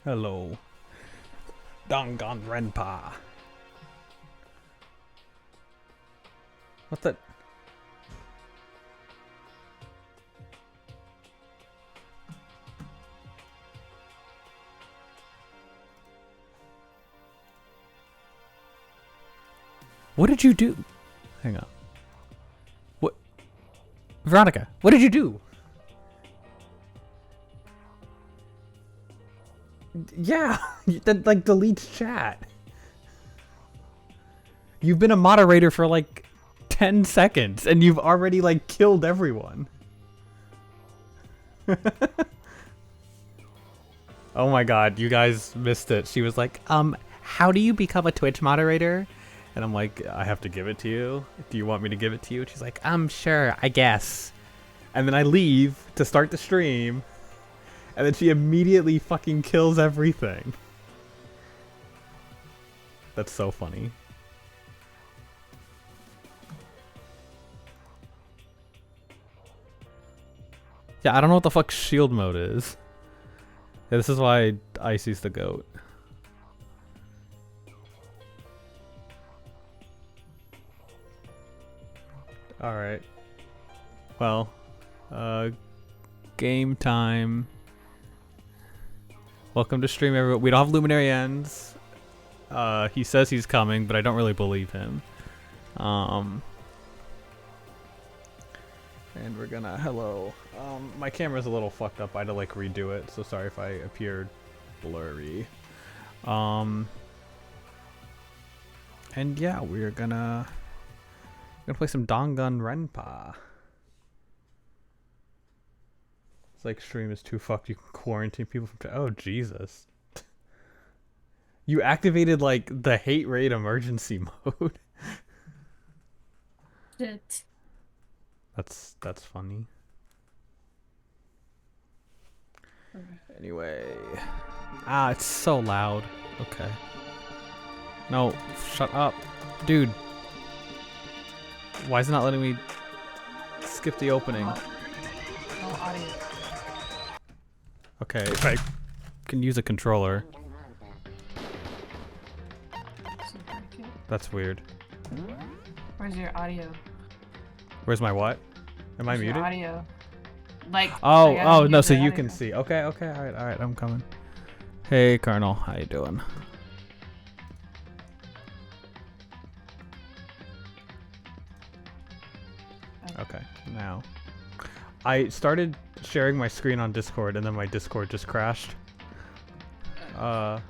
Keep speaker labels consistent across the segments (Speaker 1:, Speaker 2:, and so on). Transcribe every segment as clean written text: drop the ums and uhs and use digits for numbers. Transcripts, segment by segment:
Speaker 1: Hello. Danganronpa. What the? What did you do? Hang on. What? Veronica, what did you do? Yeah, that like deletes chat. You've been a moderator for like 10 seconds and you've already like killed everyone. Oh my god, you guys missed it. She was like, how do you become a Twitch moderator? And I'm like, I have to give it to you. Do you want me to give it to you? And she's like, sure, I guess. And then I leave to start the stream. And then she immediately fucking kills everything. That's so funny. Yeah, I don't know what the fuck shield mode is. Yeah, this is why Icy's the GOAT. Alright. Well, game time. Welcome to stream, everyone. We don't have Luminary Ends. He says he's coming, but I don't really believe him. And we're gonna, hello. My camera's a little fucked up. I had to like redo it, so sorry if I appeared blurry. And yeah, we're gonna play some Danganronpa. It's like stream is too fucked. You can quarantine people from. Oh Jesus! You activated like the hate raid emergency mode.
Speaker 2: Shit.
Speaker 1: That's funny. Anyway, it's so loud. Okay. No, shut up, dude. Why is it not letting me skip the opening?
Speaker 2: No audio.
Speaker 1: Okay, if I can use a controller. That's weird.
Speaker 2: Where's your audio?
Speaker 1: Where's my what? Am I
Speaker 2: Where's your
Speaker 1: muted?
Speaker 2: audio? Like.
Speaker 1: Oh no, so you
Speaker 2: audio.
Speaker 1: can see. Okay, all right, I'm coming. Hey, Colonel, how you doing? Okay, now. I started sharing my screen on Discord and then my Discord just crashed. And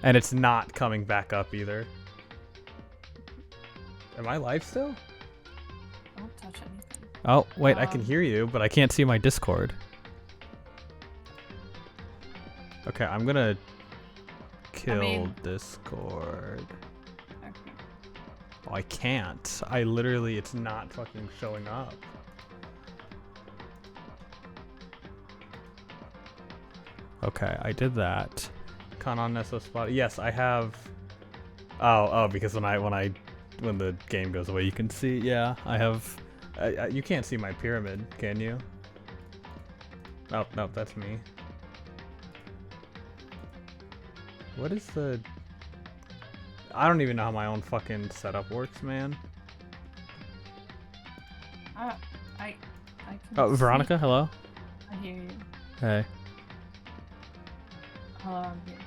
Speaker 1: it's not coming back up either. Am I live still?
Speaker 2: Don't touch anything.
Speaker 1: Oh, wait, I can hear you, but I can't see my Discord. Okay, I'm gonna kill Discord.
Speaker 2: Okay.
Speaker 1: Oh, I can't. I literally, it's not fucking showing up. Okay, I did that. Kanon Nesso spot. Yes, I have. Oh, because when the game goes away, you can see. Yeah, I have. You can't see my pyramid, can you? Oh, no, that's me. What is the? I don't even know how my own fucking setup works, man.
Speaker 2: I can
Speaker 1: Oh, Veronica,
Speaker 2: see.
Speaker 1: hello.
Speaker 2: I hear you.
Speaker 1: Hey.
Speaker 2: Hello, I'm here.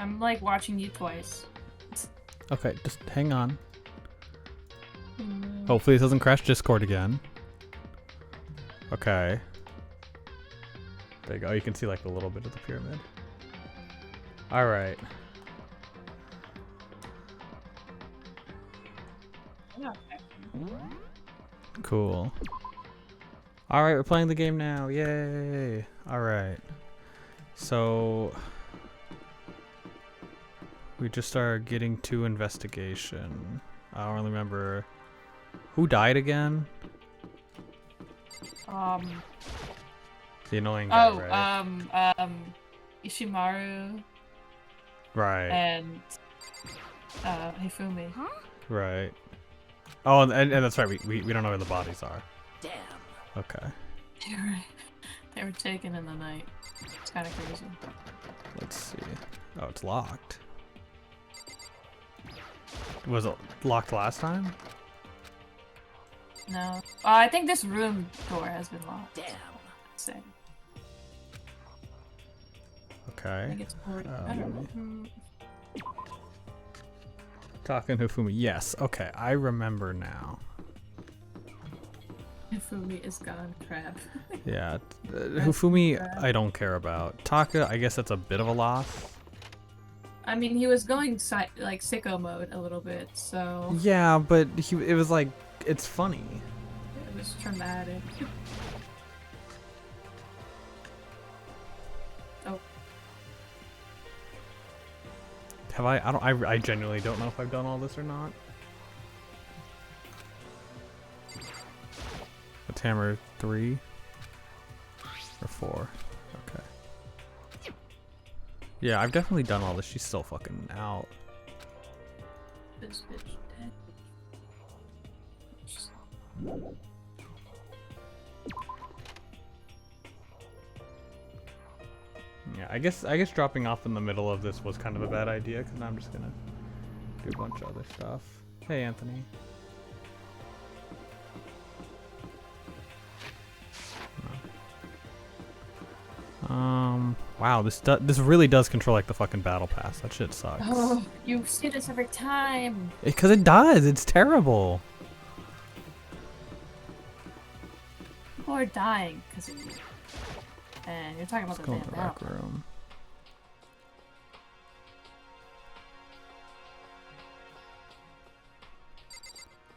Speaker 2: I'm like watching you twice.
Speaker 1: Okay, just hang on. Hopefully this doesn't crash Discord again. Okay. There you go. You can see like a little bit of the pyramid. Alright.
Speaker 2: Yeah.
Speaker 1: Cool. Alright, we're playing the game now. Yay. Alright. So we just are getting to investigation. I don't really remember who died again. The annoying guy, right?
Speaker 2: Ishimaru
Speaker 1: Right.
Speaker 2: and Hifumi.
Speaker 1: Right. Oh, and that's right. We don't know where the bodies are.
Speaker 3: Damn.
Speaker 1: Okay.
Speaker 2: You're right. They were taken in the night. It's kind of crazy.
Speaker 1: Let's see. Oh, it's locked. Was it locked last time?
Speaker 2: No. I think this room door has been locked.
Speaker 3: Damn.
Speaker 2: Same. I
Speaker 1: Okay.
Speaker 2: think it's already. I don't know.
Speaker 1: Talking Hifumi. Yes. Okay. I remember now.
Speaker 2: Hifumi is gone. Crap.
Speaker 1: Yeah. Hifumi, I don't care about. Taka, I guess that's a bit of a loss.
Speaker 2: I mean, he was going like sicko mode a little bit, so
Speaker 1: Yeah, but it was like, it's funny.
Speaker 2: it was traumatic. Oh,
Speaker 1: Have I? I genuinely don't know if I've done all this or not. What's hammer 3 or 4? Okay. Yeah, I've definitely done all this. She's still fucking out.
Speaker 2: this bitch dead.
Speaker 1: Yeah, I guess dropping off in the middle of this was kind of a bad idea because now I'm just gonna do a bunch of other stuff. Hey, Anthony. Wow, this really does control like the fucking battle pass. That shit sucks.
Speaker 2: Oh, you see this every time.
Speaker 1: Because it does. It's terrible.
Speaker 2: People are dying because of you. And you're talking about
Speaker 1: Let's
Speaker 2: the
Speaker 1: go in
Speaker 2: damn
Speaker 1: the
Speaker 2: battle.
Speaker 1: rec room.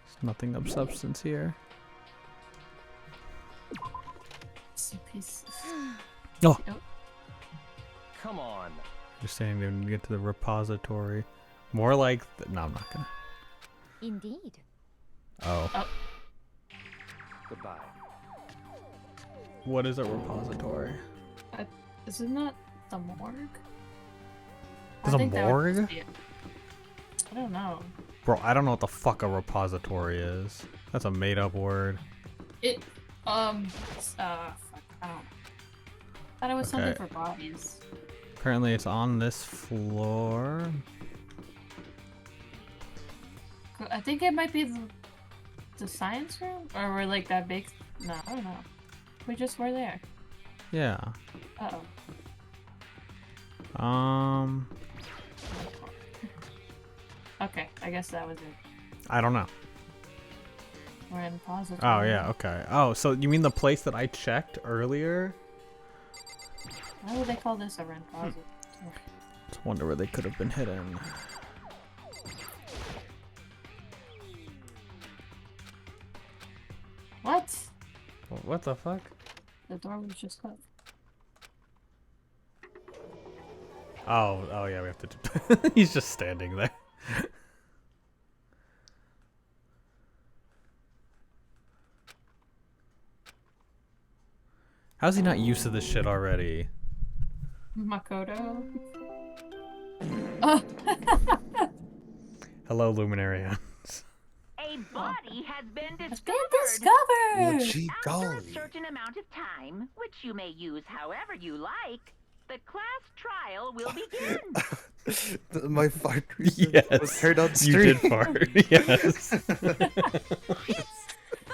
Speaker 1: There's nothing of substance here.
Speaker 2: It's a piece.
Speaker 1: Oh.
Speaker 3: Come on.
Speaker 1: You're saying they need to get to the repository. More like... No, I'm not gonna.
Speaker 4: Indeed.
Speaker 1: Oh.
Speaker 3: Goodbye.
Speaker 1: What is a repository?
Speaker 2: Isn't that the morgue?
Speaker 1: There's
Speaker 2: I
Speaker 1: a
Speaker 2: think that would
Speaker 1: morgue?
Speaker 2: be it. I don't know.
Speaker 1: Bro, I don't know what the fuck a repository is. That's a made-up word.
Speaker 2: It, fuck, I don't. Thought it was something
Speaker 1: Okay.
Speaker 2: for bodies.
Speaker 1: Apparently it's on this floor.
Speaker 2: I think it might be the science room? Or we're like that big. No, I don't know. We just were there.
Speaker 1: Yeah.
Speaker 2: Uh-oh. Okay, I guess that was it.
Speaker 1: I don't know.
Speaker 2: We're in positive.
Speaker 1: Oh, yeah, okay. Oh, so you mean the place that I checked earlier?
Speaker 2: Why would they call this a rent closet?
Speaker 1: Just wonder where they could have been hidden.
Speaker 2: What?
Speaker 1: What the fuck?
Speaker 2: The door was just closed.
Speaker 1: Oh yeah, we have to... He's just standing there. How's he not used to this shit already?
Speaker 2: Makoto. Oh.
Speaker 1: Hello, Luminarians.
Speaker 5: A body has been
Speaker 2: It's
Speaker 5: discovered.
Speaker 2: been discovered!
Speaker 6: Would she
Speaker 5: After a
Speaker 6: golly?
Speaker 5: certain amount of time, which you may use however you like, the class trial will begin.
Speaker 6: My fart
Speaker 1: Yes,
Speaker 6: was heard on
Speaker 1: you
Speaker 6: stream.
Speaker 1: did fart. Yes.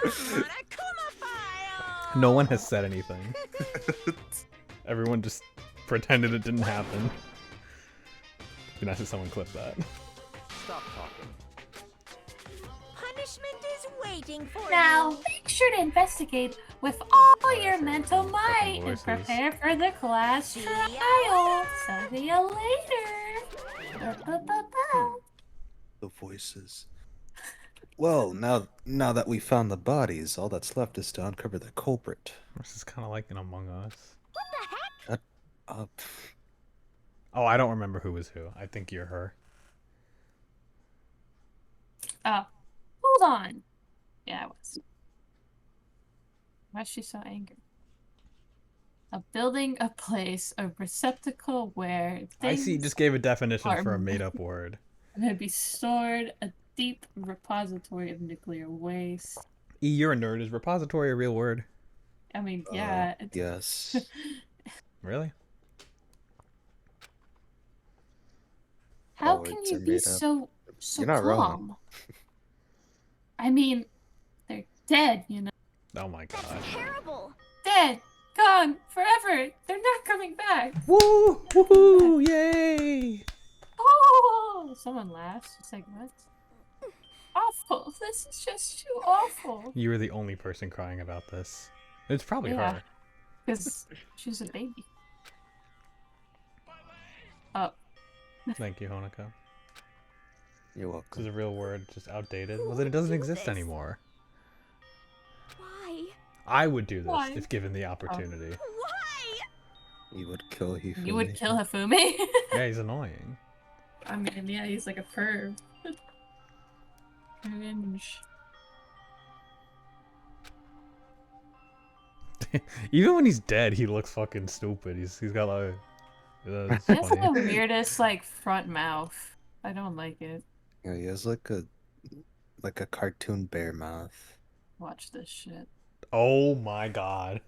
Speaker 5: Monokuma file!
Speaker 1: No one has said anything. Everyone just pretended it didn't happen. Be nice if someone clipped that.
Speaker 3: Stop talking.
Speaker 4: Punishment is waiting for
Speaker 2: Now,
Speaker 4: you.
Speaker 2: make sure to investigate with all your mental might and
Speaker 1: voices.
Speaker 2: prepare for the class
Speaker 4: See
Speaker 2: trial. See ya later. Ba-ba-ba-ba.
Speaker 6: The voices. Well, now that we found the bodies, all that's left is to uncover the culprit.
Speaker 1: This is kind of like an Among Us.
Speaker 6: Shut up.
Speaker 1: Oh, I don't remember who was who. I think you're her.
Speaker 2: Hold on. Yeah, I was. Why is she so angry? A building, a place, a receptacle where
Speaker 1: I
Speaker 2: things
Speaker 1: see. You just gave a definition
Speaker 2: are
Speaker 1: for a made-up word.
Speaker 2: may be stored, a deep repository of nuclear waste.
Speaker 1: E, you're a nerd. Is repository a real word?
Speaker 2: I mean, yeah.
Speaker 6: Yes.
Speaker 1: Really?
Speaker 2: How
Speaker 6: All
Speaker 2: can
Speaker 6: words
Speaker 2: you
Speaker 6: are
Speaker 2: be
Speaker 6: made up.
Speaker 2: so
Speaker 6: You're not wrong.
Speaker 2: calm? I mean, they're dead, you know.
Speaker 1: Oh my god.
Speaker 4: That's terrible.
Speaker 2: Dead, gone, forever. They're not coming back.
Speaker 1: Woo! Woohoo! Yay!
Speaker 2: Oh, someone laughs. It's like, what? Awful. This is just too awful.
Speaker 1: You were the only person crying about this. It's probably
Speaker 2: Yeah.
Speaker 1: her.
Speaker 2: Because she's a baby. Oh.
Speaker 1: Thank you, Honoka.
Speaker 6: You're
Speaker 1: This
Speaker 6: welcome.
Speaker 1: is a real word, just outdated.
Speaker 4: Who
Speaker 1: Well, then it doesn't
Speaker 4: would do
Speaker 1: exist
Speaker 4: this?
Speaker 1: anymore.
Speaker 4: Why?
Speaker 1: I would do this
Speaker 2: Why?
Speaker 1: if given the opportunity.
Speaker 4: Why?
Speaker 6: You would kill Hifumi.
Speaker 2: You would kill Hifumi?
Speaker 1: Yeah, he's annoying.
Speaker 2: I mean, yeah, he's like a perv. Cringe.
Speaker 1: Even when he's dead, he looks fucking stupid. He's got like. It's
Speaker 2: He has like
Speaker 1: funny.
Speaker 2: the weirdest like front mouth. I don't like it.
Speaker 6: Yeah, he has like a cartoon bear mouth.
Speaker 2: Watch this shit.
Speaker 1: Oh my god.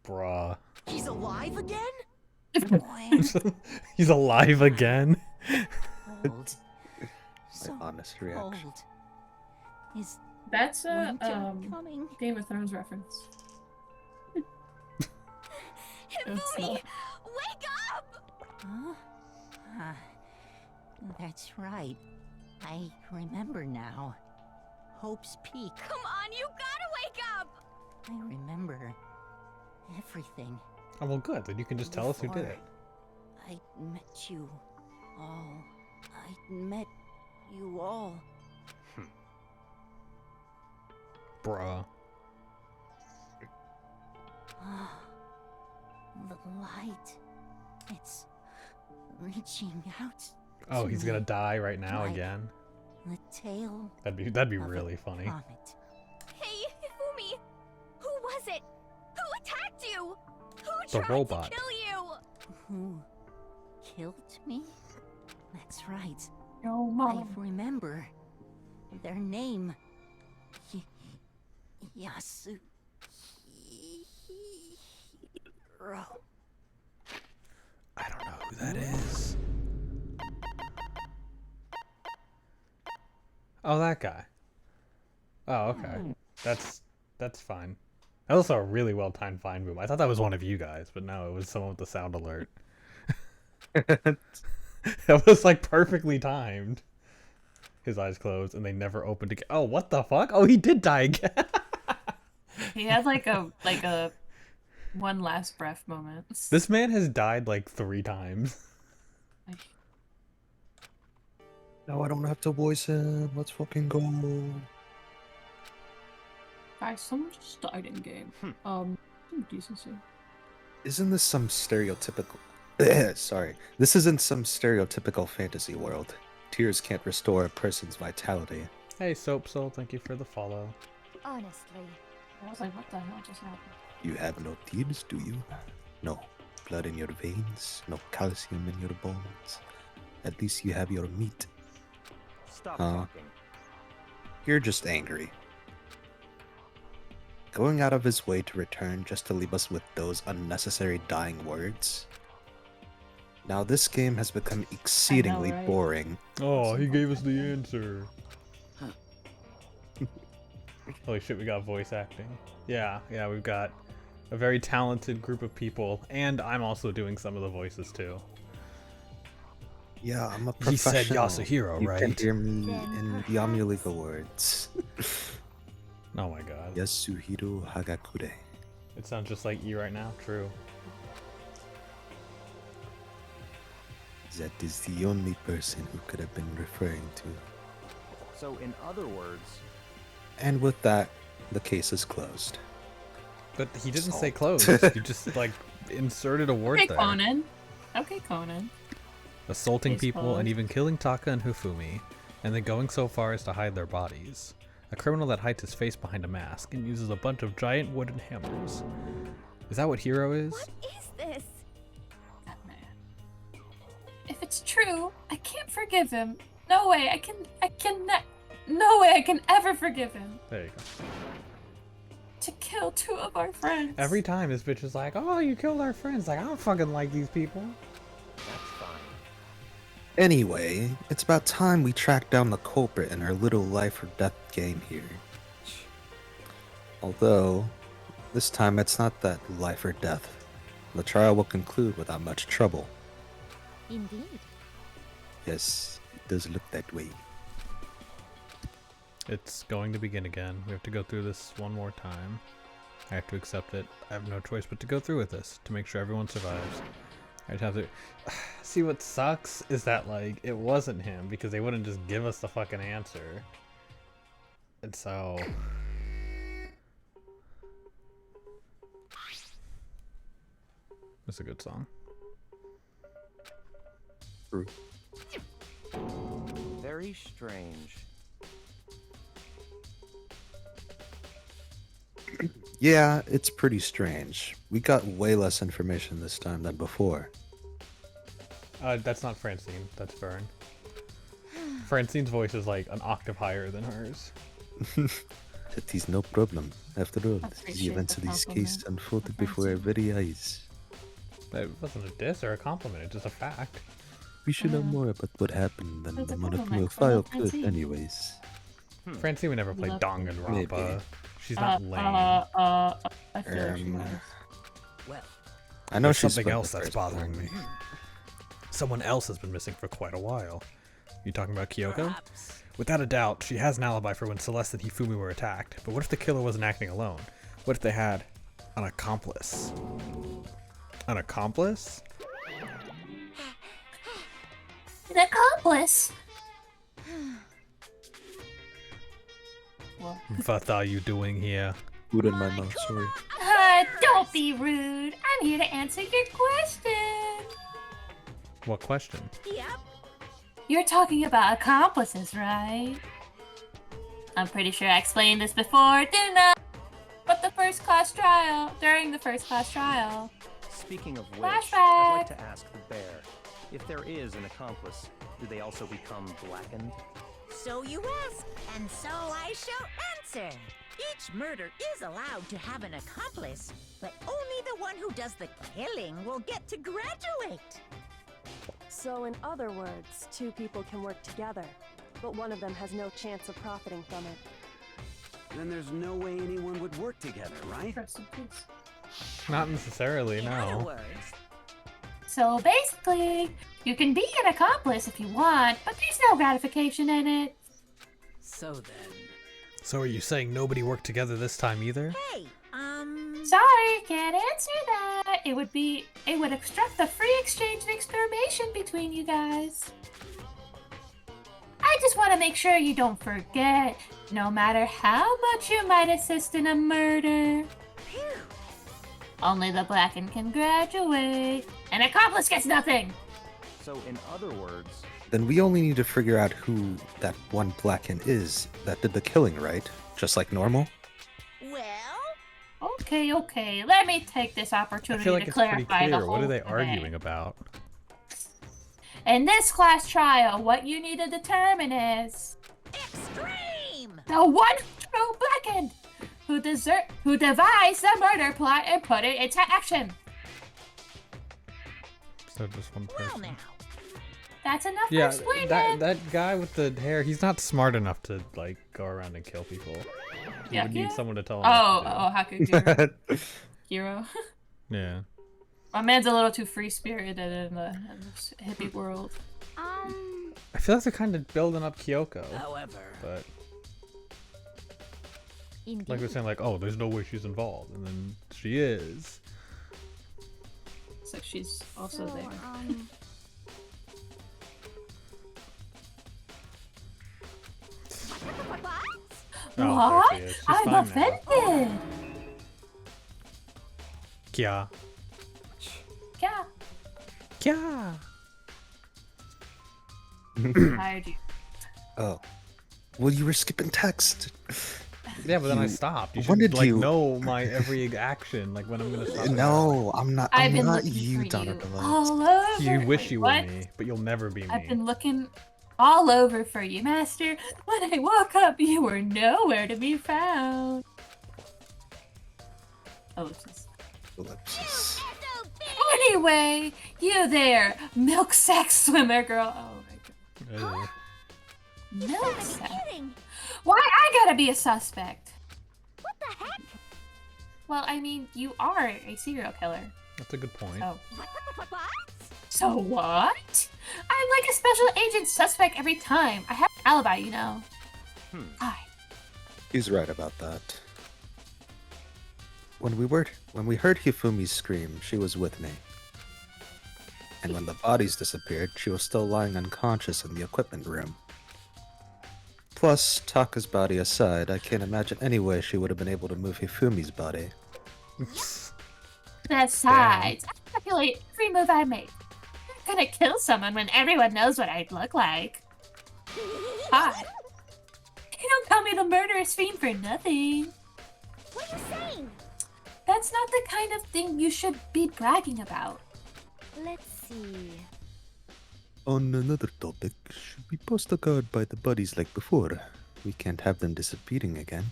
Speaker 1: Bruh.
Speaker 4: He's alive again?
Speaker 1: He's alive again.
Speaker 4: Old.
Speaker 6: My
Speaker 4: So
Speaker 6: honest reaction.
Speaker 4: old. Is
Speaker 2: That's a
Speaker 4: winter coming?
Speaker 2: Game of Thrones reference.
Speaker 4: Hifumi! Wake up! Huh? Ah, that's right. I remember now. Hope's Peak. Come on, you gotta wake up! I remember everything.
Speaker 1: Oh well, good. Then you can just tell us who did it.
Speaker 4: I met you all. I met you all.
Speaker 1: Bruh.
Speaker 4: The light. It's reaching out.
Speaker 1: Oh,
Speaker 4: to
Speaker 1: he's
Speaker 4: me.
Speaker 1: gonna die right now
Speaker 4: Like
Speaker 1: again.
Speaker 4: The tail.
Speaker 1: That'd be
Speaker 4: of a
Speaker 1: really funny.
Speaker 4: comet. Hey, Hifumi! Who was it? Who attacked you? Who
Speaker 1: The
Speaker 4: tried
Speaker 1: robot.
Speaker 4: to kill you? Who killed me? That's right.
Speaker 2: No,
Speaker 4: I
Speaker 2: mom.
Speaker 4: remember their name. Yasu.
Speaker 1: I don't know who that is. Oh, that guy. Oh, okay. That's fine. That was also a really well timed fine boom. I thought that was one of you guys, but no, it was someone with the sound alert. That was like perfectly timed. His eyes closed and they never opened again. Oh, what the fuck? Oh, he did die again.
Speaker 2: He had like a one last breath moment.
Speaker 1: This man has died like 3 times.
Speaker 2: Like,
Speaker 6: No, I don't have to voice him. Let's fucking go.
Speaker 2: guys, someone just died in game. Some decency.
Speaker 6: Isn't this some stereotypical... Sorry. This isn't some stereotypical fantasy world. Tears can't restore a person's vitality.
Speaker 1: Hey, Soap Soul, thank you for the follow.
Speaker 4: Honestly,
Speaker 2: I was like, what the hell just happened?
Speaker 6: You have no tears, do you? No blood in your veins, no calcium in your bones. At least you have your meat.
Speaker 3: Stop
Speaker 6: Huh?
Speaker 3: talking.
Speaker 6: You're just angry. Going out of his way to return just to leave us with those unnecessary dying words. Now this game has become exceedingly
Speaker 2: right?
Speaker 6: boring.
Speaker 1: Oh, he gave us the answer. Holy shit, we got voice acting. Yeah, we've got a very talented group of people, and I'm also doing some of the voices too.
Speaker 6: Yeah, I'm a
Speaker 1: He said
Speaker 6: professional.
Speaker 1: Yasuhiro,
Speaker 6: You can
Speaker 1: right?
Speaker 6: hear me
Speaker 4: Then
Speaker 6: in
Speaker 4: perhaps-
Speaker 6: Yamulika words.
Speaker 1: Oh my god.
Speaker 6: Yasuhiro Hagakure.
Speaker 1: It sounds just like you right now. True.
Speaker 6: That is the only person who could have been referring to.
Speaker 3: So, in other words,
Speaker 6: And with that, the case is closed.
Speaker 1: But he didn't say
Speaker 6: Salt.
Speaker 1: closed. You just like inserted a word
Speaker 2: Okay,
Speaker 1: there.
Speaker 2: Conan. Okay, Conan.
Speaker 1: Assaulting
Speaker 2: Case
Speaker 1: people
Speaker 2: closed.
Speaker 1: and even killing Taka and Hifumi, and then going so far as to hide their bodies. A criminal that hides his face behind a mask and uses a bunch of giant wooden hammers. Is that what Hero is?
Speaker 4: what is this?
Speaker 2: That man. If it's true, I can't forgive him. No way, no way I can ever forgive him
Speaker 1: There you go.
Speaker 2: to kill 2 of our friends.
Speaker 1: Every time this bitch is like, oh, you killed our friends. Like, I don't fucking like these people.
Speaker 3: That's fine.
Speaker 6: Anyway, it's about time we track down the culprit in our little life or death game here. Although, this time it's not that life or death. The trial will conclude without much trouble.
Speaker 4: Indeed.
Speaker 6: Yes, it does look that way.
Speaker 1: It's going to begin again. We have to go through this one more time. I have to accept it. I have no choice but to go through with this to make sure everyone survives. I'd have to see what sucks is that like it wasn't him because they wouldn't just give us the fucking answer. And so it's a good song.
Speaker 6: True.
Speaker 3: Very strange.
Speaker 6: Yeah, it's pretty strange. We got way less information this time than before.
Speaker 1: That's not Francine. That's Vern. Francine's voice is like an octave higher than hers.
Speaker 6: That is no problem. After all, the
Speaker 2: Appreciate
Speaker 6: events
Speaker 2: the
Speaker 6: of this
Speaker 2: compliment.
Speaker 6: case unfolded before our very eyes.
Speaker 1: That wasn't a diss or a compliment. It's just a fact.
Speaker 6: We should know more about what happened than
Speaker 2: That's
Speaker 6: the
Speaker 2: a
Speaker 6: monarch
Speaker 2: compliment.
Speaker 6: will file
Speaker 2: Well,
Speaker 6: could,
Speaker 2: Francine.
Speaker 6: anyways.
Speaker 1: Francine would never play
Speaker 2: Love
Speaker 1: Danganronpa.
Speaker 6: Maybe.
Speaker 1: She's not lame.
Speaker 2: I feel like she
Speaker 6: Um,
Speaker 2: knows.
Speaker 3: Well,
Speaker 6: I know
Speaker 1: There's
Speaker 6: she's
Speaker 1: something
Speaker 6: from
Speaker 1: else
Speaker 6: the
Speaker 1: that's
Speaker 6: first
Speaker 1: bothering
Speaker 6: one.
Speaker 1: me. Someone else has been missing for quite a while. You talking about Kyoko?
Speaker 7: Perhaps.
Speaker 1: Without a doubt, she has an alibi for when Celeste and Hifumi were attacked. But what if the killer wasn't acting alone? What if they had an accomplice? An accomplice?
Speaker 2: An accomplice. Well,
Speaker 1: What are you doing here?
Speaker 6: Food in my mouth, sorry.
Speaker 2: don't be rude. I'm here to answer your question.
Speaker 1: What question?
Speaker 4: Yep.
Speaker 2: You're talking about accomplices, right? I'm pretty sure I explained this before, didn't I? But during the first class trial,
Speaker 3: speaking of which,
Speaker 2: Flashback.
Speaker 3: I'd like to ask the bear, if there is an accomplice, do they also become blackened?
Speaker 7: So you ask, and so I shall answer. Each murder is allowed to have an accomplice, but only the one who does the killing will get to graduate.
Speaker 8: So in other words, 2 people can work together, but one of them has no chance of profiting from it.
Speaker 9: Then there's no way anyone would work together, right?
Speaker 2: rest in peace.
Speaker 1: Not necessarily,
Speaker 7: In other
Speaker 1: no.
Speaker 7: words,
Speaker 2: So basically, you can be an accomplice if you want, but there's no gratification in it.
Speaker 9: So then,
Speaker 1: So are you saying nobody worked together this time either?
Speaker 7: hey,
Speaker 2: Sorry, can't answer that. It would obstruct the free exchange and information between you guys. I just want to make sure you don't forget, no matter how much you might assist in a murder,
Speaker 7: phew.
Speaker 2: only the blackened can graduate. An accomplice gets nothing.
Speaker 3: So in other words,
Speaker 6: Then we only need to figure out who that one Blacken is that did the killing, right? Just like normal?
Speaker 7: Well,
Speaker 2: Okay. Let me take this
Speaker 1: I
Speaker 2: opportunity
Speaker 1: feel like
Speaker 2: to
Speaker 1: it's pretty
Speaker 2: clarify the
Speaker 1: clear. What are
Speaker 2: whole
Speaker 1: they
Speaker 2: thing.
Speaker 1: arguing about?
Speaker 2: In this class trial, what you need to determine is
Speaker 7: extreme!
Speaker 2: the one true blackened who devised the murder plot and put it into action.
Speaker 1: So just one
Speaker 7: Well
Speaker 1: person.
Speaker 7: now,
Speaker 2: That's enough
Speaker 1: Yeah,
Speaker 2: for explaining.
Speaker 1: that guy with the hair, he's not smart enough to like go around and kill people. He
Speaker 2: Yeah,
Speaker 1: would need
Speaker 2: yeah.
Speaker 1: someone to tell him. what to do.
Speaker 2: Haku Hero.
Speaker 1: Yeah.
Speaker 2: My man's a little too free spirited in the hippie world.
Speaker 1: I feel like they're kind of building up Kyoko,
Speaker 9: however,
Speaker 1: but
Speaker 4: Indeed.
Speaker 1: like they're saying like, oh, there's no way she's involved, and then she is.
Speaker 2: So she's also
Speaker 4: So,
Speaker 2: there.
Speaker 1: Oh,
Speaker 2: What?
Speaker 1: there she is. She's
Speaker 2: I'm
Speaker 1: fine now.
Speaker 2: offended.
Speaker 1: Kya.
Speaker 2: Yeah,
Speaker 1: Kya.
Speaker 2: hired you.
Speaker 6: Oh. Well, you were skipping text.
Speaker 1: Yeah, but then I
Speaker 6: You-
Speaker 1: stopped. You
Speaker 6: when
Speaker 1: should
Speaker 6: did
Speaker 1: like
Speaker 6: you-
Speaker 1: know my every action, like when I'm gonna stop.
Speaker 6: No, I'm not.
Speaker 2: I've
Speaker 6: I'm
Speaker 2: been
Speaker 6: not
Speaker 2: looking
Speaker 6: you,
Speaker 2: for
Speaker 6: Donna
Speaker 2: you
Speaker 6: Deluxe.
Speaker 2: all over.
Speaker 1: You wish
Speaker 2: Wait,
Speaker 1: you
Speaker 2: what?
Speaker 1: were me, but you'll never be me.
Speaker 2: I've been looking. all over for you, Master. When I woke up, you were nowhere to be found. Ellipsis.
Speaker 6: Ellipsis.
Speaker 2: Anyway, you there, milk sack swimmer girl. Oh my god. Milk sack? Why I gotta be a suspect?
Speaker 4: What the heck?
Speaker 2: Well, I mean, you are a serial killer.
Speaker 1: That's a good point.
Speaker 2: So.
Speaker 4: What?
Speaker 2: So what? I'm like a special agent suspect every time. I have an alibi, you know. Hi.
Speaker 6: He's right about that. When we heard Hifumi's scream, she was with me. And when the bodies disappeared, she was still lying unconscious in the equipment room. Plus, Taka's body aside, I can't imagine any way she would have been able to move Hifumi's body.
Speaker 2: Besides, I calculate every move I make. I'm gonna kill someone when everyone knows what I'd look like. Hi. You don't call me the murderous fiend for nothing.
Speaker 4: What are you saying?
Speaker 2: That's not the kind of thing you should be bragging about.
Speaker 4: Let's see.
Speaker 6: On another topic, should we post a guard by the bodies like before? We can't have them disappearing again.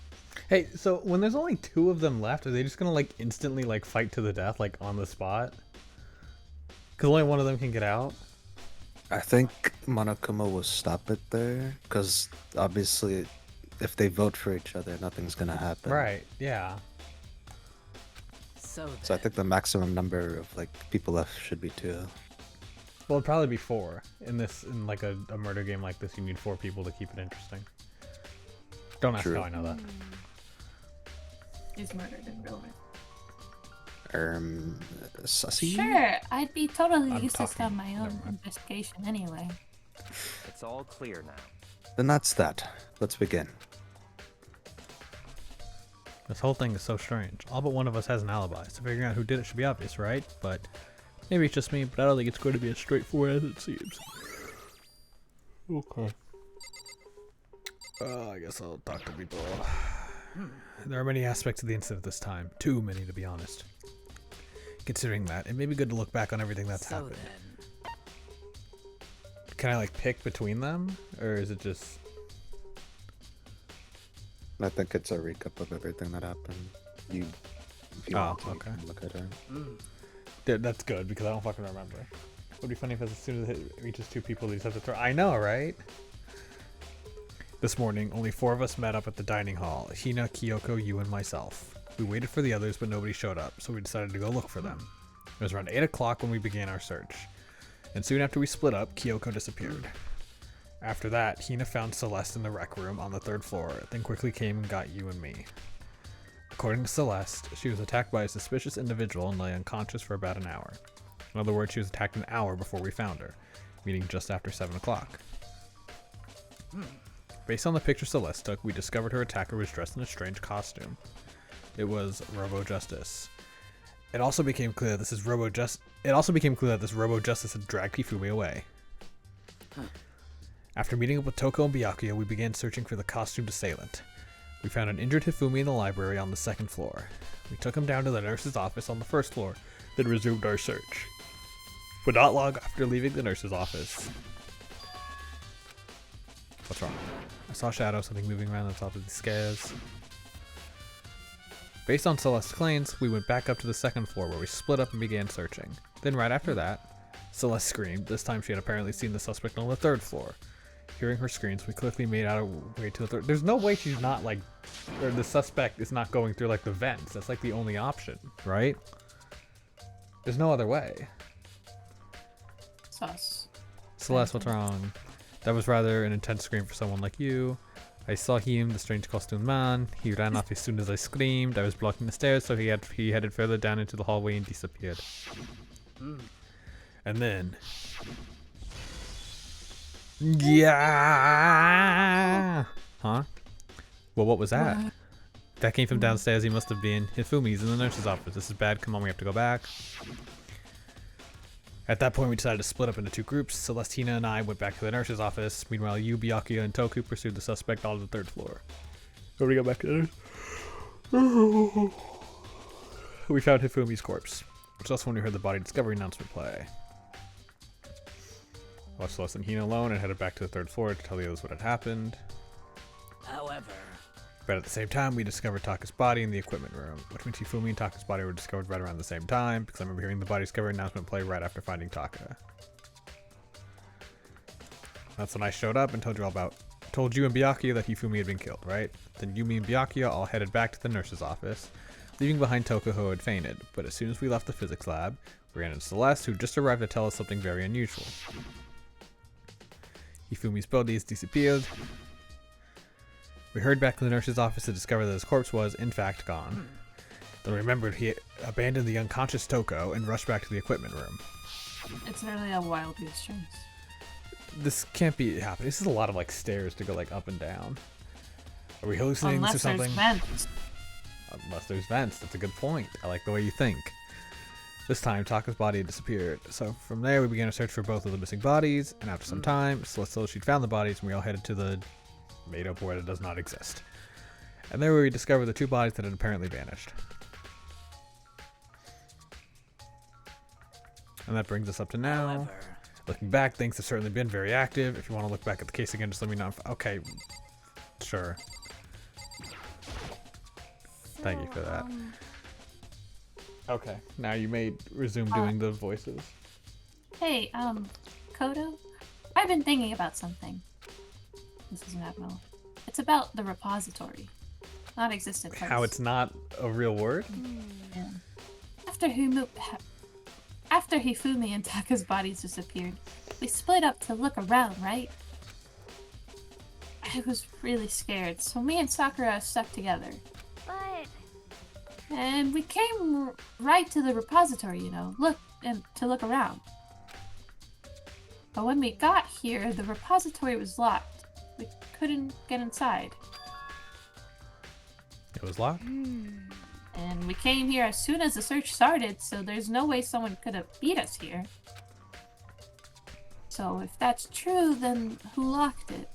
Speaker 1: Hey, so when there's only 2 of them left, are they just gonna like instantly like fight to the death like on the spot? Because only one of them can get out?
Speaker 6: I think Monokuma will stop it there, because obviously if they vote for each other, nothing's gonna happen.
Speaker 1: Right, yeah.
Speaker 6: So I think the maximum number of like people left should be 2.
Speaker 1: Well, it'd probably be 4. In like a murder game like this, you need 4 people to keep it interesting. Don't ask
Speaker 6: True.
Speaker 1: how I know that.
Speaker 2: Is murdered in real life.
Speaker 6: Sussy?
Speaker 2: Sure, I'd be totally
Speaker 1: I'm
Speaker 2: useless
Speaker 1: talking-
Speaker 2: on my own
Speaker 1: never mind.
Speaker 2: investigation anyway.
Speaker 3: It's all clear now.
Speaker 6: Then that's that. Let's begin.
Speaker 1: This whole thing is so strange. All but one of us has an alibi, so figuring out who did it should be obvious, right? But maybe it's just me, but I don't think it's going to be as straightforward as it seems. Okay. I guess I'll talk to people. There are many aspects of the incident this time. Too many, to be honest. Considering that, it may be good to look back on everything that's happened. Can I like pick between them? Or is it just...
Speaker 6: I think it's a recap of everything that happened. If you want to, you
Speaker 1: okay.
Speaker 6: can look at it.
Speaker 1: Yeah, that's good, because I don't fucking remember. It would be funny if as soon as it reaches 2 people, they just have to throw... I know, right? This morning, only 4 of us met up at the dining hall. Hina, Kyoko, you, and myself. We waited for the others, but nobody showed up, so we decided to go look for them. It was around 8 o'clock when we began our search. And soon after we split up, Kyoko disappeared. After that, Hina found Celeste in the rec room on the 3rd floor, then quickly came and got you and me. According to Celeste, she was attacked by a suspicious individual and lay unconscious for about an hour. In other words, she was attacked an hour before we found her, meaning just after 7 o'clock. Based on the picture Celeste took, we discovered her attacker was dressed in a strange costume. It was Robo Justice. It also became clear that this Robo Justice had dragged Hifumi away. After meeting up with Toko and Byakuya, we began searching for the costumed assailant. We found an injured Hifumi in the library on the 2nd floor. We took him down to the nurse's office on the 1st floor, then resumed our search. But not long after leaving the nurse's office... What's wrong? I saw a shadow, something moving around the top of the stairs. Based on Celeste's claims, we went back up to the 2nd floor where we split up and began searching. Then right after that, Celeste screamed. This time she had apparently seen the suspect on the 3rd floor. Hearing her screams, we quickly made our way to the 3rd. There's no way she's not like, or the suspect is not going through like the vents. That's like the only option, right? There's no other way.
Speaker 2: Sus.
Speaker 1: Celeste, what's wrong? That was rather an intense scream for someone like you. I saw him, the strange costumed man. He ran off as soon as I screamed. I was blocking the stairs, so he headed further down into the hallway and disappeared. And then... Yeah! Huh? Well, what was that? That came from downstairs. He must have been. Hifumi's in the nurse's office. This is bad. Come on, we have to go back. At that point, we decided to split up into 2 groups. Celestina and I went back to the nurse's office. Meanwhile, you, Byakuya, and Toku pursued the suspect on the 3rd floor. So we go back to the nurse. We found Hifumi's corpse, which is also when we heard the body discovery announcement play. Left Celeste and Hina alone and headed back to the 3rd floor to tell the others what had happened.
Speaker 10: However,
Speaker 1: But at the same time, we discovered Taka's body in the equipment room, which means Hifumi and Taka's body were discovered right around the same time, because I remember hearing the body discovery announcement play right after finding Taka. That's when I showed up and told you and Byakuya that Hifumi had been killed, right? Then Yumi and Byakuya all headed back to the nurse's office, leaving behind Toko, who had fainted. But as soon as we left the physics lab, we ran into Celeste, who just arrived to tell us something very unusual. Hifumi's body has disappeared. We hurried back to the nurse's office to discover that his corpse was, in fact, gone. Then we remembered he abandoned the unconscious Toko and rushed back to the equipment room.
Speaker 2: It's really a wild goose chase.
Speaker 1: This can't be happening. This is a lot of like stairs to go like up and down. Are we hallucinating
Speaker 2: Unless
Speaker 1: or something?
Speaker 2: there's vents.
Speaker 1: Unless there's vents. That's a good point. I like the way you think. This time, Taka's body had disappeared. So from there, we began a search for both of the missing bodies. And after some time, Celeste told us she'd found the bodies, and we all headed to the made-up where it does not exist. And there we discovered the 2 bodies that had apparently vanished. And that brings us up to now.
Speaker 10: however,
Speaker 1: Looking back, things have certainly been very active. If you want to look back at the case again, just let me know. Okay, sure. Thank you for that. Okay, now you may resume doing the voices.
Speaker 2: Hey, Kodo? I've been thinking about something. This is an abnormal. It's about the repository. Non-existent place.
Speaker 1: How it's not a real word?
Speaker 2: Yeah. After Hifumi and Taka's bodies disappeared, we split up to look around, right? I was really scared, so me and Sakura stuck together.
Speaker 4: But
Speaker 2: And we came right to the repository, you know, to look around. But when we got here, the repository was locked. We couldn't get inside.
Speaker 1: It was locked?
Speaker 2: And we came here as soon as the search started, so there's no way someone could have beat us here. So if that's true, then who locked it?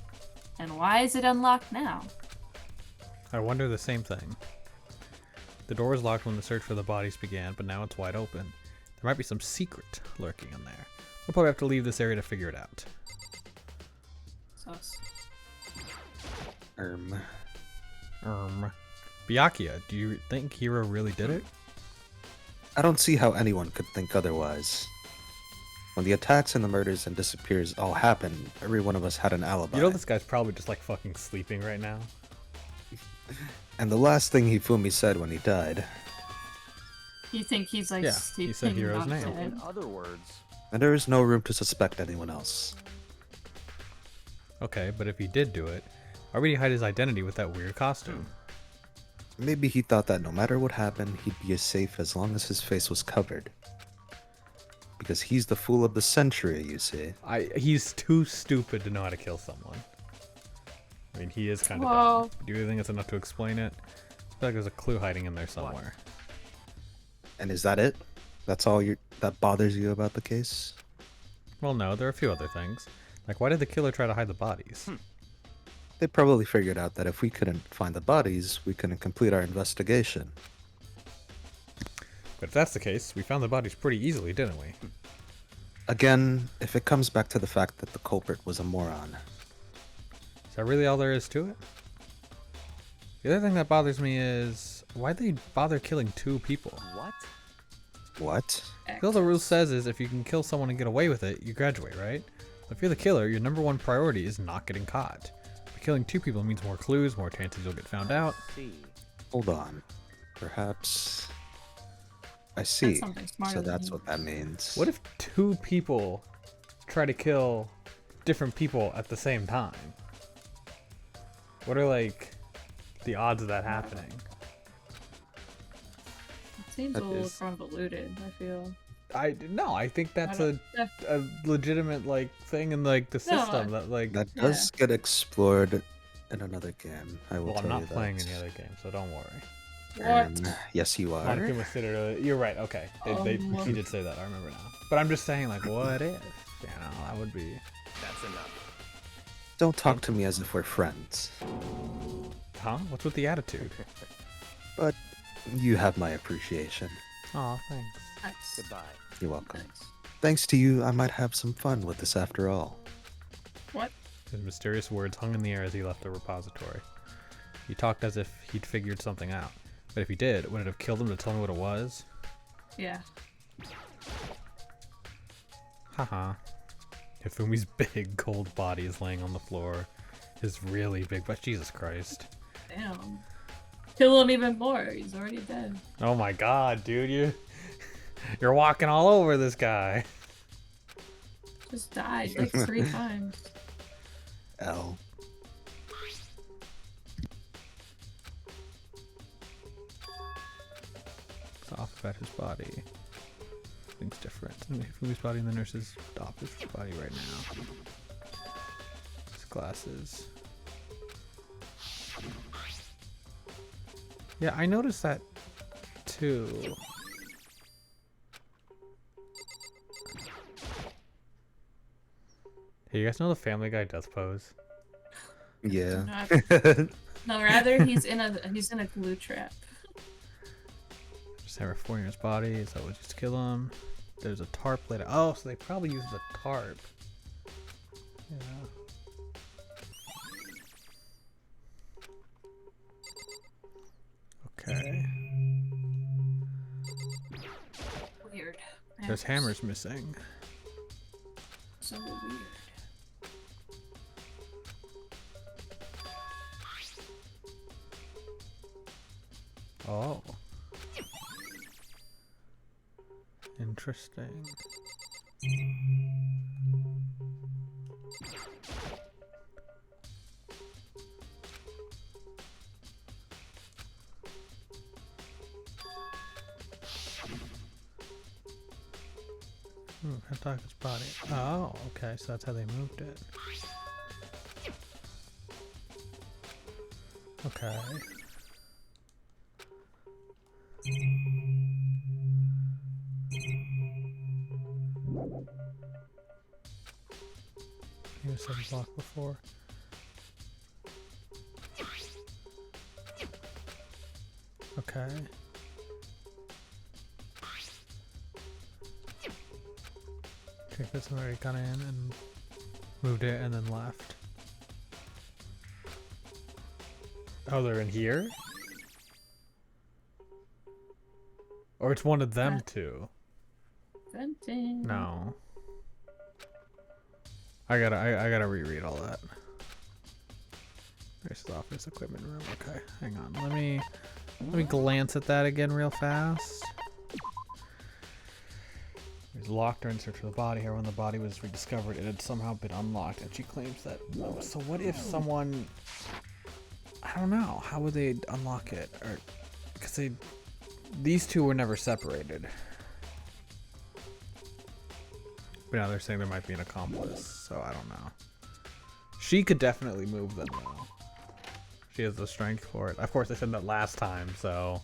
Speaker 2: And why is it unlocked now?
Speaker 1: I wonder the same thing. The door was locked when the search for the bodies began, but now it's wide open. There might be some secret lurking in there. We'll probably have to leave this area to figure it out.
Speaker 2: Sus.
Speaker 1: Byakuya, do you think Hiro really did it?
Speaker 6: I don't see how anyone could think otherwise. When the attacks and the murders and disappears all happened, every one of us had an alibi.
Speaker 1: You know this guy's probably just like fucking sleeping right now.
Speaker 6: And the last thing Hifumi said when he died,
Speaker 2: You think he's like
Speaker 1: Yeah,
Speaker 2: sleeping?
Speaker 1: he said Hiro's
Speaker 2: not
Speaker 1: name.
Speaker 2: dead?
Speaker 3: In other words,
Speaker 6: and there is no room to suspect anyone else.
Speaker 1: Okay, but if he did do it, why would he hide his identity with that weird costume?
Speaker 6: Maybe he thought that no matter what happened, he'd be as safe as long as his face was covered. Because he's the fool of the century, you see.
Speaker 1: He's too stupid to know how to kill someone. I mean, he is kind of
Speaker 2: Well-
Speaker 1: dumb. Do you think that's enough to explain it? I feel like there's a clue hiding in there somewhere.
Speaker 6: And is that it? That's all that bothers you about the case?
Speaker 1: Well, no, there are a few other things. Like, why did the killer try to hide the bodies?
Speaker 6: They probably figured out that if we couldn't find the bodies, we couldn't complete our investigation.
Speaker 1: But if that's the case, we found the bodies pretty easily, didn't we?
Speaker 6: Again, if it comes back to the fact that the culprit was a moron.
Speaker 1: Is that really all there is to it? The other thing that bothers me is, why'd they bother killing 2 people?
Speaker 3: what?
Speaker 6: What?
Speaker 1: All the rule says is if you can kill someone and get away with it, you graduate, right? If you're the killer, your #1 priority is not getting caught. But killing 2 people means more clues, more chances you'll get found out.
Speaker 3: See.
Speaker 6: Hold on. Perhaps... I see.
Speaker 2: something smarter
Speaker 6: So
Speaker 2: than
Speaker 6: that's
Speaker 2: you.
Speaker 6: what that means.
Speaker 1: What if 2 people try to kill different people at the same time? What are, like, the odds of that happening?
Speaker 2: It seems
Speaker 1: That
Speaker 2: a little
Speaker 1: is-
Speaker 2: convoluted, I feel.
Speaker 1: No, I think that's
Speaker 2: I
Speaker 1: a legitimate, like, thing in, like, the
Speaker 2: No,
Speaker 1: system that, like...
Speaker 6: That does get explored in another game, I will
Speaker 1: Well, I'm
Speaker 6: tell
Speaker 1: not
Speaker 6: you that.
Speaker 1: playing any other game, so don't worry.
Speaker 6: Yes, you are.
Speaker 1: Monica considered you're right, okay. He did say that, I remember now. But I'm just saying, like, what if? You know, that would be...
Speaker 3: That's enough.
Speaker 6: Don't talk to me as if we're friends.
Speaker 1: Huh? What's with the attitude?
Speaker 6: But you have my appreciation.
Speaker 1: Aw, thanks.
Speaker 2: Nice.
Speaker 3: Goodbye.
Speaker 6: You're welcome.
Speaker 2: Nice.
Speaker 6: Thanks to you, I might have some fun with this after all.
Speaker 2: What?
Speaker 1: His mysterious words hung in the air as he left the repository. He talked as if he'd figured something out. But if he did, would it have killed him to tell me what it was?
Speaker 2: Yeah.
Speaker 1: Haha. Hifumi's big, cold body is laying on the floor. His really big butt. Jesus Christ.
Speaker 2: Damn. Kill him even more. He's already dead.
Speaker 1: Oh my god, dude. You're walking all over this guy.
Speaker 2: Just died like 3 times.
Speaker 6: L.
Speaker 1: It's off about his body. Things different. Hifumi's body in the nurse's office body right now. His glasses. Yeah, I noticed that too. Hey, you guys know the Family Guy death pose?
Speaker 6: Yeah.
Speaker 2: No, rather he's in a glue trap.
Speaker 1: Just have her 4 in his body. Is that what used to kill him? There's a tarp later. Oh, so they probably used the tarp. Yeah. Okay.
Speaker 2: Weird.
Speaker 1: There's hammers missing.
Speaker 2: So weird.
Speaker 1: Oh. Interesting. Hatake's body. Oh, okay, so that's how they moved it. Okay. He was 7 block before. Okay. Check this one, already got in and moved it and then left. Oh, they're in here? Or it's one of them two.
Speaker 2: Venting.
Speaker 1: No. I gotta reread all that. Nurse's office, equipment room. Okay, hang on. Let me glance at that again real fast. It was locked or in search for the body. However, when the body was rediscovered, it had somehow been unlocked, and she claims that. Oh, so what if someone? I don't know. How would they unlock it? Or because these two were never separated. But now they're saying there might be an accomplice, so I don't know. She could definitely move them though. She has the strength for it. Of course, I said that last time, so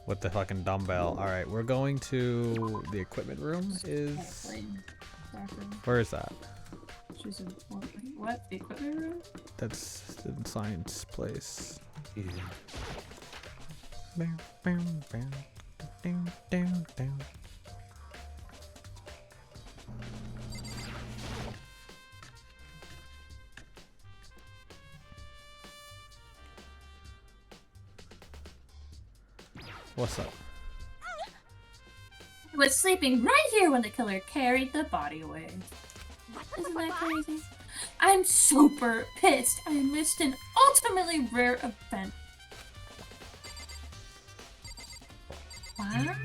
Speaker 1: with the fucking dumbbell. All right, we're going to the equipment room. Where is that?
Speaker 2: She's in what? The equipment room?
Speaker 1: That's in science place.
Speaker 6: Yeah.
Speaker 1: Bam, bam, bam, down, down, down. What's up?
Speaker 2: I was sleeping right here when the killer carried the body away. Isn't that crazy? I'm super pissed. I missed an ultimately rare event. What?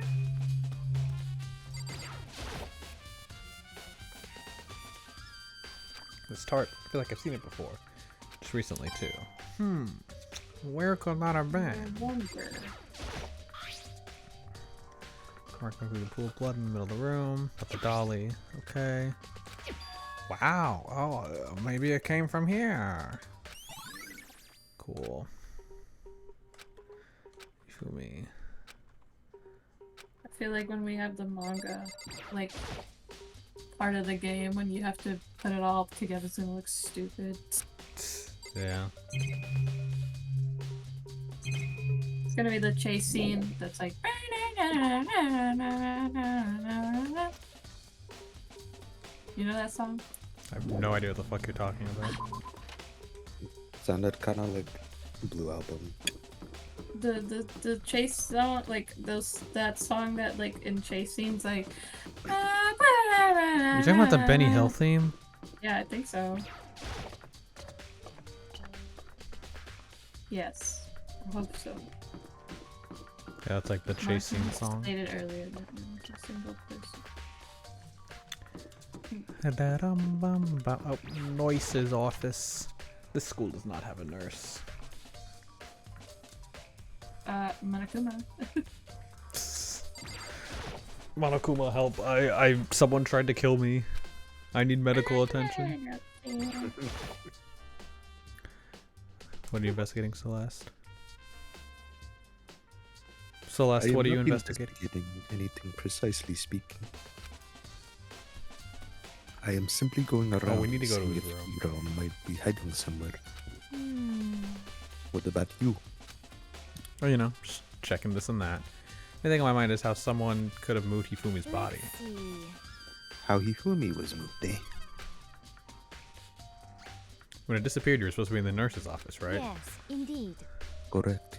Speaker 1: This tart. I feel like I've seen it before. Just recently too. Where could that have been?
Speaker 2: I wonder.
Speaker 1: Mark moving the pool of blood in the middle of the room. Got the dolly. Okay. Wow. Oh, maybe it came from here. Cool. Ifumi.
Speaker 2: I feel like when we have the manga, like, part of the game, when you have to put it all together, it's gonna look stupid.
Speaker 1: Yeah.
Speaker 2: It's gonna be the chase scene that's like. You know that song?
Speaker 1: I have no idea what the fuck you're talking about.
Speaker 6: Sounded kind of like Blue Album.
Speaker 2: The chase song, like that song that like in chase scenes like.
Speaker 1: You're talking about the Benny Hill theme?
Speaker 2: Yeah, I think so. Yes, I hope so.
Speaker 1: Yeah, it's like the chasing song.
Speaker 2: Stated earlier that I'm a single person.
Speaker 1: Oh, Noyce's office. This school does not have a nurse.
Speaker 2: Monokuma.
Speaker 1: Monokuma, help! Someone tried to kill me. I need medical attention. What are you investigating, Celeste? Celeste, what are you investigating?
Speaker 6: Anything precisely speaking. I am simply going around.
Speaker 1: Oh, we need to go to his
Speaker 6: if
Speaker 1: room.
Speaker 6: Hero might be hiding somewhere. What about you?
Speaker 1: Oh, you know, just checking this and that. The thing on my mind is how someone could have moved Hifumi's body.
Speaker 6: How Hifumi was moved, eh?
Speaker 1: When it disappeared, you were supposed to be in the nurse's office, right?
Speaker 4: Yes, indeed.
Speaker 6: Correct.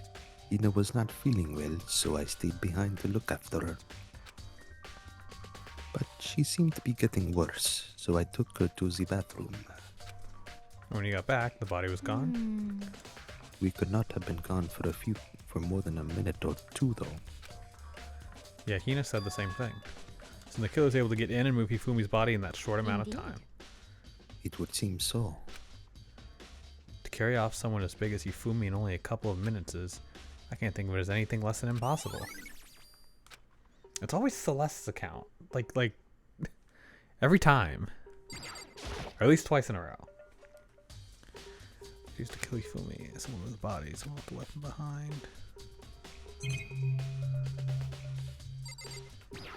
Speaker 6: Ina was not feeling well, so I stayed behind to look after her. But she seemed to be getting worse, so I took her to the bathroom.
Speaker 1: When you got back, the body was gone.
Speaker 6: We could not have been gone for more than a minute or two, though.
Speaker 1: Yeah, Hina said the same thing. So the killer was able to get in and move Hifumi's body in that short amount of time.
Speaker 6: It would seem so.
Speaker 1: To carry off someone as big as Hifumi in only a couple of minutes is, I can't think of it as anything less than impossible. It's always Celeste's account. Like, every time. Or at least twice in a row. She used to kill Hifumi. Someone with a body, someone with the weapon behind.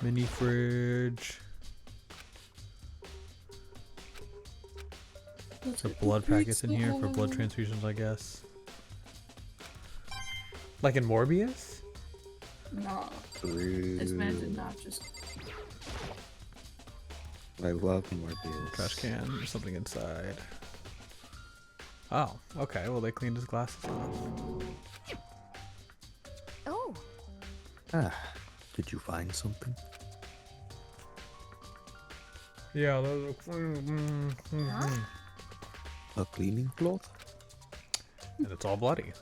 Speaker 1: Mini fridge. There's a blood packets in here for blood transfusions, I guess. Like in Morbius?
Speaker 2: No. This man did not just.
Speaker 6: I love Morbius.
Speaker 1: Trash can, there's something inside. Oh, okay, well they cleaned his glasses off.
Speaker 4: Oh.
Speaker 6: Did you find something?
Speaker 1: Yeah, those are clean.
Speaker 6: A cleaning cloth?
Speaker 1: And it's all bloody.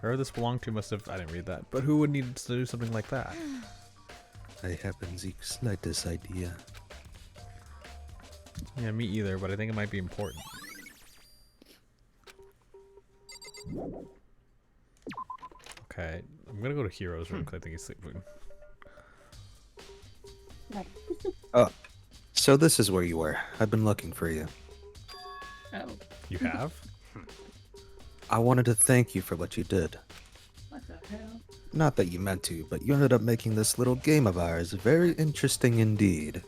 Speaker 1: Whoever this belonged to must have, I didn't read that, but who would need to do something like that?
Speaker 6: I haven't the slightest idea.
Speaker 1: Yeah, me either, but I think it might be important. Okay, I'm gonna go to Hero's room because I think he's sleeping.
Speaker 6: Oh, so this is where you were. I've been looking for you.
Speaker 2: Oh.
Speaker 1: You have?
Speaker 6: I wanted to thank you for what you did.
Speaker 2: What the hell?
Speaker 6: Not that you meant to, but you ended up making this little game of ours very interesting indeed.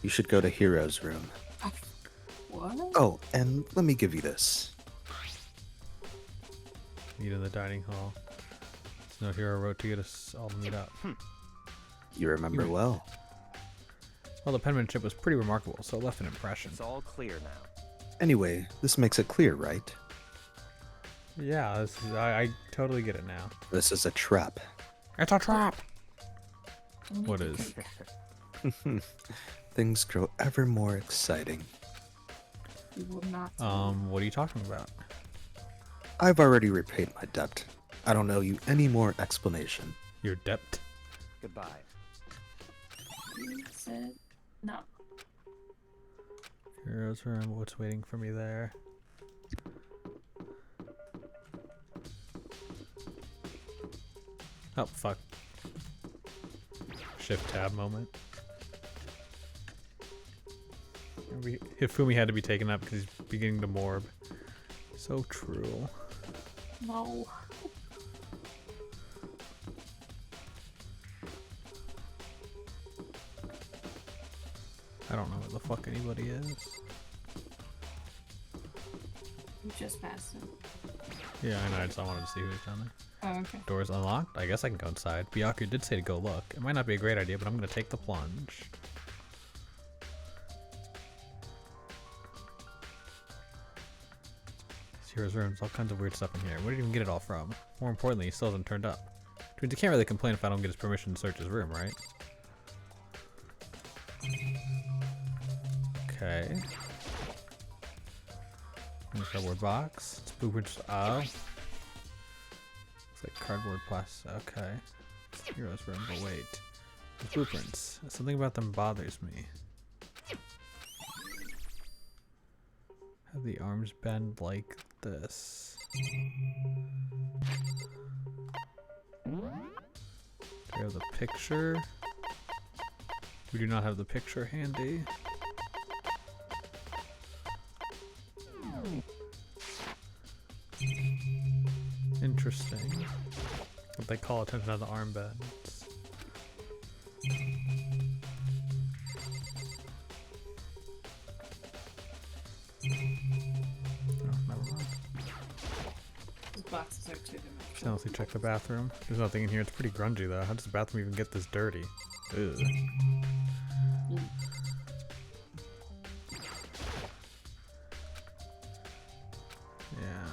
Speaker 6: You should go to Hero's room.
Speaker 2: What?
Speaker 6: Oh, and let me give you this.
Speaker 1: Meet in the dining hall. There's no Hero wrote to get us all to meet up.
Speaker 6: You remember well.
Speaker 1: Well, the penmanship was pretty remarkable, so it left an impression.
Speaker 3: It's all clear now.
Speaker 6: Anyway, this makes it clear, right?
Speaker 1: Yeah, this is, I totally get it now.
Speaker 6: This is a trap.
Speaker 1: It's a trap! What is?
Speaker 6: Things grow ever more exciting.
Speaker 2: You will not.
Speaker 1: What are you talking about?
Speaker 6: I've already repaid my debt. I don't owe you any more explanation.
Speaker 1: Your debt?
Speaker 3: Goodbye.
Speaker 2: You said no.
Speaker 1: Hero's room, what's waiting for me there? Oh, fuck. Shift tab moment. Hifumi had to be taken up because he's beginning to morb. So true.
Speaker 2: No.
Speaker 1: I don't know what the fuck anybody is.
Speaker 2: You just passed him.
Speaker 1: Yeah, I know. I just wanted to see who was down there.
Speaker 2: Oh, okay.
Speaker 1: Doors unlocked. I guess I can go inside. Byaku did say to go look. It might not be a great idea, but I'm gonna take the plunge. Hero's rooms, all kinds of weird stuff in here. Where did he even get it all from? More importantly, he still hasn't turned up. Which means I can't really complain if I don't get his permission to search his room, right? Okay. Cardboard box. It's blueprints. Oh. Looks like cardboard plastic. Okay. Hero's room, but wait. The blueprints. Something about them bothers me. Have the arms bend like this. Do we have the picture? We do not have the picture handy. Interesting. What they call attention to the armbands. Oh, never mind.
Speaker 2: These boxes are too
Speaker 1: Now let's check the bathroom. There's nothing in here. It's pretty grungy though. How does the bathroom even get this dirty? Ugh. Yeah,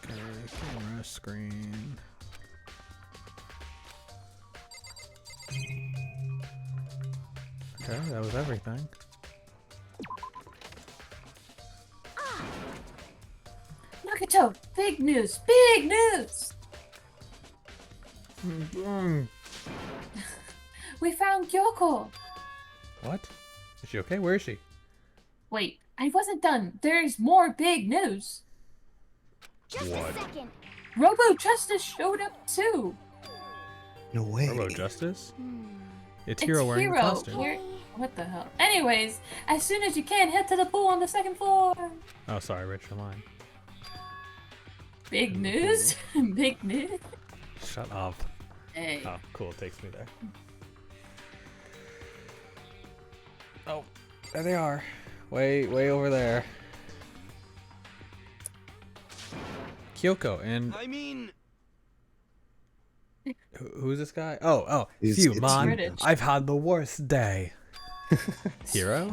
Speaker 1: okay. Camera, screen. Okay, that was everything.
Speaker 2: Nagato, big news! Big news! We found Kyoko!
Speaker 1: What? Is she okay? Where is she?
Speaker 2: Wait, I wasn't done. There's more big news.
Speaker 4: Just
Speaker 1: What?
Speaker 4: a second.
Speaker 2: Robo Justice showed up too.
Speaker 6: No way.
Speaker 1: Robo Justice? It's
Speaker 2: It's
Speaker 1: Hero wearing the
Speaker 2: Hero.
Speaker 1: costume.
Speaker 2: What the hell? Anyways, as soon as you can, head to the pool on the second floor.
Speaker 1: Oh, sorry, Rachel line.
Speaker 2: Big news? Big news?
Speaker 1: Shut up.
Speaker 2: Hey.
Speaker 1: Oh, cool. It takes me there. Oh, there they are. Way over there. Kyoko and
Speaker 9: I mean,
Speaker 1: who's this guy? Oh,
Speaker 6: It's
Speaker 1: Phew,
Speaker 6: you.
Speaker 1: man. I've had the worst day. Hero?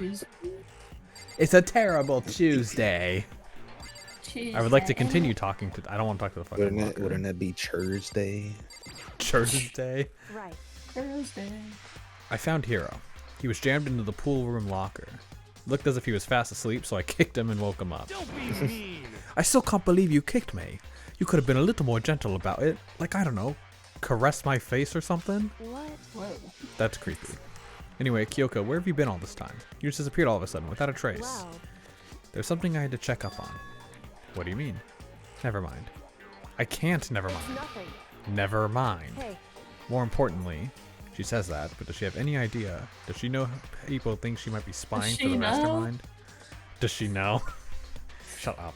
Speaker 1: It's a terrible Tuesday. I would like to continue talking to. I don't want to talk to the fucking.
Speaker 6: Wouldn't it be Thursday?
Speaker 1: Thursday.
Speaker 8: Right.
Speaker 2: Thursday.
Speaker 1: I found Hero. He was jammed into the pool room locker. Looked as if he was fast asleep, so I kicked him and woke him up.
Speaker 9: don't be mean.
Speaker 1: I still can't believe you kicked me. You could have been a little more gentle about it. Like, I don't know, caress my face or something?
Speaker 8: What?
Speaker 2: Whoa.
Speaker 1: That's creepy. Anyway, Kyoko, where have you been all this time? You just disappeared all of a sudden, without a trace.
Speaker 8: Wow.
Speaker 1: There's something I had to check up on. What do you mean? Never mind. I can't never
Speaker 8: It's
Speaker 1: mind.
Speaker 8: nothing.
Speaker 1: Never mind.
Speaker 8: Hey,
Speaker 1: More importantly, she says that, but does she have any idea? Does she know people think she might be spying for
Speaker 2: she
Speaker 1: the
Speaker 2: know?
Speaker 1: mastermind? Does she know? Shut up.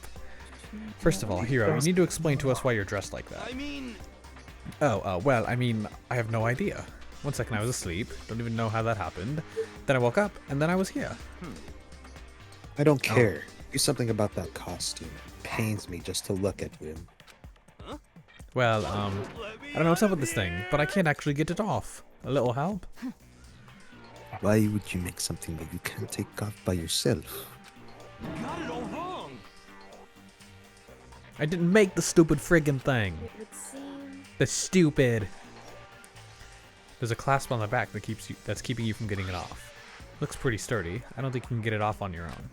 Speaker 1: First of all, Hero, you need to explain to us why you're dressed like that.
Speaker 9: I mean,
Speaker 1: Well, I mean, I have no idea. One second I was asleep, don't even know how that happened. Then I woke up, and then I was here.
Speaker 6: I don't care. Do something about that costume. It pains me just to look at him.
Speaker 1: Well, I don't know what's up with this thing, but I can't actually get it off. A little help?
Speaker 6: Why would you make something that you can't take off by yourself?
Speaker 9: got it all wrong.
Speaker 1: I didn't make the stupid friggin' thing.
Speaker 8: it would seem.
Speaker 1: The stupid. There's a clasp on the back that's keeping you from getting it off. Looks pretty sturdy. I don't think you can get it off on your own.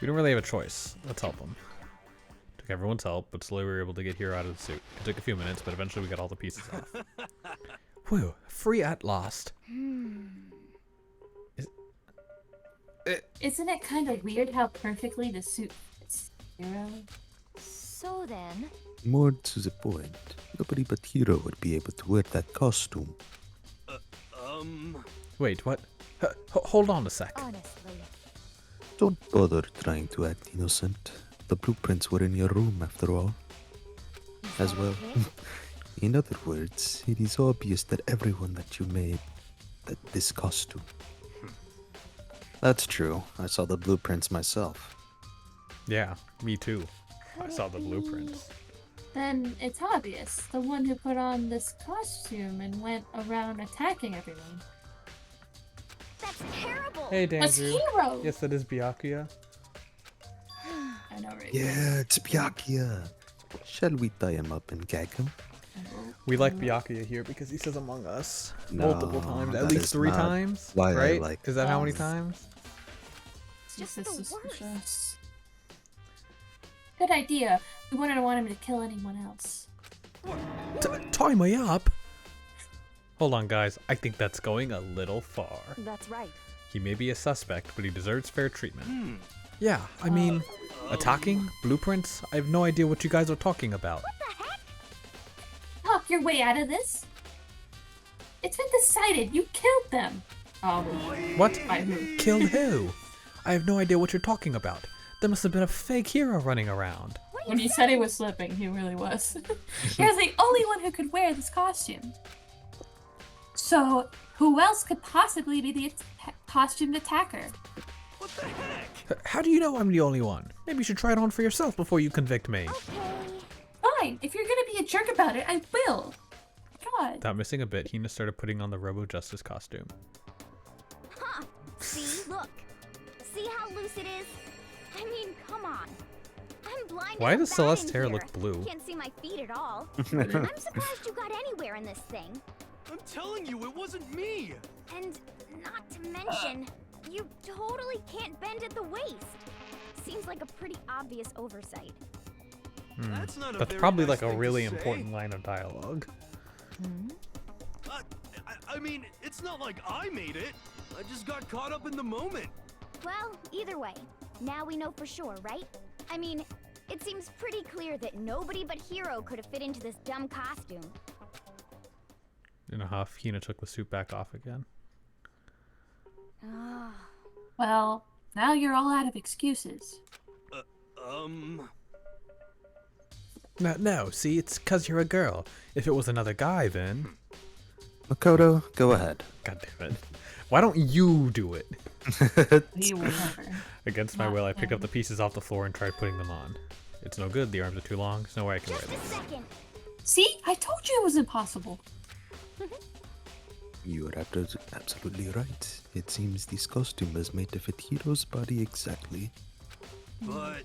Speaker 1: We don't really have a choice. Let's help him. Took everyone's help, but slowly we were able to get Hero out of the suit. It took a few minutes, but eventually we got all the pieces off. Whew, free at last.
Speaker 2: Isn't it kind of weird how perfectly the suit fits Hero?
Speaker 4: So then,
Speaker 6: More to the point, nobody but Hero would be able to wear that costume.
Speaker 1: Wait, what? Hold on a sec.
Speaker 4: honestly,
Speaker 6: Don't bother trying to act innocent. The blueprints were in your room after all. As well. In other words, it is obvious that everyone that you made this costume. That's true. I saw the blueprints myself.
Speaker 1: Yeah, me too. I saw the blueprints.
Speaker 2: Then it's obvious. The one who put on this costume and went around attacking everyone.
Speaker 4: That's terrible.
Speaker 1: Hey,
Speaker 2: Was
Speaker 1: Dandrew.
Speaker 2: Hero.
Speaker 1: Yes, that is Byakuya.
Speaker 2: I know, right?
Speaker 6: Yeah, it's Byakuya. Shall we tie him up and gag him?
Speaker 1: We like Byakuya here because he says Among Us
Speaker 6: No,
Speaker 1: multiple times, at
Speaker 6: that
Speaker 1: least
Speaker 6: is
Speaker 1: 3
Speaker 6: not
Speaker 1: times.
Speaker 6: why I
Speaker 1: right?
Speaker 6: like
Speaker 1: Is that how many
Speaker 2: Yes.
Speaker 1: times?
Speaker 4: It's just
Speaker 2: This
Speaker 4: the
Speaker 2: is
Speaker 4: worst.
Speaker 2: just- Good idea. We wouldn't want him to kill anyone else.
Speaker 1: Tie me up? Hold on, guys. I think that's going a little far.
Speaker 8: That's right.
Speaker 1: He may be a suspect, but he deserves fair treatment. Yeah, I mean, attacking? Blueprints? I have no idea what you guys are talking about.
Speaker 2: Talk your way out of this. It's been decided. You killed them.
Speaker 1: What?
Speaker 2: By who?
Speaker 1: Killed who? I have no idea what you're talking about. There must have been a fake hero running around.
Speaker 2: When he said he was slipping, he really was. He was the only one who could wear this costume. So, who else could possibly be the costumed attacker?
Speaker 1: How do you know I'm the only one? Maybe you should try it on for yourself before you convict me.
Speaker 2: Fine, if you're gonna be a jerk about it, I will. God.
Speaker 1: Without missing a bit, Hina started putting on the Robo Justice costume.
Speaker 4: Huh. See, look. See how loose it is? I mean, come on. I'm blind.
Speaker 1: Why
Speaker 4: as a
Speaker 1: does
Speaker 4: bat
Speaker 1: Celeste's
Speaker 4: in
Speaker 1: hair
Speaker 4: here.
Speaker 1: look blue?
Speaker 4: Can't see my feet at all. I'm surprised you got anywhere in this thing.
Speaker 9: I'm telling you, it wasn't me!
Speaker 4: And not to mention, you totally can't bend at the waist. Seems like a pretty obvious oversight.
Speaker 9: That's not a
Speaker 1: That's
Speaker 9: very
Speaker 1: probably
Speaker 9: nice
Speaker 1: like a
Speaker 9: thing to
Speaker 1: really
Speaker 9: say.
Speaker 1: important line of dialogue.
Speaker 9: I mean, it's not like I made it. I just got caught up in the moment.
Speaker 4: Well, either way, now we know for sure, right? I mean, it seems pretty clear that nobody but Hero could have fit into this dumb costume.
Speaker 1: In a huff, Hina took the suit back off again.
Speaker 2: Well, now you're all out of excuses.
Speaker 1: No, see, it's 'cause you're a girl. If it was another guy, then...
Speaker 6: Makoto, go ahead.
Speaker 1: God damn it. Why don't you do it?
Speaker 2: He will never.
Speaker 1: Against my
Speaker 2: Not
Speaker 1: will, I picked up
Speaker 2: him.
Speaker 1: the pieces off the floor and tried putting them on. It's no good, the arms are too long, there's no way I can wear
Speaker 4: Just a
Speaker 1: them.
Speaker 4: second.
Speaker 2: See? I told you it was impossible.
Speaker 6: You are absolutely right. It seems this costume is made to fit Hiro's body exactly.
Speaker 9: But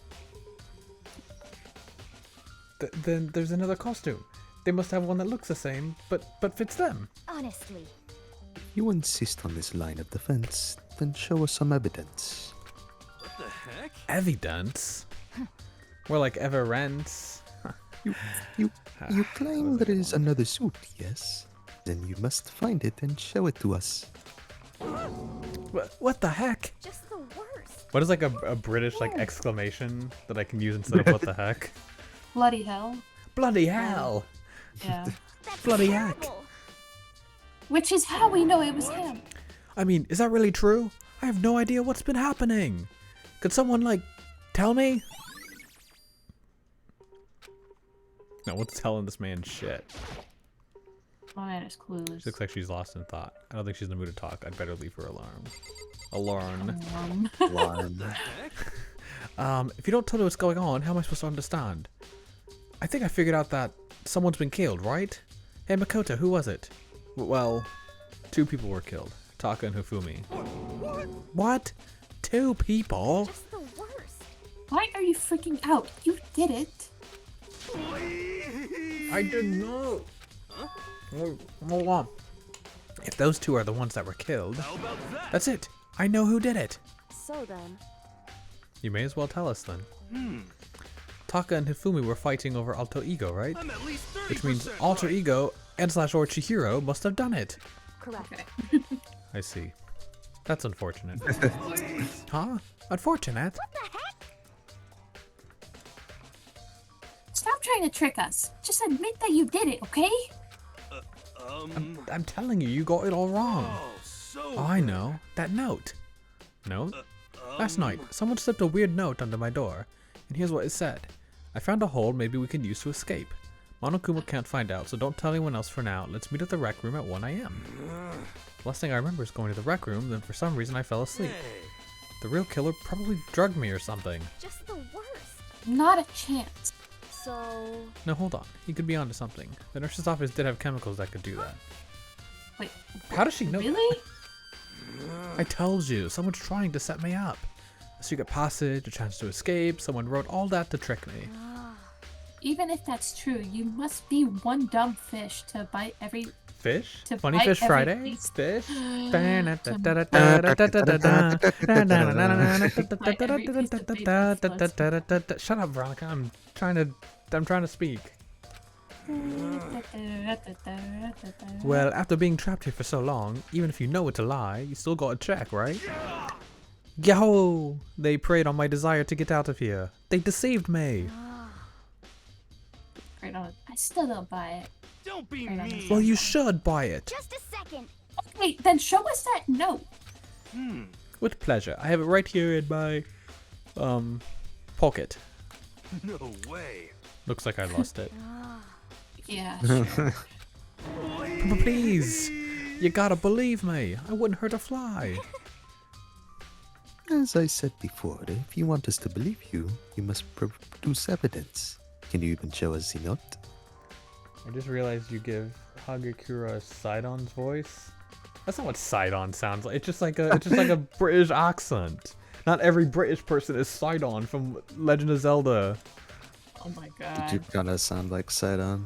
Speaker 1: Then there's another costume. They must have one that looks the same, but fits them.
Speaker 4: Honestly.
Speaker 6: You insist on this line of defense, then show us some evidence.
Speaker 9: what the heck?
Speaker 1: Evidence? More like evidence.
Speaker 6: You claim there is another suit, yes? Then you must find it and show it to us.
Speaker 1: What the heck?
Speaker 4: Just the worst.
Speaker 1: What is like a British like exclamation that I can use instead of what the heck?
Speaker 2: Bloody hell.
Speaker 1: Bloody hell!
Speaker 2: Yeah.
Speaker 4: That's
Speaker 1: Bloody heck.
Speaker 4: terrible.
Speaker 2: Which is how we know it was him.
Speaker 1: I mean, is that really true? I have no idea what's been happening. Could someone like tell me? No one's telling this man shit.
Speaker 2: My man is clueless.
Speaker 1: She looks like she's lost in thought. I don't think she's in the mood to talk. I'd better leave her alone. Alone.
Speaker 6: Alarm.
Speaker 1: If you don't tell me what's going on, how am I supposed to understand? I think I figured out that someone's been killed, right? Hey, Makoto, who was it? Well, 2 people were killed. Taka and Hifumi. What? 2 people?
Speaker 4: Just the worst.
Speaker 2: Why are you freaking out? You did it.
Speaker 1: I did not. Hold on. If those 2 are the ones that were killed,
Speaker 9: How about that?
Speaker 1: that's it. I know who did it.
Speaker 8: So then,
Speaker 1: You may as well tell us then. Taka and Hifumi were fighting over Alter Ego, right?
Speaker 9: I'm at least 30%
Speaker 1: Which means Alter
Speaker 9: right.
Speaker 1: Ego and / Chihiro must have done it.
Speaker 8: correct.
Speaker 1: I see. That's unfortunate. Huh? Unfortunate?
Speaker 4: What the heck?
Speaker 2: Stop trying to trick us. Just admit that you did it, okay?
Speaker 1: I'm telling you, you got it all wrong.
Speaker 9: Oh, so
Speaker 1: Oh, I know. That note. Note? Last night, someone slipped a weird note under my door, and here's what it said. I found a hole maybe we can use to escape. Monokuma can't find out, so don't tell anyone else for now. Let's meet at the rec room at 1 a.m. Last thing I remember is going to the rec room, then for some reason I fell asleep.
Speaker 9: Hey.
Speaker 1: The real killer probably drugged me or something.
Speaker 4: Just the worst.
Speaker 2: Not a chance.
Speaker 8: So...
Speaker 1: No, hold on. He could be onto something. The nurse's office did have chemicals that could do that.
Speaker 2: Wait,
Speaker 1: How does she know?
Speaker 2: really?
Speaker 1: I told you, someone's trying to set me up. A secret passage, a chance to escape, someone wrote all that to trick me.
Speaker 2: Even if that's true, you must be one dumb fish to bite every...
Speaker 1: Fish?
Speaker 2: To
Speaker 1: Funny
Speaker 2: bite
Speaker 1: Fish
Speaker 2: every
Speaker 1: Friday?
Speaker 2: piece.
Speaker 1: Fish? Shut up, Veronica. I'm trying to speak. Well, after being trapped here for so long, even if you know it's a lie, you still gotta check, right? Yahoo! They preyed on my desire to get out of here. They deceived me.
Speaker 2: Right on. I still don't buy it.
Speaker 9: Don't be
Speaker 2: Right on.
Speaker 9: mean.
Speaker 1: Well, you should buy it.
Speaker 4: Just a second.
Speaker 2: Okay, then show us that note.
Speaker 1: With pleasure. I have it right here in my, pocket.
Speaker 9: No way.
Speaker 1: Looks like I lost it.
Speaker 2: Yeah, sure.
Speaker 1: Please! You gotta believe me. I wouldn't hurt a fly.
Speaker 6: As I said before, if you want us to believe you, you must produce evidence. Can you even show us the note?
Speaker 1: I just realized you give Hagakura Sidon's voice. That's not what Sidon sounds like. It's just like a British accent. Not every British person is Sidon from Legend of Zelda.
Speaker 2: Oh my
Speaker 6: Did you
Speaker 2: god.
Speaker 6: kinda sound like Sidon?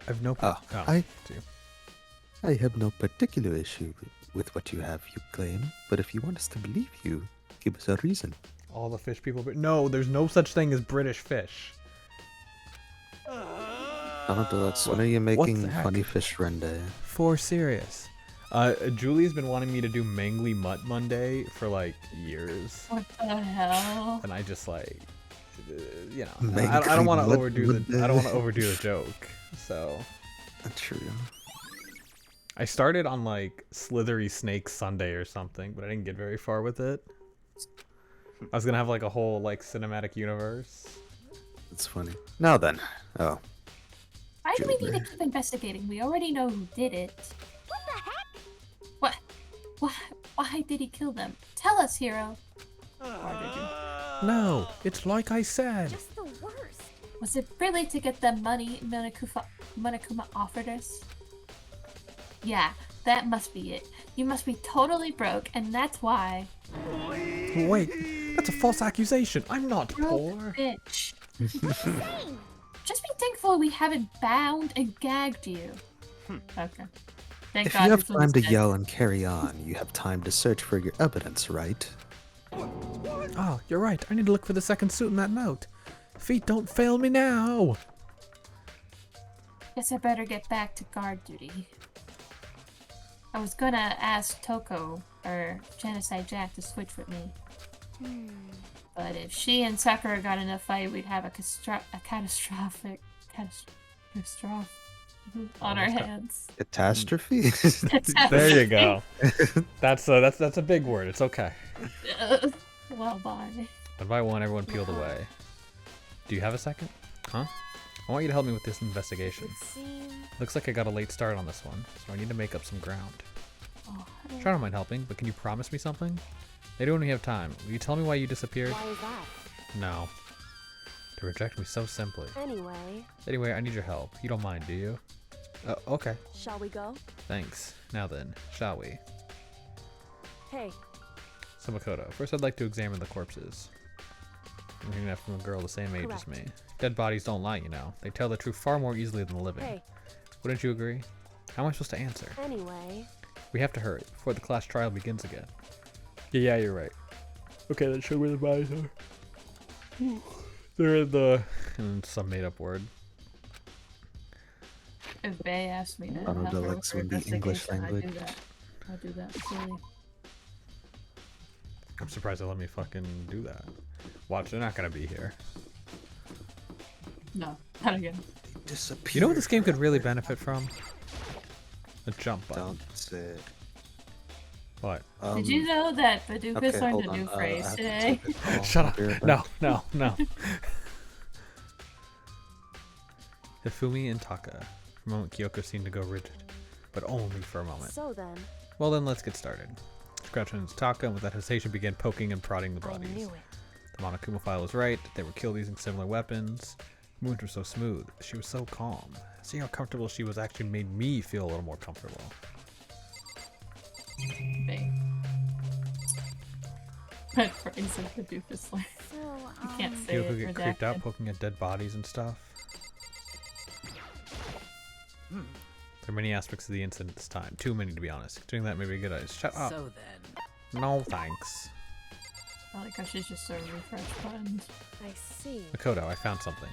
Speaker 1: I've no.
Speaker 6: I have no particular issue with what you have, you claim. But if you want us to believe you, give us a reason.
Speaker 1: All the fish people. No, there's no such thing as British fish.
Speaker 6: I don't know. That's when are you making
Speaker 1: the heck?
Speaker 6: Funny Fish Rende?
Speaker 1: For serious. Julie's been wanting me to do Mangly Mutt Monday for like years,
Speaker 2: What the hell?
Speaker 1: and I just like, you know, I
Speaker 6: Mangly
Speaker 1: don't want to
Speaker 6: Mutt
Speaker 1: overdo
Speaker 6: Monday.
Speaker 1: I don't want to overdo the joke. So
Speaker 6: That's true.
Speaker 1: I started on like Slithery Snake Sunday or something, but I didn't get very far with it. I was gonna have like a whole like cinematic universe.
Speaker 6: That's funny. Now then. Oh.
Speaker 2: Why do we
Speaker 6: Julie.
Speaker 2: need to keep investigating? We already know who did it.
Speaker 4: What the heck?
Speaker 2: What? Why did he kill them? Tell us, hero.
Speaker 1: No, it's like I said.
Speaker 4: Just the worst.
Speaker 2: Was it really to get the money Monokuma offered us? Yeah, that must be it. You must be totally broke, and that's why.
Speaker 1: Wait, that's a false accusation. I'm not poor.
Speaker 2: Bitch.
Speaker 4: Insane.
Speaker 2: Just be thankful we haven't bound and gagged you. Okay. Thank
Speaker 6: If
Speaker 2: God
Speaker 6: you have
Speaker 2: this one's
Speaker 6: time to
Speaker 2: dead.
Speaker 6: yell and carry on, you have time to search for your evidence, right?
Speaker 1: Oh, you're right. I need to look for the second suit in that note. Feet don't fail me now.
Speaker 2: Guess I better get back to guard duty. I was gonna ask Toko or Genocide Jack to switch with me. But if she and Sakura got in a fight, we'd have a catastrophe on our hands.
Speaker 6: Catastrophe?
Speaker 1: There you go. That's a big word. It's okay.
Speaker 2: Well, bye.
Speaker 1: One by one, everyone peeled away. Do you have a second? Huh? I want you to help me with this investigation. Looks like I got a late start on this one, so I need to make up some ground.
Speaker 2: Oh,
Speaker 1: Try don't mind helping, but can you promise me something? They don't even have time. Will you tell me why you disappeared?
Speaker 8: Why is that?
Speaker 1: No. To reject me so simply.
Speaker 8: Anyway,
Speaker 1: I need your help. You don't mind, do you? Okay.
Speaker 8: shall we go?
Speaker 1: Thanks. Now then, shall we?
Speaker 8: Hey,
Speaker 1: So Makoto, first I'd like to examine the corpses. I'm hearing that from a girl the same age as
Speaker 8: Correct.
Speaker 1: me. Dead bodies don't lie, you know. They tell the truth far more easily than the living.
Speaker 8: hey,
Speaker 1: Wouldn't you agree? How am I supposed to answer?
Speaker 8: anyway.
Speaker 1: We have to hurry before the class trial begins again. Yeah, you're right. Okay, then show me the bodies are. They're in the... and some made-up word.
Speaker 2: If Bay asked me to
Speaker 6: I don't
Speaker 2: help
Speaker 6: know,
Speaker 2: her
Speaker 6: like
Speaker 2: with
Speaker 6: some
Speaker 2: her
Speaker 6: of the English
Speaker 2: investigation,
Speaker 6: language.
Speaker 2: I'd do that. Silly.
Speaker 1: I'm surprised they let me fucking do that. Watch, they're not gonna be here.
Speaker 2: No, not again.
Speaker 1: You know what this game could really benefit from? A jump button.
Speaker 6: Don't say.
Speaker 1: What?
Speaker 2: Did you know that Paducah
Speaker 6: okay,
Speaker 2: learned
Speaker 6: hold
Speaker 2: a
Speaker 6: on.
Speaker 2: new
Speaker 6: I
Speaker 2: phrase
Speaker 6: have to
Speaker 2: today?
Speaker 6: take a call.
Speaker 1: Shut
Speaker 6: I'll
Speaker 1: up.
Speaker 6: be right
Speaker 1: No,
Speaker 6: back.
Speaker 1: no. Hifumi and Taka. For a moment, Kyoko seemed to go rigid. But only for a moment.
Speaker 8: So then,
Speaker 1: Well then, let's get started. Scratching his Taka, and with that hesitation began poking and prodding the
Speaker 8: I
Speaker 1: bodies.
Speaker 8: knew it.
Speaker 1: Monokuma file was right. They were killed using similar weapons. Moons were so smooth. She was so calm. See how comfortable she was actually made me feel a little more comfortable.
Speaker 2: That phrase of the doofus line.
Speaker 4: So,
Speaker 2: You can't say
Speaker 1: People
Speaker 2: it.
Speaker 1: get creeped out
Speaker 2: redacted.
Speaker 1: poking at dead bodies and stuff. There are many aspects of the incident this time. Too many, to be honest. Doing that may be a good idea. Shut up.
Speaker 10: So then.
Speaker 1: No thanks.
Speaker 2: I like how she's just so refresh buttons.
Speaker 8: I see.
Speaker 1: Makoto, I found something.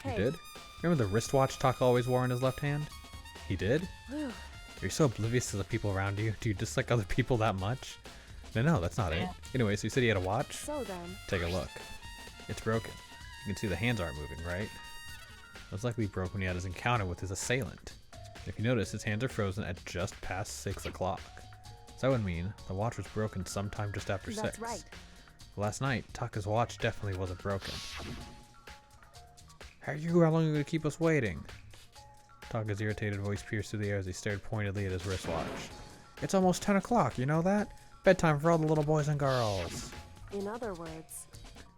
Speaker 8: Hey.
Speaker 1: You did? Remember the wristwatch Taka always wore in his left hand? He did? You're so oblivious to the people around you. Do you dislike other people that much? No, that's not it.
Speaker 2: Yeah.
Speaker 1: Anyway, so you said he had a watch?
Speaker 8: So then.
Speaker 1: Take a look. It's broken. You can see the hands aren't moving, right? It was likely broke when he had his encounter with his assailant. If you notice, his hands are frozen at just past 6 o'clock. So that would mean the watch was broken sometime just after 6.
Speaker 8: That's right.
Speaker 1: Last night, Taka's watch definitely wasn't broken. How long are you going to keep us waiting? Taka's irritated voice pierced through the air as he stared pointedly at his wristwatch. It's almost 10 o'clock, you know that? Bedtime for all the little boys and girls.
Speaker 8: In other words,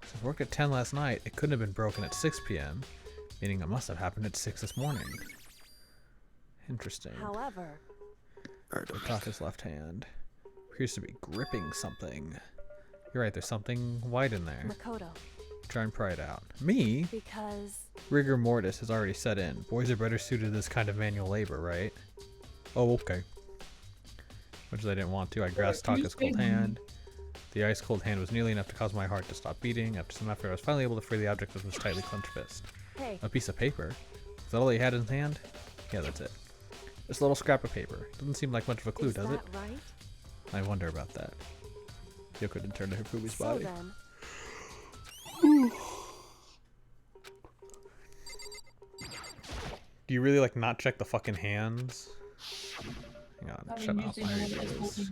Speaker 1: Since work at 10 last night, it couldn't have been broken at 6 p.m., meaning it must have happened at 6 this morning. Interesting.
Speaker 8: however,
Speaker 1: Taka's left hand appears to be gripping something. You're right, there's something white in there.
Speaker 8: Makoto,
Speaker 1: Try and pry it out. Me?
Speaker 8: because
Speaker 1: Rigor mortis has already set in. Boys are better suited to this kind of manual labor, right? Oh, okay. Much as I didn't want to, I grasped Taka's cold hand. The ice cold hand was nearly enough to cause my heart to stop beating. After some effort, I was finally able to free the object with his tightly clenched fist.
Speaker 8: hey,
Speaker 1: A piece of paper? Is that all he had in his hand? Yeah, that's it. Just a little scrap of paper. Doesn't seem like much of a clue,
Speaker 8: is
Speaker 1: does
Speaker 8: that
Speaker 1: it?
Speaker 8: right?
Speaker 1: I wonder about that. Yoko didn't turn to Hifumi's
Speaker 8: So
Speaker 1: body.
Speaker 8: then,
Speaker 1: Do you really like not check the fucking hands? Hang on,
Speaker 2: I've
Speaker 1: shut
Speaker 2: been
Speaker 1: up.
Speaker 2: using
Speaker 1: I
Speaker 2: one
Speaker 1: already
Speaker 2: as
Speaker 1: did this.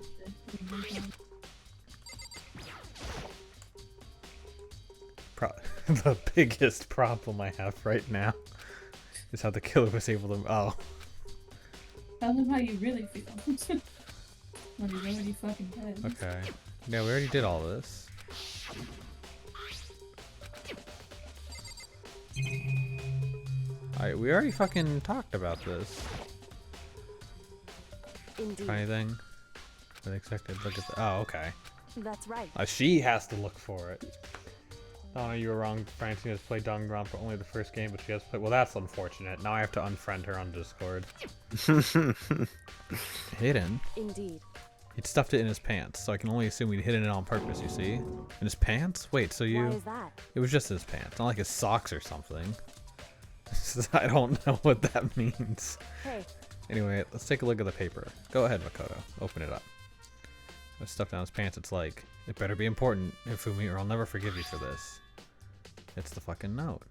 Speaker 2: holding
Speaker 1: The biggest problem I have right now is how the killer was able to. Oh,
Speaker 2: Tell them how you really feel. When you're already fucking dead.
Speaker 1: okay. Yeah, we already did all this. Alright, we already fucking talked about this.
Speaker 8: indeed,
Speaker 1: Anything? Unexpected. Look at the. Oh, okay.
Speaker 8: that's right.
Speaker 1: She has to look for it. Donna, you were wrong. Francine has played Danganronpa only the first game, but she has played. Well, that's unfortunate. Now I have to unfriend her on Discord. Hidden?
Speaker 8: Indeed.
Speaker 1: He'd stuffed it in his pants, so I can only assume he'd hidden it on purpose, you see? In his pants? Wait, so you...
Speaker 8: Why is that?
Speaker 1: It was just his pants, not like his socks or something. I don't know what that means.
Speaker 8: Hey,
Speaker 1: Anyway, let's take a look at the paper. Go ahead, Makoto. Open it up. With stuff down his pants, it's like, it better be important, Hifumi, or I'll never forgive you for this. It's the fucking note.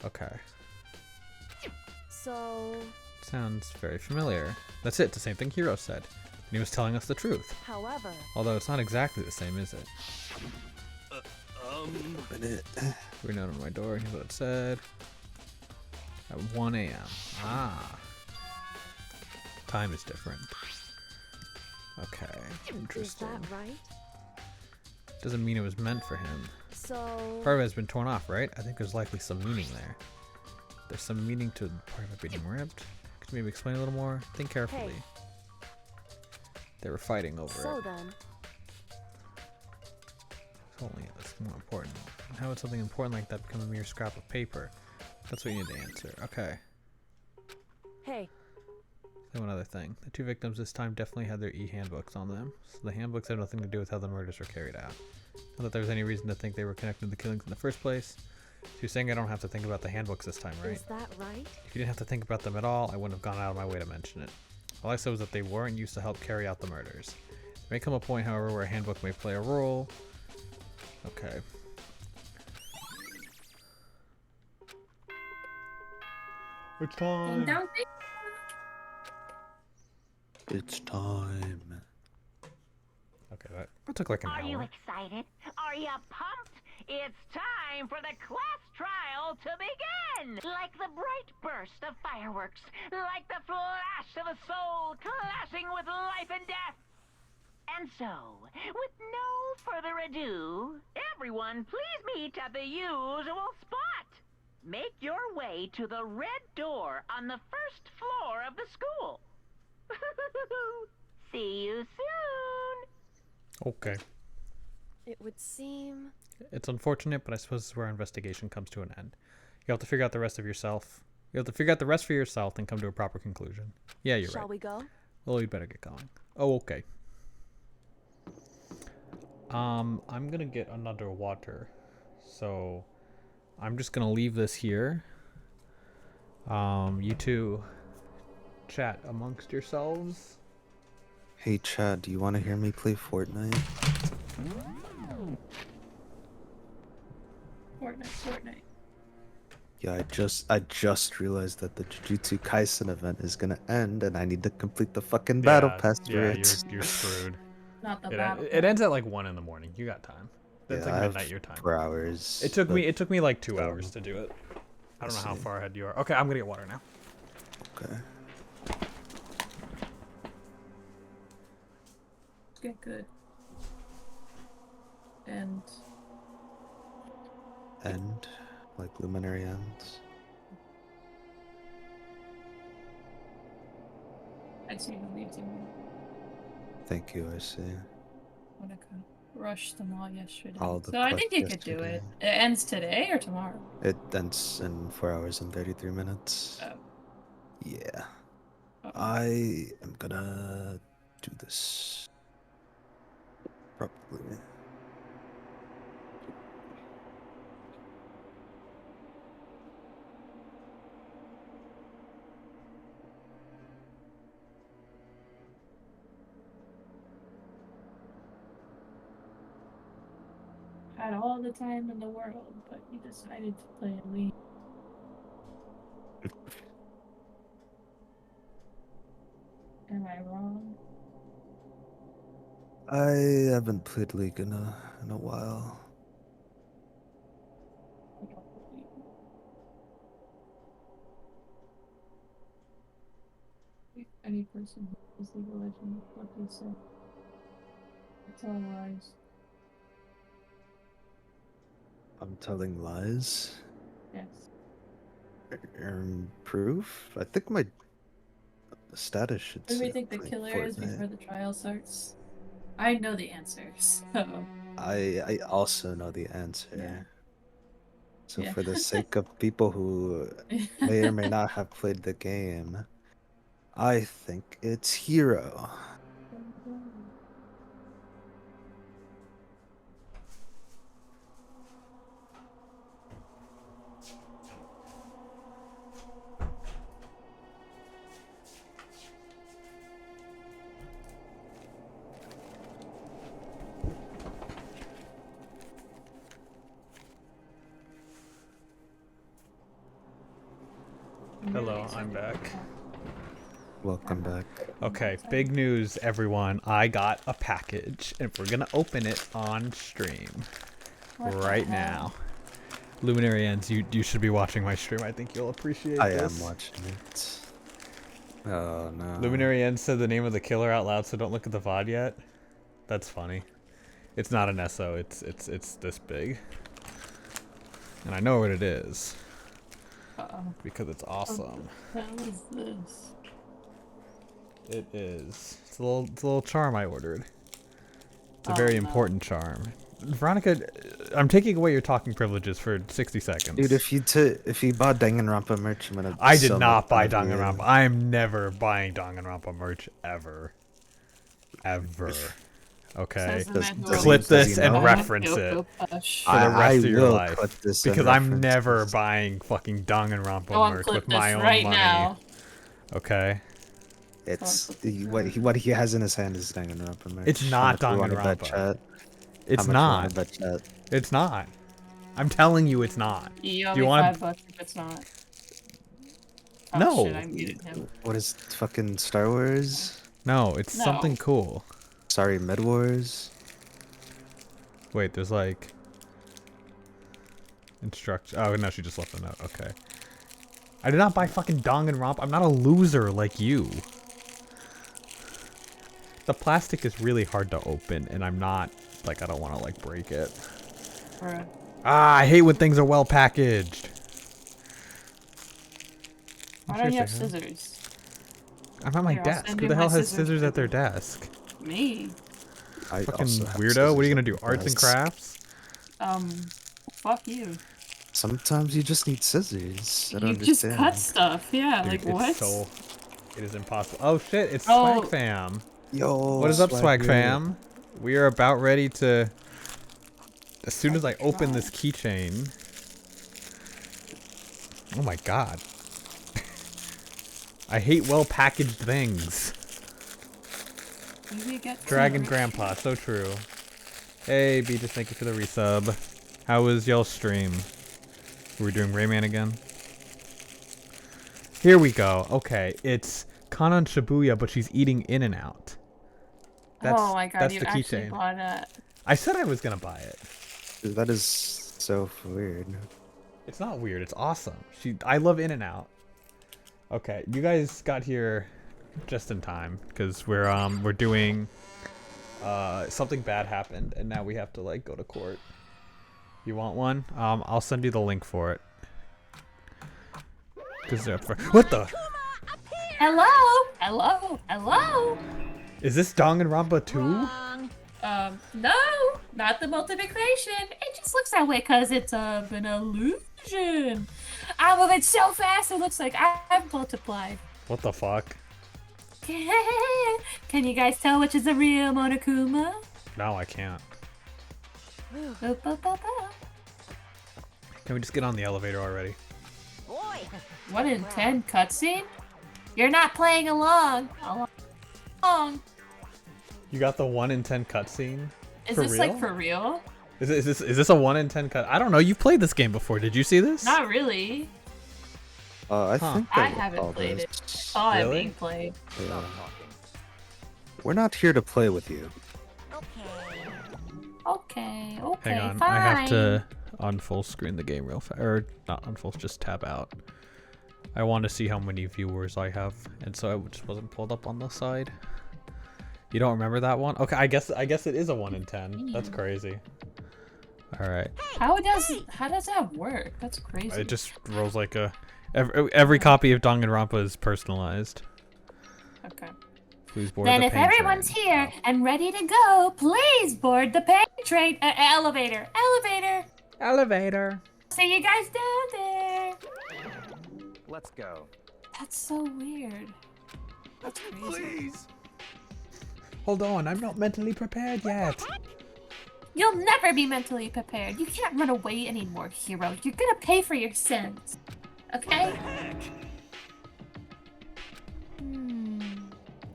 Speaker 1: Okay.
Speaker 8: so,
Speaker 1: Sounds very familiar. That's it, the same thing Hiro said. And he was telling us the truth.
Speaker 8: however,
Speaker 1: Although it's not exactly the same, is it?
Speaker 6: Minute.
Speaker 1: We note on my door, here's what it said. At 1 a.m. Ah. Time is different. Okay,
Speaker 8: is
Speaker 1: interesting.
Speaker 8: that right?
Speaker 1: Doesn't mean it was meant for him.
Speaker 8: So,
Speaker 1: Part of it has been torn off, right? I think there's likely some meaning there. There's some meaning to part of it being ripped. Could you maybe explain a little more? Think carefully.
Speaker 8: Hey.
Speaker 1: They were fighting over
Speaker 8: so
Speaker 1: it.
Speaker 8: then,
Speaker 1: Only that's more important. And how would something important like that become a mere scrap of paper? That's what you need to answer. Okay.
Speaker 8: hey,
Speaker 1: Then one other thing. The two victims this time definitely had their e-handbooks on them. So the handbooks have nothing to do with how the murders were carried out. Not that there was any reason to think they were connected to the killings in the first place. So you're saying I don't have to think about the handbooks this time, right?
Speaker 8: is that right?
Speaker 1: If you didn't have to think about them at all, I wouldn't have gone out of my way to mention it. All I said was that they weren't used to help carry out the murders. There may come a point, however, where a handbook may play a role. Okay. It's time!
Speaker 2: Ding dong, ding.
Speaker 6: It's time.
Speaker 1: Okay, that took like an
Speaker 5: Are you
Speaker 1: hour.
Speaker 5: excited? Are you pumped? It's time for the class trial to begin! Like the bright burst of fireworks, like the flash of a soul clashing with life and death. And so, with no further ado, everyone please meet at the usual spot. Make your way to the red door on the first floor of the school. See you soon.
Speaker 1: Okay.
Speaker 8: It would seem...
Speaker 1: It's unfortunate, but I suppose this is where our investigation comes to an end. You have to figure out the rest of yourself. You have to figure out the rest for yourself and come to a proper conclusion. Yeah, you're right.
Speaker 8: Shall we go?
Speaker 1: Well, you better get going. Oh, okay. I'm gonna get another water. So, I'm just gonna leave this here. You two chat amongst yourselves.
Speaker 6: Hey Chad, do you want to hear me play Fortnite?
Speaker 2: Fortnite.
Speaker 6: Yeah, I just realized that the Jujutsu Kaisen event is gonna end, and I need to complete the fucking battle pass for
Speaker 1: Yeah,
Speaker 6: it.
Speaker 1: you're screwed.
Speaker 2: Not the
Speaker 1: It,
Speaker 2: battle.
Speaker 1: it ends at like 1 in the morning. You got time. That's
Speaker 6: Yeah, I
Speaker 1: like
Speaker 6: have
Speaker 1: midnight your time.
Speaker 6: 4 hours.
Speaker 1: It took
Speaker 6: but-
Speaker 1: me like 2 hours to do it. I don't know how
Speaker 6: see.
Speaker 1: far ahead you are. Okay, I'm gonna get water now.
Speaker 6: Okay.
Speaker 2: Get good. And
Speaker 6: End, like Luminary ends.
Speaker 2: I see the leaves in
Speaker 6: Thank you, I see.
Speaker 2: Monica rushed them all yesterday.
Speaker 6: All the
Speaker 2: So I think you could
Speaker 6: quests
Speaker 2: do it.
Speaker 6: yesterday.
Speaker 2: It ends today or tomorrow?
Speaker 6: It ends in 4 hours and 33 minutes.
Speaker 2: Oh.
Speaker 6: Yeah.
Speaker 2: Uh-oh.
Speaker 6: I am gonna do this. Probably.
Speaker 2: Had all the time in the world, but you decided to play a League. Am I wrong?
Speaker 6: I haven't played League in a while.
Speaker 2: I don't believe you. If any person who plays League of Legends, what they say, it's all lies.
Speaker 6: I'm telling lies.
Speaker 2: Yes.
Speaker 6: Proof? I think my status should
Speaker 2: Who do
Speaker 6: say
Speaker 2: we think the
Speaker 6: playing
Speaker 2: killer is
Speaker 6: Fortnite.
Speaker 2: before the trial starts? I know the answer, so.
Speaker 6: I also know the answer.
Speaker 2: Yeah.
Speaker 6: So
Speaker 2: Yeah.
Speaker 6: for the sake of people who may or may not have played the game, I think it's Hero.
Speaker 1: Hello, I'm back.
Speaker 6: Welcome back.
Speaker 1: Okay, big news, everyone. I got a package, and we're gonna open it on stream
Speaker 2: What the
Speaker 1: right
Speaker 2: hell?
Speaker 1: now. Luminary Ends, you should be watching my stream. I think you'll appreciate
Speaker 6: I
Speaker 1: this.
Speaker 6: am watching it. Oh no.
Speaker 1: Luminary Ends said the name of the killer out loud, so don't look at the VOD yet. That's funny. It's not an SO. It's this big, and I know what it is
Speaker 2: Uh-oh.
Speaker 1: because it's awesome.
Speaker 2: What the hell is this?
Speaker 1: It is. It's a little charm I ordered. It's a
Speaker 2: Oh,
Speaker 1: very
Speaker 2: no.
Speaker 1: important charm. Veronica, I'm taking away your talking privileges for 60 seconds.
Speaker 6: Dude, if you bought Danganronpa merch, I'm gonna.
Speaker 1: I did
Speaker 6: sell
Speaker 1: not
Speaker 6: it
Speaker 1: buy
Speaker 6: for you.
Speaker 1: Danganronpa. I am never buying Danganronpa merch ever. Ever. Okay?
Speaker 2: Says the man who
Speaker 1: Clip
Speaker 2: owns
Speaker 1: this
Speaker 6: you
Speaker 1: and
Speaker 6: know?
Speaker 1: reference
Speaker 2: Yoko
Speaker 1: it
Speaker 2: Push.
Speaker 1: for the rest of your
Speaker 6: will
Speaker 1: life.
Speaker 6: clip this and
Speaker 1: Because I'm
Speaker 6: reference
Speaker 1: never
Speaker 6: this.
Speaker 1: buying fucking Danganronpa
Speaker 2: Go on,
Speaker 1: merch
Speaker 2: clip
Speaker 1: with
Speaker 2: this
Speaker 1: my own
Speaker 2: right
Speaker 1: money.
Speaker 2: now.
Speaker 1: Okay?
Speaker 6: It's what he has in his hand is Danganronpa merch.
Speaker 1: It's not
Speaker 6: How much you wanna bet,
Speaker 1: Danganronpa.
Speaker 6: chat?
Speaker 1: It's
Speaker 6: How much you wanna
Speaker 1: not.
Speaker 6: bet, chat?
Speaker 1: It's not. I'm telling you it's not.
Speaker 2: You owe
Speaker 1: Do you
Speaker 2: me
Speaker 1: want
Speaker 2: $5 if it's not. Oh,
Speaker 1: No.
Speaker 2: Shit, I muted him.
Speaker 6: What is fucking Star Wars?
Speaker 1: No, it's
Speaker 2: No.
Speaker 1: something cool.
Speaker 6: Sorry, Mid Wars.
Speaker 1: Wait, there's like instruction. Oh no, she just left a note. Okay. I did not buy fucking Danganronpa. I'm not a loser like you. the plastic is really hard to open, and I'm not like I don't want to like break it.
Speaker 2: Alright.
Speaker 1: Ah, I hate when things are well packaged.
Speaker 2: Why don't you have
Speaker 1: Seriously, huh?
Speaker 2: scissors?
Speaker 1: I'm at my
Speaker 2: Here, I'll
Speaker 1: desk.
Speaker 2: send
Speaker 1: Who
Speaker 2: you
Speaker 1: the
Speaker 2: my
Speaker 1: hell has
Speaker 2: scissors
Speaker 1: scissors at their
Speaker 2: too.
Speaker 1: desk?
Speaker 2: Me.
Speaker 6: I
Speaker 1: Fucking
Speaker 6: also have
Speaker 1: weirdo. What are you
Speaker 6: scissors
Speaker 1: gonna
Speaker 6: at
Speaker 1: do?
Speaker 6: my
Speaker 1: Arts and
Speaker 6: desk.
Speaker 1: crafts?
Speaker 2: Fuck you.
Speaker 6: Sometimes you just need scissors. I don't
Speaker 2: You just
Speaker 6: understand.
Speaker 2: cut stuff. Yeah,
Speaker 1: Dude,
Speaker 2: like what?
Speaker 1: it is impossible. Oh shit, it's
Speaker 2: Oh.
Speaker 1: Swag Fam.
Speaker 6: Yo,
Speaker 1: What is up, Swag
Speaker 6: Swagger.
Speaker 1: Fam? We are about ready to... As soon as I open
Speaker 2: try.
Speaker 1: this keychain... Oh my god. I hate well-packaged things.
Speaker 2: Maybe get
Speaker 1: Dragon
Speaker 2: some-
Speaker 1: Grandpa, so true. Hey, B, just thank you for the resub. How was y'all's stream? Were we doing Rayman again? Here we go. Okay, it's Kanan Shibuya, but she's eating In-N-Out.
Speaker 2: Oh my god,
Speaker 1: that's
Speaker 2: you
Speaker 1: the
Speaker 2: actually
Speaker 1: keychain.
Speaker 2: bought it.
Speaker 1: I said I was gonna buy it.
Speaker 6: Dude, that is so weird.
Speaker 1: It's not weird. It's awesome. I love In-N-Out. Okay, you guys got here just in time because we're doing something bad happened and now we have to like go to court. You want one? I'll send you the link for it. Cause they're up for what the?
Speaker 2: Hello? Hello? Hello?
Speaker 1: Is this Danganronpa 2?
Speaker 7: Wrong.
Speaker 2: No, not the multiplication. It just looks that way because it's an illusion. I move it so fast it looks like I've multiplied.
Speaker 1: What the fuck?
Speaker 2: Can you guys tell which is the real Monokuma?
Speaker 1: No, I can't.
Speaker 2: Boop, boop, boop, boop.
Speaker 1: Can we just get on the elevator already?
Speaker 7: Boy.
Speaker 2: 1 in 10 cutscene? You're not playing along. Along.
Speaker 1: You got the 1 in 10 cutscene?
Speaker 2: Is
Speaker 1: For
Speaker 2: this
Speaker 1: real?
Speaker 2: like for real?
Speaker 1: Is this a 1 in 10 cut? I don't know. You've played this game before. Did you see this?
Speaker 2: Not really.
Speaker 6: I
Speaker 1: Huh.
Speaker 6: think
Speaker 2: I
Speaker 6: I
Speaker 2: haven't
Speaker 6: recall
Speaker 2: played it.
Speaker 6: this.
Speaker 2: Saw it
Speaker 1: Really?
Speaker 2: being played.
Speaker 6: Yeah. We're not here to play with you.
Speaker 7: Okay.
Speaker 2: Okay,
Speaker 1: Hang on.
Speaker 2: fine.
Speaker 1: I have to unfull screen the game real fast. Or not unfull, just tab out. I want to see how many viewers I have, and so it just wasn't pulled up on the side. You don't remember that one? Okay, I guess it is a 1 in 10. That's crazy. All right.
Speaker 2: How does that work? That's crazy.
Speaker 1: It just rolls like a every copy of Danganronpa is personalized.
Speaker 2: Okay.
Speaker 1: Please board
Speaker 2: Then
Speaker 1: the
Speaker 2: if
Speaker 1: pain
Speaker 2: everyone's
Speaker 1: train.
Speaker 2: here and ready to go, please board the pain train. Elevator. Elevator.
Speaker 1: Elevator.
Speaker 2: See you guys down there.
Speaker 3: Let's go.
Speaker 2: That's so weird. That's crazy.
Speaker 9: Please.
Speaker 1: Hold on, I'm not mentally prepared yet.
Speaker 2: You'll never be mentally prepared. You can't run away anymore, hero. You're gonna pay for your sins. Okay?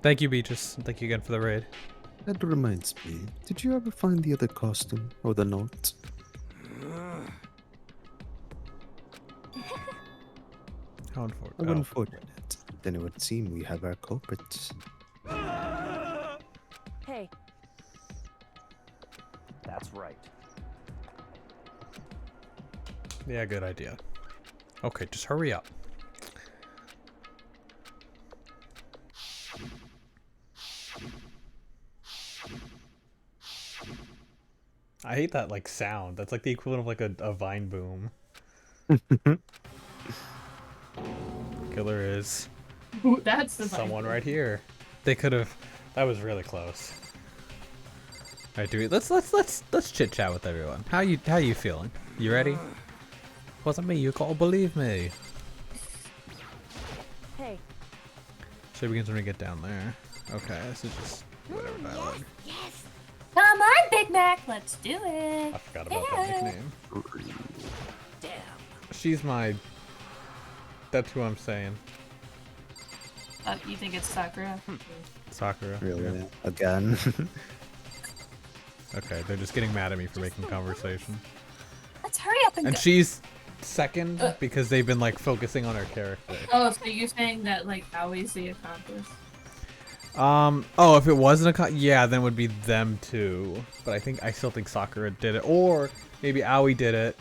Speaker 1: Thank you, Beatrice. Thank you again for the raid.
Speaker 6: That reminds me. Did you ever find the other costume or the note?
Speaker 1: How
Speaker 6: How
Speaker 1: unfortunate.
Speaker 6: unfortunate. Then it would seem we have our culprits.
Speaker 8: Hey,
Speaker 3: That's right.
Speaker 1: Yeah, good idea. Okay, just hurry up. I hate that like sound. That's like the equivalent of like a vine boom. Killer is
Speaker 2: Ooh, that's the
Speaker 1: someone right here. They could have. That was really close. All right, dude. Let's chit chat with everyone. How you feeling? You ready? Wasn't me. You called. Believe me.
Speaker 8: hey,
Speaker 1: Should begins when we get down there. Okay, this is just whatever dialogue.
Speaker 2: Come on, Big Mac. Let's do it.
Speaker 1: I forgot about that
Speaker 2: Yeah.
Speaker 1: nickname.
Speaker 7: Damn.
Speaker 1: She's my. That's who I'm saying.
Speaker 2: You think it's Sakura?
Speaker 1: Sakura.
Speaker 6: Really?
Speaker 1: Yeah.
Speaker 6: Again?
Speaker 1: Okay, they're just getting mad at me for making conversation.
Speaker 2: Let's hurry up and
Speaker 1: And
Speaker 2: go.
Speaker 1: she's second because they've been like focusing on her character.
Speaker 2: Oh, so you're saying that like Aoi's the accomplice?
Speaker 1: Oh, if it wasn't yeah, then it would be them too. But I still think Sakura did it, or maybe Aoi did it.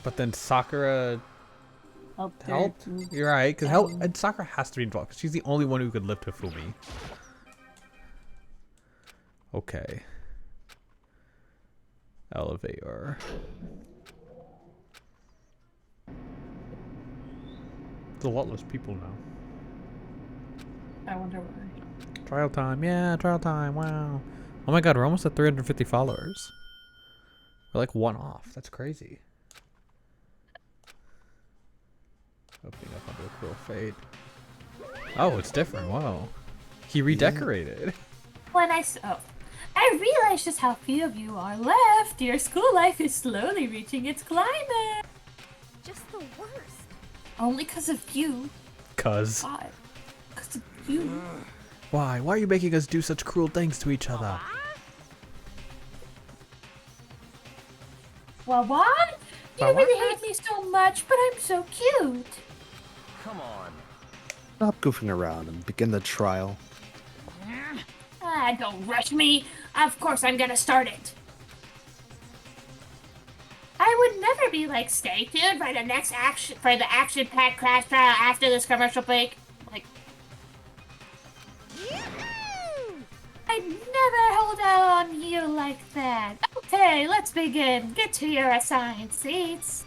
Speaker 1: But then Sakura helped. You're right, because and Sakura has to be involved because she's the only one who could lift Hifumi. Okay. Elevator. There's a lot less people now.
Speaker 2: I wonder why.
Speaker 1: Trial time. Yeah, trial time. Wow. Oh my god, we're almost at 350 followers. We're like one off. That's crazy. Opening up under a cruel fate. Oh, it's different. Whoa. He redecorated.
Speaker 2: When I realize just how few of you are left. Your school life is slowly reaching its climax.
Speaker 4: Just the worst.
Speaker 2: Only because of you.
Speaker 1: Cuz.
Speaker 2: Why? Because of you.
Speaker 1: Why? Why are you making us do such cruel things to each other?
Speaker 2: Well, why? You really hate me so much, but I'm so cute.
Speaker 3: Come on.
Speaker 6: Stop goofing around and begin the trial.
Speaker 2: Ah, don't rush me. Of course I'm gonna start it. I would never be like, stay tuned for the next action-packed crash trial after this commercial break. Like, I'd never hold out on you like that. Okay, let's begin. Get to your assigned seats.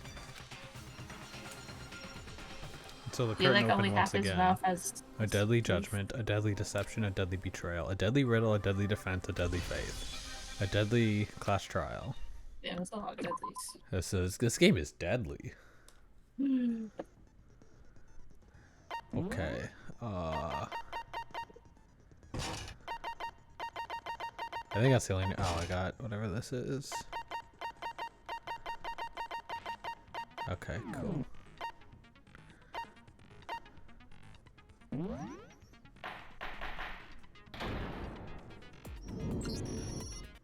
Speaker 1: So the
Speaker 2: Feel
Speaker 1: curtain
Speaker 2: like only
Speaker 1: opened once
Speaker 2: half his
Speaker 1: again.
Speaker 2: mouth has
Speaker 1: A deadly judgment, a deadly deception, a deadly betrayal, a deadly riddle, a deadly defense, a deadly faith, a deadly class trial.
Speaker 2: Yeah, that's a lot of deadlies.
Speaker 1: This game is deadly. Okay. I think that's the only. Oh, I got whatever this is. Okay, cool.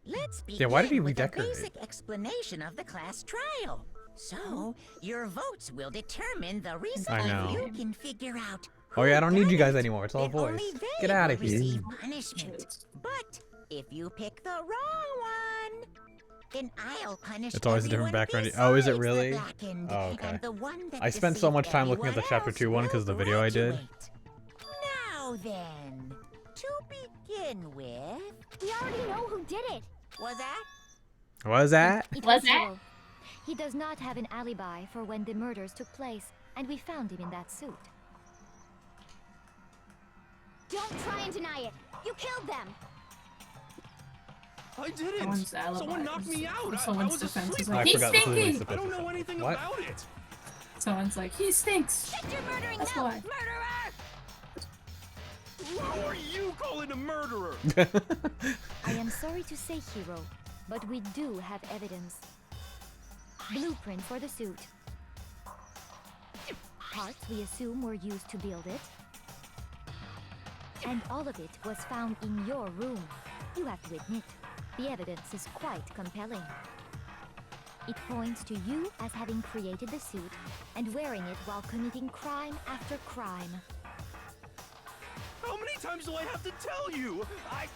Speaker 7: Let's begin
Speaker 1: Yeah, why did he
Speaker 7: with a
Speaker 1: redecorate?
Speaker 7: basic explanation of the class trial. So, your votes will determine the result.
Speaker 1: I know.
Speaker 7: You can figure out.
Speaker 1: Oh yeah, I don't need you guys
Speaker 7: who
Speaker 1: anymore. It's all
Speaker 7: done it, then
Speaker 1: voice.
Speaker 7: only they
Speaker 1: Get out
Speaker 7: will
Speaker 1: of here.
Speaker 7: receive punishment. But if you pick the wrong one, then I'll punish.
Speaker 1: It's always a different
Speaker 7: everyone
Speaker 1: background. Oh, is it
Speaker 7: besides the
Speaker 1: really?
Speaker 7: blackened,
Speaker 1: Oh, okay.
Speaker 7: and the one that
Speaker 1: I spent so
Speaker 7: deceived
Speaker 1: much time looking at the
Speaker 7: everyone
Speaker 1: chapter
Speaker 7: else
Speaker 1: 2 one because
Speaker 7: will
Speaker 1: of the video I did.
Speaker 7: graduate. Now then, to begin with,
Speaker 4: We already know who did it.
Speaker 7: was that?
Speaker 1: What was that?
Speaker 4: It
Speaker 2: Was
Speaker 4: was
Speaker 2: that?
Speaker 4: Hiro. He does not have an alibi for when the murders took place, and we found him in that suit. Don't try and deny it. You killed them.
Speaker 9: I didn't.
Speaker 2: Someone's alibi
Speaker 9: Someone knocked me
Speaker 2: is-
Speaker 9: out. I
Speaker 2: someone's
Speaker 9: was
Speaker 2: defense
Speaker 9: asleep.
Speaker 2: is
Speaker 1: I
Speaker 2: like, he's
Speaker 1: forgot to release
Speaker 2: stinky.
Speaker 1: the
Speaker 9: I don't know
Speaker 1: business.
Speaker 9: anything
Speaker 1: What?
Speaker 9: about it.
Speaker 2: Someone's like, he stinks.
Speaker 4: Shut your murdering
Speaker 2: That's
Speaker 4: mouth,
Speaker 2: why.
Speaker 4: murderer!
Speaker 9: Who are you calling a murderer?
Speaker 4: I am sorry to say, Hiro, but we do have evidence. Blueprint for the suit. Parts we assume were used to build it. And all of it was found in your room. You have to admit, the evidence is quite compelling. It points to you as having created the suit and wearing it while committing crime after crime.
Speaker 9: How many times do I have to tell you? I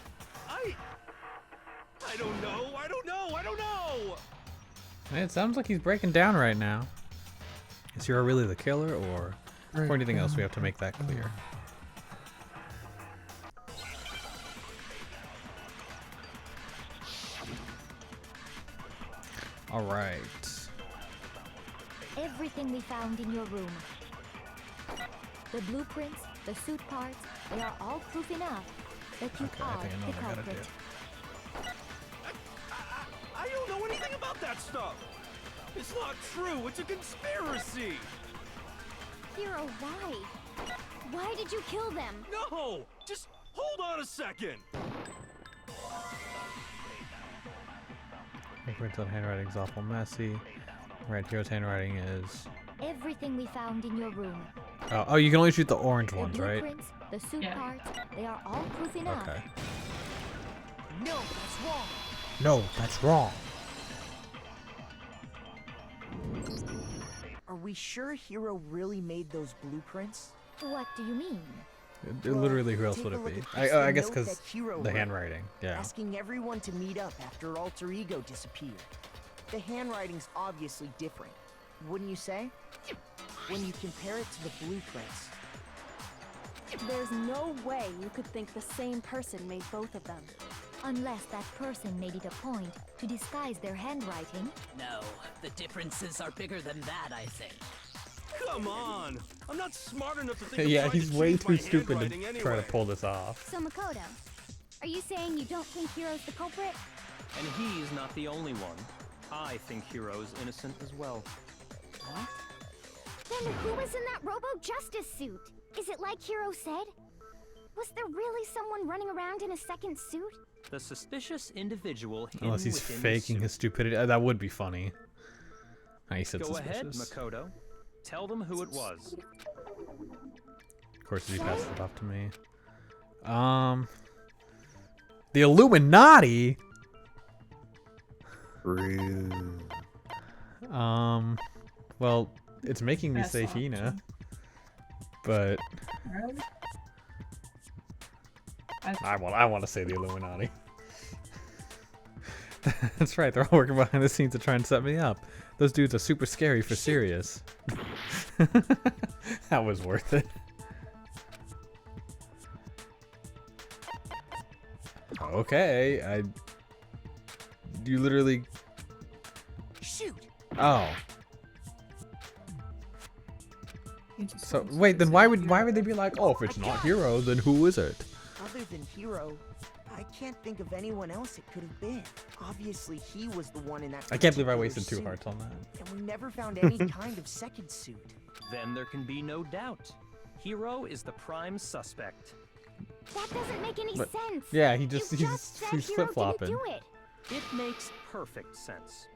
Speaker 9: don't know. I don't know.
Speaker 1: It sounds like he's breaking down right now. Is Hiro really the killer, or anything else we have to make that clear? All right.
Speaker 4: Everything we found in your room. The blueprints, the suit parts, they are all proof enough that you
Speaker 1: Okay, I
Speaker 4: are
Speaker 1: think I know
Speaker 4: the
Speaker 1: what I gotta
Speaker 4: culprit.
Speaker 9: I don't know anything about that stuff. It's not true. It's a conspiracy.
Speaker 4: Hiro, why? Why did you kill them?
Speaker 9: No, just hold on a second.
Speaker 1: Blueprints on handwriting is awful messy. Right, Hero's handwriting is.
Speaker 4: Everything we found in your room.
Speaker 1: Oh, you can only shoot the orange
Speaker 4: The
Speaker 1: ones, right?
Speaker 4: blueprints, the suit
Speaker 2: Yeah.
Speaker 4: parts, they are all proof enough.
Speaker 1: Okay.
Speaker 7: No, that's wrong.
Speaker 1: No, that's wrong.
Speaker 10: Are we sure Hiro really made those blueprints?
Speaker 4: What do you mean?
Speaker 1: Literally, who else
Speaker 10: take
Speaker 1: would
Speaker 10: a
Speaker 1: it
Speaker 10: look
Speaker 1: be?
Speaker 10: at just
Speaker 1: I
Speaker 10: the
Speaker 1: guess
Speaker 10: note
Speaker 1: because
Speaker 10: that Hiro
Speaker 1: the
Speaker 10: wrote,
Speaker 1: handwriting. Yeah.
Speaker 10: asking everyone to meet up after Alter Ego disappeared. The handwriting's obviously different, wouldn't you say? When you compare it to the blueprints.
Speaker 8: There's no way you could think the same person made both of them.
Speaker 4: Unless that person made it a point to disguise their handwriting.
Speaker 11: No, the differences are bigger than that, I think.
Speaker 9: Come on! I'm not smart enough to think
Speaker 1: Yeah,
Speaker 9: of trying
Speaker 1: he's
Speaker 9: to
Speaker 1: way
Speaker 9: change
Speaker 1: too
Speaker 9: my
Speaker 1: stupid to
Speaker 9: handwriting
Speaker 1: try to
Speaker 9: anyway.
Speaker 1: pull this off.
Speaker 12: So Makoto, are you saying you don't think Hiro's the culprit?
Speaker 3: And he's not the only one. I think Hiro's innocent as well.
Speaker 12: What? Then who was in that Robo-Justice suit? Is it like Hiro said? Was there really someone running around in a second suit?
Speaker 3: The suspicious individual hidden
Speaker 1: Unless he's
Speaker 3: within the
Speaker 1: faking
Speaker 3: suit.
Speaker 1: his stupidity. That would be funny. He said
Speaker 3: Go ahead,
Speaker 1: suspicious.
Speaker 3: Makoto. Tell them who it was.
Speaker 1: Of course, he passed it off to me. The Illuminati.
Speaker 6: Rude.
Speaker 1: Well, it's making me say Hina, but I want to say the Illuminati. That's right. They're all working behind the scenes to try and set me up. Those dudes are super scary for serious. That was worth it. Okay, you literally.
Speaker 10: Shoot.
Speaker 1: Oh. So wait, then why would they be like, oh, if it's not Hiro, then who is it?
Speaker 10: Other than Hiro, I can't think of anyone else it could have been. Obviously, he was the one in that.
Speaker 1: I can't believe I
Speaker 10: particular
Speaker 1: wasted 2
Speaker 10: suit,
Speaker 1: hearts on that.
Speaker 10: And we never found any kind of second suit.
Speaker 3: Then there can be no doubt. Hiro is the prime suspect.
Speaker 12: That doesn't make any
Speaker 1: But-
Speaker 12: sense.
Speaker 1: Yeah,
Speaker 12: You just said
Speaker 1: he's
Speaker 12: Hiro
Speaker 1: flip-flopping.
Speaker 12: didn't do it.
Speaker 3: It makes perfect sense.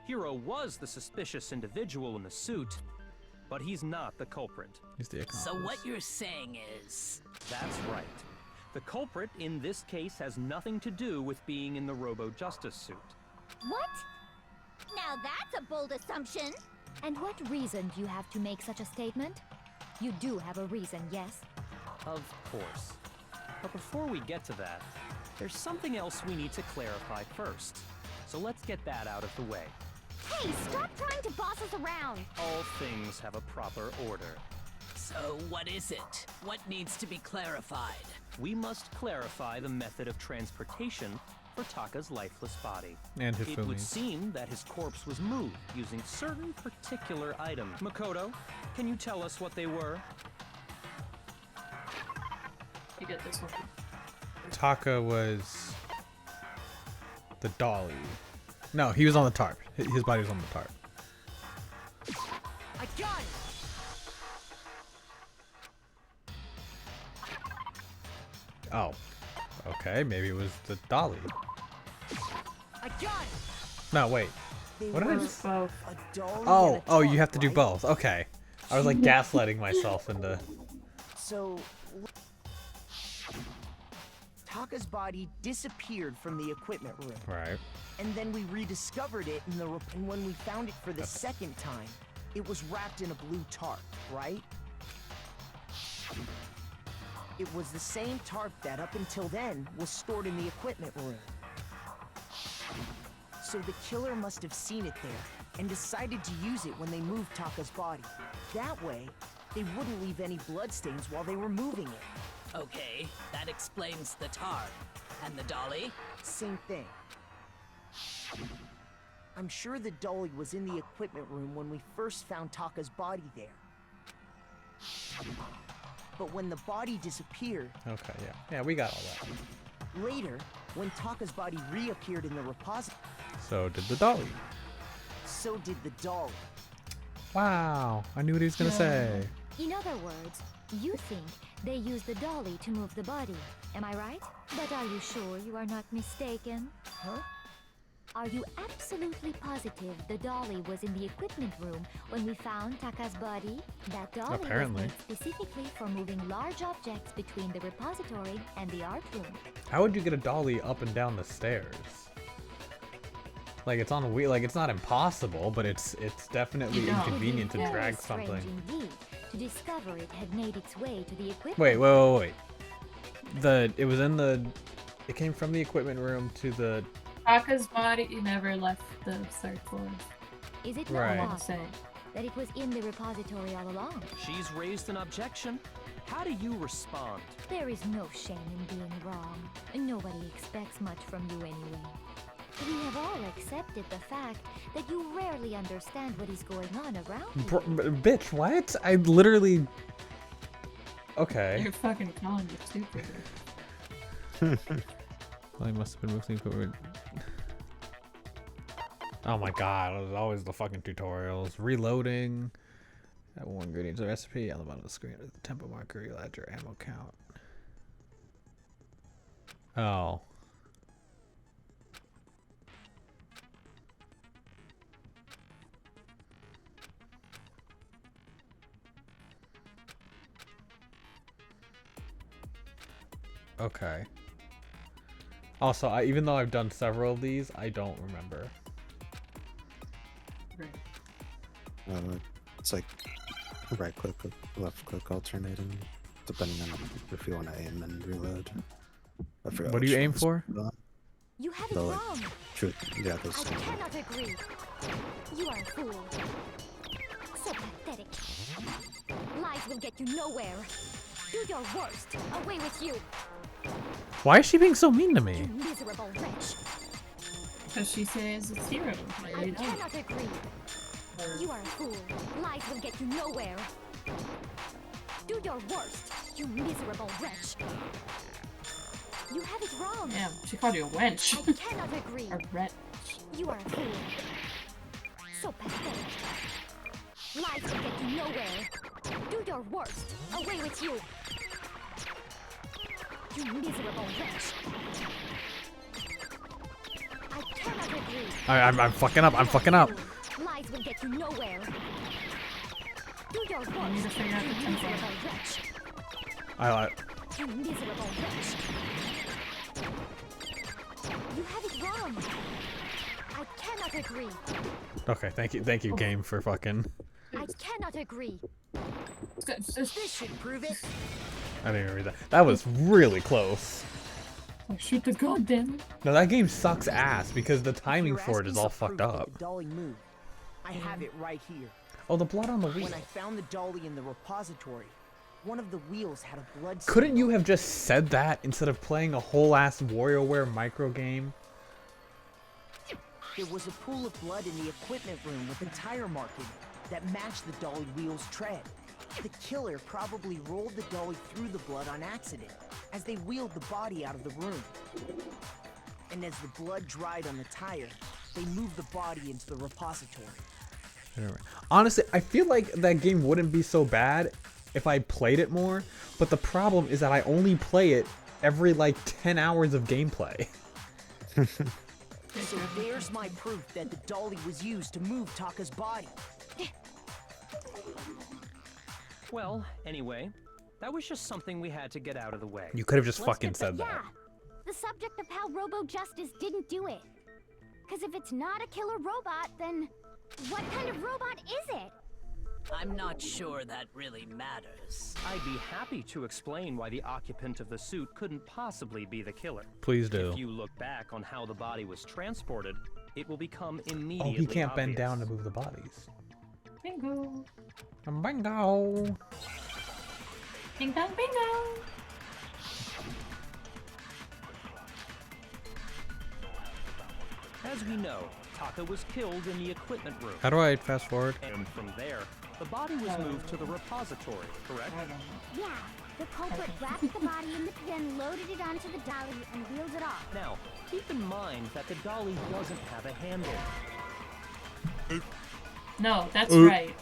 Speaker 3: Hiro was the suspicious individual in the suit, but he's not the culprit.
Speaker 1: He's the accomplice.
Speaker 11: So what you're saying is...
Speaker 3: That's right. The culprit in this case has nothing to do with being in the Robo-Justice suit.
Speaker 12: What? Now that's a bold assumption.
Speaker 4: And what reason do you have to make such a statement? You do have a reason, yes?
Speaker 3: Of course. But before we get to that, there's something else we need to clarify first. So let's get that out of the way.
Speaker 12: Hey, stop trying to boss us around.
Speaker 3: All things have a proper order.
Speaker 11: So what is it? What needs to be clarified?
Speaker 3: We must clarify the method of transportation for Taka's lifeless body.
Speaker 1: And
Speaker 3: It would
Speaker 1: Hifumi's.
Speaker 3: seem that his corpse was moved using certain particular items. Makoto, can you tell us what they were?
Speaker 2: You get this one.
Speaker 1: Taka was the dolly. No, he was on the tarp. His body was on the tarp.
Speaker 10: I got it.
Speaker 1: Oh. Okay, maybe it was the dolly.
Speaker 10: I got it.
Speaker 1: No, wait.
Speaker 10: They
Speaker 1: What did I
Speaker 10: were
Speaker 1: just...
Speaker 10: a dolly and
Speaker 1: Oh,
Speaker 10: a
Speaker 1: oh, you
Speaker 10: tarp,
Speaker 1: have to do
Speaker 10: right?
Speaker 1: both. Okay. I was like gaslighting myself into...
Speaker 10: So, Taka's body disappeared from the equipment room,
Speaker 1: Right.
Speaker 10: and then we rediscovered it in the. And when we found it for the second time, it was wrapped in a blue tarp, right? It was the same tarp that, up until then, was stored in the equipment room. So the killer must have seen it there and decided to use it when they moved Taka's body. That way, they wouldn't leave any bloodstains while they were moving it.
Speaker 11: Okay, that explains the tarp. And the dolly?
Speaker 10: Same thing. I'm sure the dolly was in the equipment room when we first found Taka's body there. But when the body disappeared,
Speaker 1: Okay, yeah. Yeah, we got all that.
Speaker 10: later, when Taka's body reappeared in the repository,
Speaker 1: So did the dolly.
Speaker 10: so did the dolly.
Speaker 1: Wow. I knew what he was going to say.
Speaker 4: In other words, you think they used the dolly to move the body. Am I right? But are you sure you are not mistaken?
Speaker 10: Huh?
Speaker 4: Are you absolutely positive the dolly was in the equipment room when we found Taka's body? That dolly
Speaker 1: Apparently.
Speaker 4: was made specifically for moving large objects between the repository and the art room.
Speaker 1: How would you get a dolly up and down the stairs? Like, it's on a wheel. Like, it's not impossible, but it's definitely
Speaker 2: You don't.
Speaker 1: inconvenient to
Speaker 4: Very
Speaker 1: drag
Speaker 4: strange
Speaker 1: something.
Speaker 4: indeed to discover it had made its way to the equipment.
Speaker 1: Wait. It was in the... It came from the equipment room to the...
Speaker 2: Taka's body never left the third floor.
Speaker 4: Is it
Speaker 1: Right.
Speaker 4: not
Speaker 2: I want to say.
Speaker 4: that it was in the repository all along.
Speaker 3: She's raised an objection. How do you respond?
Speaker 4: There is no shame in being wrong. Nobody expects much from you anyway. We have all accepted the fact that you rarely understand what is going on around you.
Speaker 1: Bitch, what? I literally... Okay.
Speaker 2: You're fucking calling you stupid.
Speaker 1: Well, he must have been moving forward. Oh my god, it was always the fucking tutorials. Reloading. Add 1 ingredient to the recipe. On the bottom of the screen is the tempo marker. You'll add your ammo count. Oh. Okay. Also, even though I've done several of these, I don't remember.
Speaker 6: It's like right click, left click alternating, depending on if you want to aim and reload. I forgot
Speaker 1: What do you aim for?
Speaker 4: You have it wrong.
Speaker 6: Truth. Yeah, those
Speaker 4: I
Speaker 6: two.
Speaker 4: cannot agree. You are a fool. So pathetic. Lies will get you nowhere. Do your worst. Away with you.
Speaker 1: Why is she being so mean to me?
Speaker 4: You miserable wretch.
Speaker 2: Because she says it's hero.
Speaker 4: I cannot agree. You are a fool. Lies will get you nowhere. Do your worst, you miserable wretch. You have it wrong.
Speaker 2: Damn, she called you a wench.
Speaker 4: I cannot agree.
Speaker 2: A wretch.
Speaker 4: You are a fool. So pathetic. Lies will get you nowhere. Do your worst. Away with you. You miserable wretch. I cannot agree.
Speaker 1: I'm fucking up. I'm fucking up.
Speaker 4: Lies will get you nowhere. Do your worst.
Speaker 2: I need to figure out the
Speaker 4: you
Speaker 2: tempo.
Speaker 4: miserable wretch.
Speaker 1: I like.
Speaker 4: You miserable wretch. You have it wrong. I cannot agree.
Speaker 1: Okay, thank you, game, for fucking.
Speaker 4: I cannot agree.
Speaker 7: This should prove it.
Speaker 1: I didn't even read that. That was really close.
Speaker 2: Oh, shoot the gun, damn it.
Speaker 1: No, that game sucks ass because the timing
Speaker 10: You're
Speaker 1: for it is
Speaker 10: asking
Speaker 1: all
Speaker 10: for
Speaker 1: fucked
Speaker 10: proof that
Speaker 1: up.
Speaker 10: The dolly moved. I have it right here.
Speaker 1: Oh, the blood on the wheel.
Speaker 10: When I found the dolly in the repository, one of the wheels had a blood stain
Speaker 1: Couldn't you
Speaker 10: on
Speaker 1: have
Speaker 10: it.
Speaker 1: just said that instead of playing a whole ass WarioWare micro game?
Speaker 10: There was a pool of blood in the equipment room with a tire mark in it that matched the dolly wheel's tread. The killer probably rolled the dolly through the blood on accident as they wheeled the body out of the room. And as the blood dried on the tire, they moved the body into the repository.
Speaker 1: Honestly, I feel like that game wouldn't be so bad if I played it more, but the problem is that I only play it every like 10 hours of gameplay.
Speaker 10: So there's my proof that the dolly was used to move Taka's body.
Speaker 3: Well, anyway, that was just something we had to get out of the way.
Speaker 1: You could have just
Speaker 3: Let's
Speaker 1: fucking
Speaker 3: get
Speaker 1: said that.
Speaker 12: Yeah, the subject of how Robo Justice didn't do it. Because if it's not a killer robot, then what kind of robot is it?
Speaker 11: I'm not sure that really matters.
Speaker 3: I'd be happy to explain why the occupant of the suit couldn't possibly be the killer.
Speaker 1: Please do.
Speaker 3: If you look back on how the body was transported, it will become
Speaker 1: Oh,
Speaker 3: immediately
Speaker 1: he can't bend
Speaker 3: obvious.
Speaker 1: down to move the bodies.
Speaker 2: Bingo.
Speaker 1: Bingo.
Speaker 2: Ding dong bingo.
Speaker 3: As we know, Taka was killed in the equipment room.
Speaker 1: How do I fast forward?
Speaker 3: And from there, the body was moved to the repository, correct?
Speaker 12: Yeah, the culprit wrapped the body in the then loaded it onto the dolly and wheeled it off.
Speaker 3: Now, keep in mind that the dolly doesn't have a handle.
Speaker 2: No, that's right.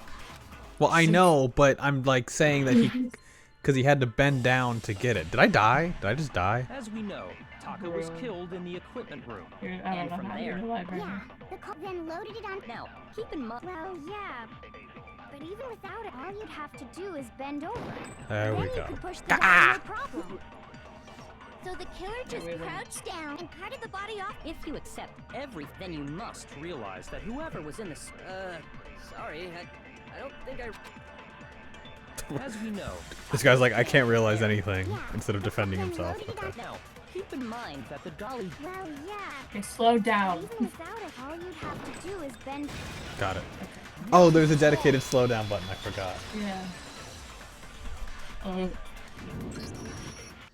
Speaker 1: Well, I know, but I'm like saying that he, because he had to bend down to get it. Did I die? Did I just die?
Speaker 3: As we know, Taka was killed in the equipment room.
Speaker 2: I don't
Speaker 3: And
Speaker 2: know
Speaker 3: from
Speaker 2: how
Speaker 3: there,
Speaker 2: you're alive right
Speaker 12: Yeah,
Speaker 2: now.
Speaker 12: the culprit then loaded it on.
Speaker 7: Now, keep in mind.
Speaker 12: Well, yeah, but even without it, all you'd have to do is bend over.
Speaker 1: There
Speaker 12: then
Speaker 1: we
Speaker 12: you
Speaker 1: go.
Speaker 12: could push the dolly, no problem. So the killer just crouched down and carted the body off.
Speaker 7: If you accept everything, then you must
Speaker 3: Realize that whoever was in the
Speaker 7: sorry, I don't think I...
Speaker 3: As we know,
Speaker 1: This guy's like, I can't realize anything, instead of defending himself. Okay.
Speaker 3: now, keep in mind that the dolly...
Speaker 12: Well, yeah.
Speaker 2: Okay, slow down.
Speaker 12: Even without it, all you'd have to do is bend.
Speaker 1: Got it. Oh, there's a dedicated slowdown button. I forgot.
Speaker 2: Yeah.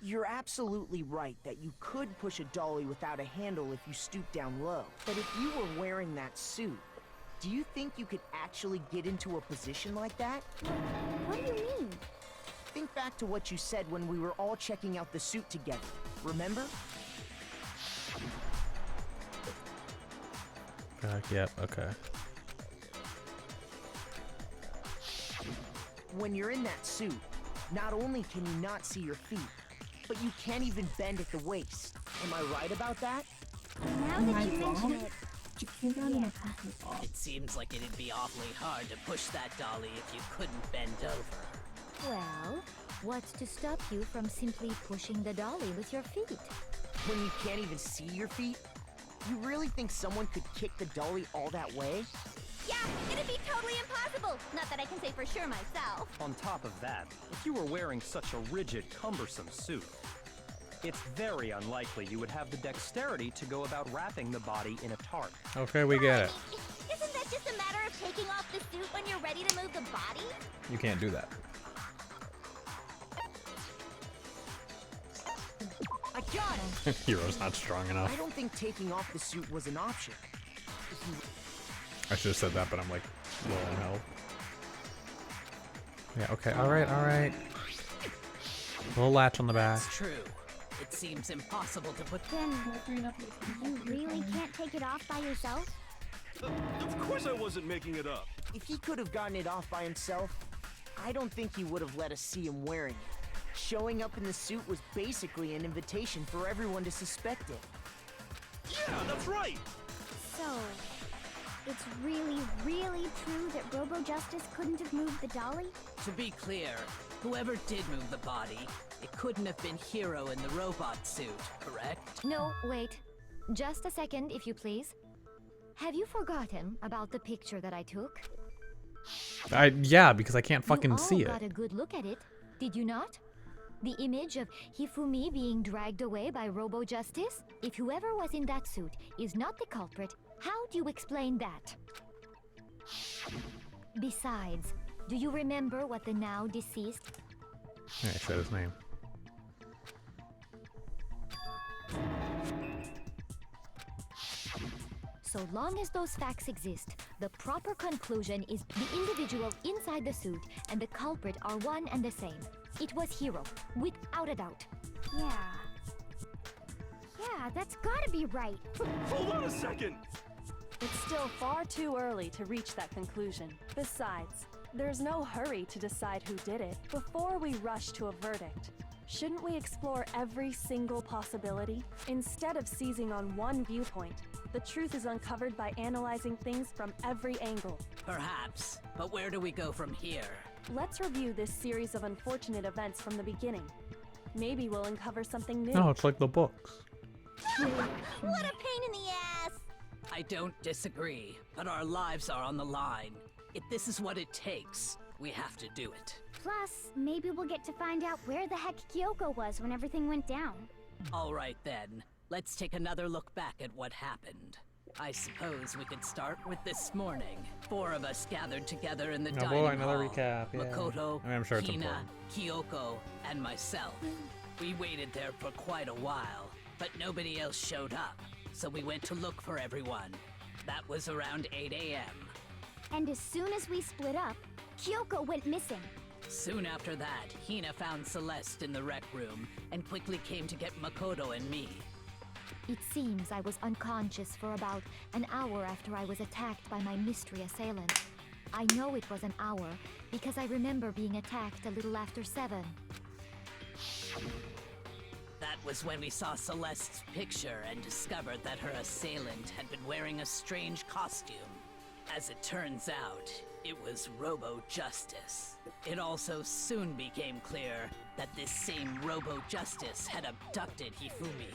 Speaker 10: You're absolutely right that you could push a dolly without a handle if you stoop down low. But if you were wearing that suit, do you think you could actually get into a position like that?
Speaker 12: What do you mean?
Speaker 10: Think back to what you said when we were all checking out the suit together. Remember?
Speaker 1: Yep, okay.
Speaker 10: When you're in that suit, not only can you not see your feet, but you can't even bend at the waist. Am I right about that?
Speaker 12: Now that you mention it,
Speaker 11: It seems like it'd be awfully hard to push that dolly if you couldn't bend over.
Speaker 4: Well, what's to stop you from simply pushing the dolly with your feet?
Speaker 10: When you can't even see your feet? You really think someone could kick the dolly all that way?
Speaker 12: yeah, it'd be totally impossible. Not that I can say for sure myself.
Speaker 3: On top of that, if you were wearing such a rigid, cumbersome suit, it's very unlikely you would have the dexterity to go about wrapping the body in a tarp.
Speaker 1: Okay, we get it.
Speaker 12: Isn't that just a matter of taking off the suit when you're ready to move the body?
Speaker 1: You can't do that.
Speaker 10: I got it!
Speaker 1: Hero's not strong enough.
Speaker 10: I don't think taking off the suit was an option. If you
Speaker 1: I should have said that, but I'm like, low on health. Yeah, okay, alright. Little latch on the back.
Speaker 11: That's true. It seems impossible to put.
Speaker 12: Then you really can't take it off by yourself?
Speaker 9: Of course I wasn't making it up.
Speaker 10: If he could have gotten it off by himself, I don't think he would have let us see him wearing it. Showing up in the suit was basically an invitation for everyone to suspect it.
Speaker 9: Yeah, that's right.
Speaker 12: So, it's really, really true that Robo Justice couldn't have moved the dolly?
Speaker 11: To be clear, whoever did move the body, it couldn't have been Hero in the robot suit, correct?
Speaker 4: No, wait. Just a second, if you please. Have you forgotten about the picture that I took?
Speaker 1: Yeah, because I can't fucking
Speaker 4: you all
Speaker 1: see
Speaker 4: got
Speaker 1: it.
Speaker 4: a good look at it, did you not? The image of Hifumi being dragged away by Robo Justice? If whoever was in that suit is not the culprit, how do you explain that? Besides, do you remember what the now deceased...
Speaker 1: Yeah, I said his name.
Speaker 4: So long as those facts exist, the proper conclusion is the individual inside the suit and the culprit are one and the same. It was Hero, without a doubt.
Speaker 12: Yeah. Yeah, that's gotta be right.
Speaker 9: Hold on a second.
Speaker 8: It's still far too early to reach that conclusion. Besides, there's no hurry to decide who did it before we rush to a verdict. Shouldn't we explore every single possibility? Instead of seizing on one viewpoint, the truth is uncovered by analyzing things from every angle.
Speaker 11: Perhaps, but where do we go from here?
Speaker 8: Let's review this series of unfortunate events from the beginning. Maybe we'll uncover something new.
Speaker 1: No, it's like the books.
Speaker 12: What a pain in the ass!
Speaker 11: I don't disagree, but our lives are on the line. If this is what it takes, we have to do it.
Speaker 12: Plus, maybe we'll get to find out where the heck Kyoko was when everything went down.
Speaker 11: All right then, let's take another look back at what happened. I suppose we could start with this morning. 4 of us gathered together in the
Speaker 1: Oh
Speaker 11: dining
Speaker 1: boy, another
Speaker 11: hall.
Speaker 1: recap, yeah.
Speaker 11: Makoto,
Speaker 1: I mean, I'm sure it's
Speaker 11: Hina,
Speaker 1: important.
Speaker 11: Kyoko, and myself. We waited there for quite a while, but nobody else showed up, so we went to look for everyone. That was around 8 a.m.
Speaker 12: And as soon as we split up, Kyoko went missing.
Speaker 11: Soon after that, Hina found Celeste in the rec room and quickly came to get Makoto and me.
Speaker 4: It seems I was unconscious for about an hour after I was attacked by my mystery assailant. I know it was an hour because I remember being attacked a little after 7.
Speaker 11: That was when we saw Celeste's picture and discovered that her assailant had been wearing a strange costume. As it turns out, it was Robo Justice. It also soon became clear that this same Robo Justice had abducted Hifumi.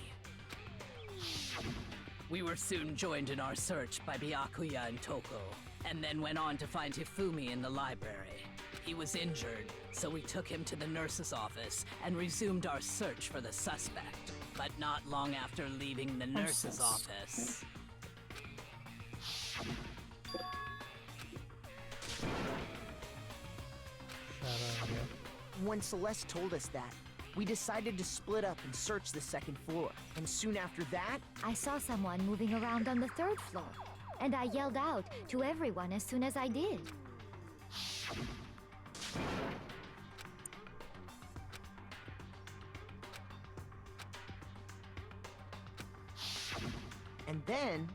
Speaker 11: We were soon joined in our search by Byakuya and Toko, and then went on to find Hifumi in the library. He was injured, so we took him to the nurse's office and resumed our search for the suspect. But not long after leaving the nurse's office...
Speaker 10: When Celeste told us that, we decided to split up and search the second floor. And soon after that,
Speaker 4: I saw someone moving around on the 3rd floor, and I yelled out to everyone as soon as I did.
Speaker 10: and then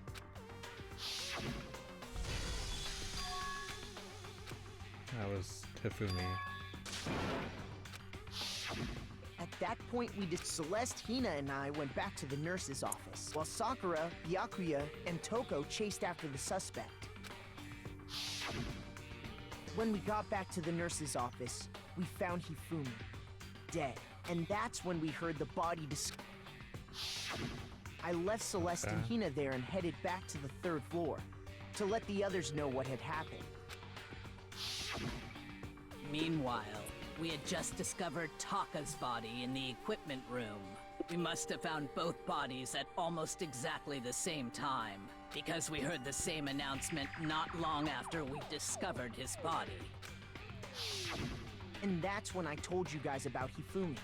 Speaker 1: That was Hifumi.
Speaker 10: at that point Celeste, Hina, and I went back to the nurse's office, while Sakura, Byakuya, and Toko chased after the suspect. When we got back to the nurse's office, we found Hifumi, dead. And that's when we heard the body I left Celeste and Hina there and headed back to the 3rd floor to let the others know what had happened.
Speaker 11: Meanwhile, we had just discovered Taka's body in the equipment room. We must have found both bodies at almost exactly the same time, because we heard the same announcement not long after we discovered his body.
Speaker 10: And that's when I told you guys about Hifumi.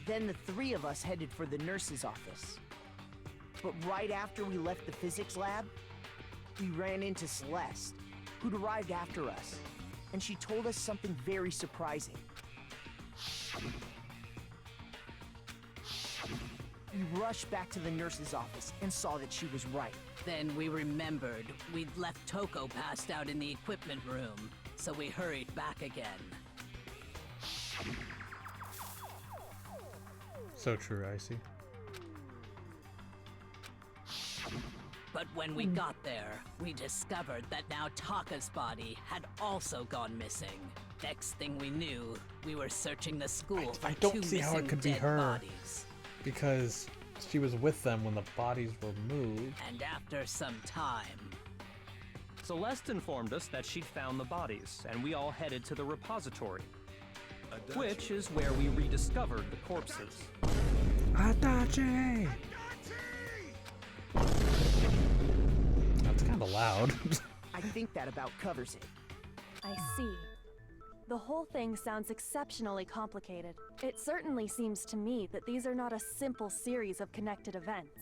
Speaker 10: Then the 3 of us headed for the nurse's office. But right after we left the physics lab, we ran into Celeste, who'd arrived after us. And she told us something very surprising. We rushed back to the nurse's office and saw that she was right.
Speaker 11: Then we remembered we'd left Toko passed out in the equipment room, so we hurried back again.
Speaker 1: So true, Icy.
Speaker 11: But when we got there, we discovered that now Taka's body had also gone missing. Next thing we knew, we were searching the school for
Speaker 1: I
Speaker 11: 2
Speaker 1: don't see how
Speaker 11: missing
Speaker 1: it could be
Speaker 11: dead
Speaker 1: her.
Speaker 11: bodies.
Speaker 1: Because she was with them when the bodies were moved.
Speaker 11: And after some time,
Speaker 3: Celeste informed us that she'd found the bodies, and we all headed to the repository, which is where we rediscovered the corpses.
Speaker 1: Adachi! That's kind of loud.
Speaker 10: I think that about covers it.
Speaker 8: I see. The whole thing sounds exceptionally complicated. It certainly seems to me that these are not a simple series of connected events.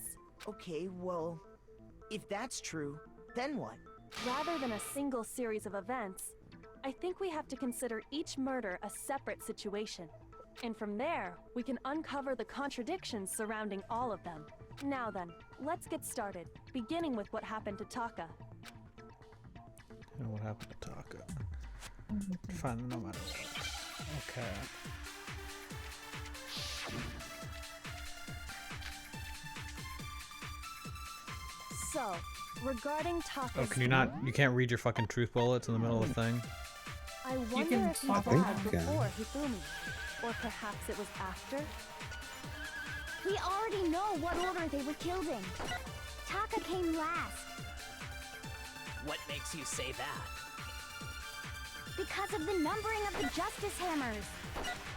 Speaker 10: Okay, well, if that's true, then what?
Speaker 8: Rather than a single series of events, I think we have to consider each murder a separate situation. And from there, we can uncover the contradictions surrounding all of them. Now then, let's get started, beginning with what happened to Taka.
Speaker 1: And what happened to Taka? Find the matter. Okay.
Speaker 8: So, regarding Taka's...
Speaker 1: Oh, can you not? You can't read your fucking truth bullets in the middle of the thing?
Speaker 8: I wonder if he died before Hifumi. Or perhaps it was after?
Speaker 12: We already know what order they were killed in. Taka came last.
Speaker 11: what makes you say that?
Speaker 12: Because of the numbering of the Justice Hammers.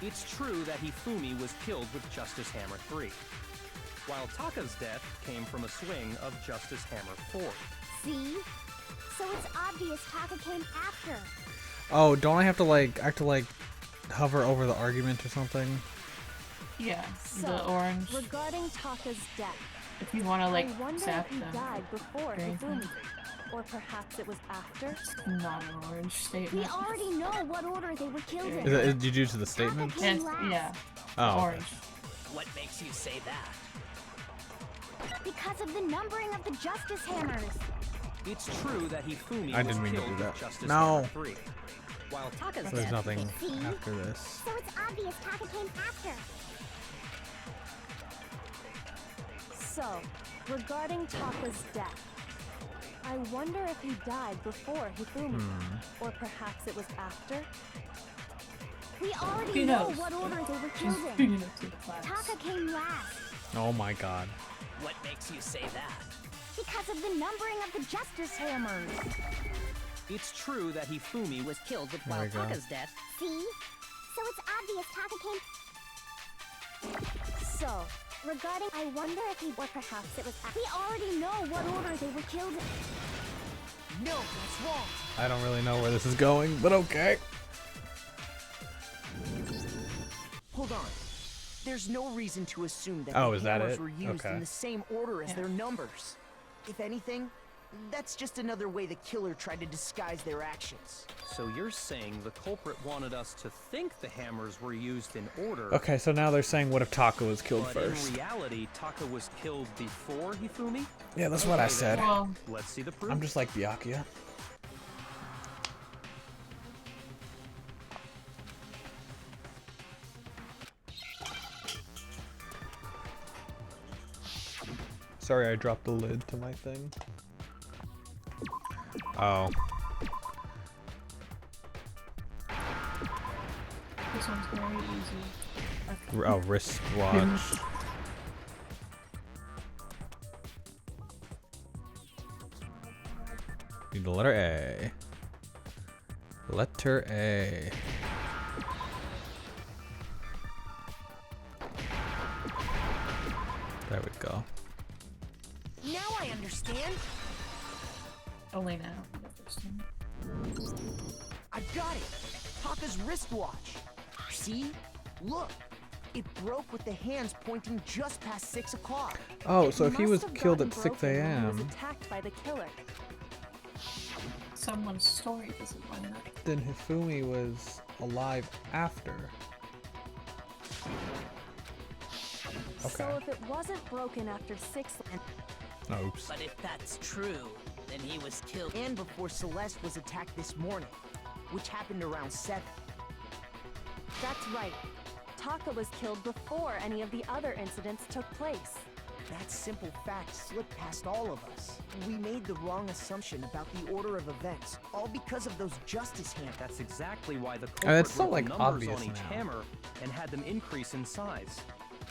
Speaker 3: It's true that Hifumi was killed with Justice Hammer 3, while Taka's death came from a swing of Justice Hammer 4.
Speaker 12: See? So it's obvious Taka came after.
Speaker 1: Oh, don't I have to like hover over the argument or something?
Speaker 2: Yeah,
Speaker 8: So,
Speaker 2: the orange.
Speaker 8: regarding Taka's death,
Speaker 2: If you want to like
Speaker 8: I wonder
Speaker 2: zap
Speaker 8: if he
Speaker 2: them.
Speaker 8: died before
Speaker 2: Green
Speaker 8: Hifumi, or perhaps it was after.
Speaker 2: Not an orange
Speaker 12: We
Speaker 2: statement.
Speaker 12: already know what order they were killed in.
Speaker 1: Did you do to the statement?
Speaker 12: Taka came
Speaker 2: Yes,
Speaker 12: last.
Speaker 2: yeah.
Speaker 1: Oh, okay.
Speaker 2: Orange.
Speaker 11: What makes you say that?
Speaker 12: Because of the numbering of the Justice Hammers.
Speaker 3: It's true that Hifumi
Speaker 1: I
Speaker 3: was
Speaker 1: didn't mean to
Speaker 3: killed
Speaker 1: do
Speaker 3: with
Speaker 1: that.
Speaker 3: Justice
Speaker 1: No.
Speaker 3: Hammer 3, while Taka's
Speaker 1: There's
Speaker 3: death
Speaker 1: nothing
Speaker 12: See?
Speaker 1: after this.
Speaker 12: So it's obvious Taka came after.
Speaker 8: So, regarding Taka's death, I wonder if he died before Hifumi, or perhaps it was after.
Speaker 12: We already
Speaker 2: Who
Speaker 12: know
Speaker 2: knows?
Speaker 12: what order they were
Speaker 2: She's
Speaker 12: killed
Speaker 2: bringing
Speaker 12: in.
Speaker 2: it to the class.
Speaker 12: Taka came last.
Speaker 1: Oh my god.
Speaker 11: What makes you say that?
Speaker 12: Because of the numbering of the Justice Hammers.
Speaker 3: It's true that Hifumi was
Speaker 7: Killed with
Speaker 1: There we go.
Speaker 7: Taka's death.
Speaker 12: See? So it's obvious Taka came.
Speaker 8: So,
Speaker 12: Regarding, I wonder if he, or perhaps it was. We already know what order they were killed in.
Speaker 10: No, that's wrong.
Speaker 1: I don't really know where this is going, but okay.
Speaker 10: hold on. There's no reason to assume that
Speaker 1: Oh,
Speaker 10: the
Speaker 1: is that
Speaker 10: hammers
Speaker 1: it?
Speaker 10: were used
Speaker 1: Okay.
Speaker 10: in the same order as
Speaker 2: Yeah.
Speaker 10: their numbers. If anything, that's just another way the killer tried to disguise their actions.
Speaker 3: So you're saying the culprit wanted us to think the hammers were used in order.
Speaker 1: Okay, so now they're saying what if Taka was killed
Speaker 3: But
Speaker 1: first?
Speaker 3: in reality, Taka was killed before Hifumi?
Speaker 1: Yeah, that's what I
Speaker 3: Okay,
Speaker 1: said.
Speaker 3: then.
Speaker 2: Well,
Speaker 3: Let's see the proof.
Speaker 1: I'm just like Byakuya. Sorry, I dropped the lid to my thing. Oh.
Speaker 2: this one's very easy. Okay.
Speaker 1: Oh, wristwatch. Need the letter A. Letter A. There we go.
Speaker 10: Now I understand.
Speaker 2: Only now. For the first time.
Speaker 10: I've got it. Taka's wristwatch. See? Look. It broke with the hands pointing just past 6 o'clock.
Speaker 1: Oh, so if he
Speaker 8: Must
Speaker 1: was
Speaker 8: have
Speaker 1: killed
Speaker 8: gotten
Speaker 1: at 6
Speaker 8: broken when he was
Speaker 1: a.m.,
Speaker 8: attacked by the killer.
Speaker 2: Someone's story doesn't line up.
Speaker 1: then Hifumi was alive after.
Speaker 8: So
Speaker 1: Okay.
Speaker 8: if it wasn't broken after 6
Speaker 1: Oops.
Speaker 11: But if that's true, then he was killed.
Speaker 10: And before Celeste was attacked this morning, which happened around 7.
Speaker 8: That's right. Taka was killed before any of the other incidents took place.
Speaker 10: That simple fact slipped past all of us. We made the wrong assumption about the order of events, all because of those justice hammers.
Speaker 3: That's exactly why the culprit
Speaker 1: And it's so,
Speaker 3: wrote
Speaker 1: like,
Speaker 3: the numbers
Speaker 1: obvious
Speaker 3: on each
Speaker 1: now.
Speaker 3: hammer and had them increase in size.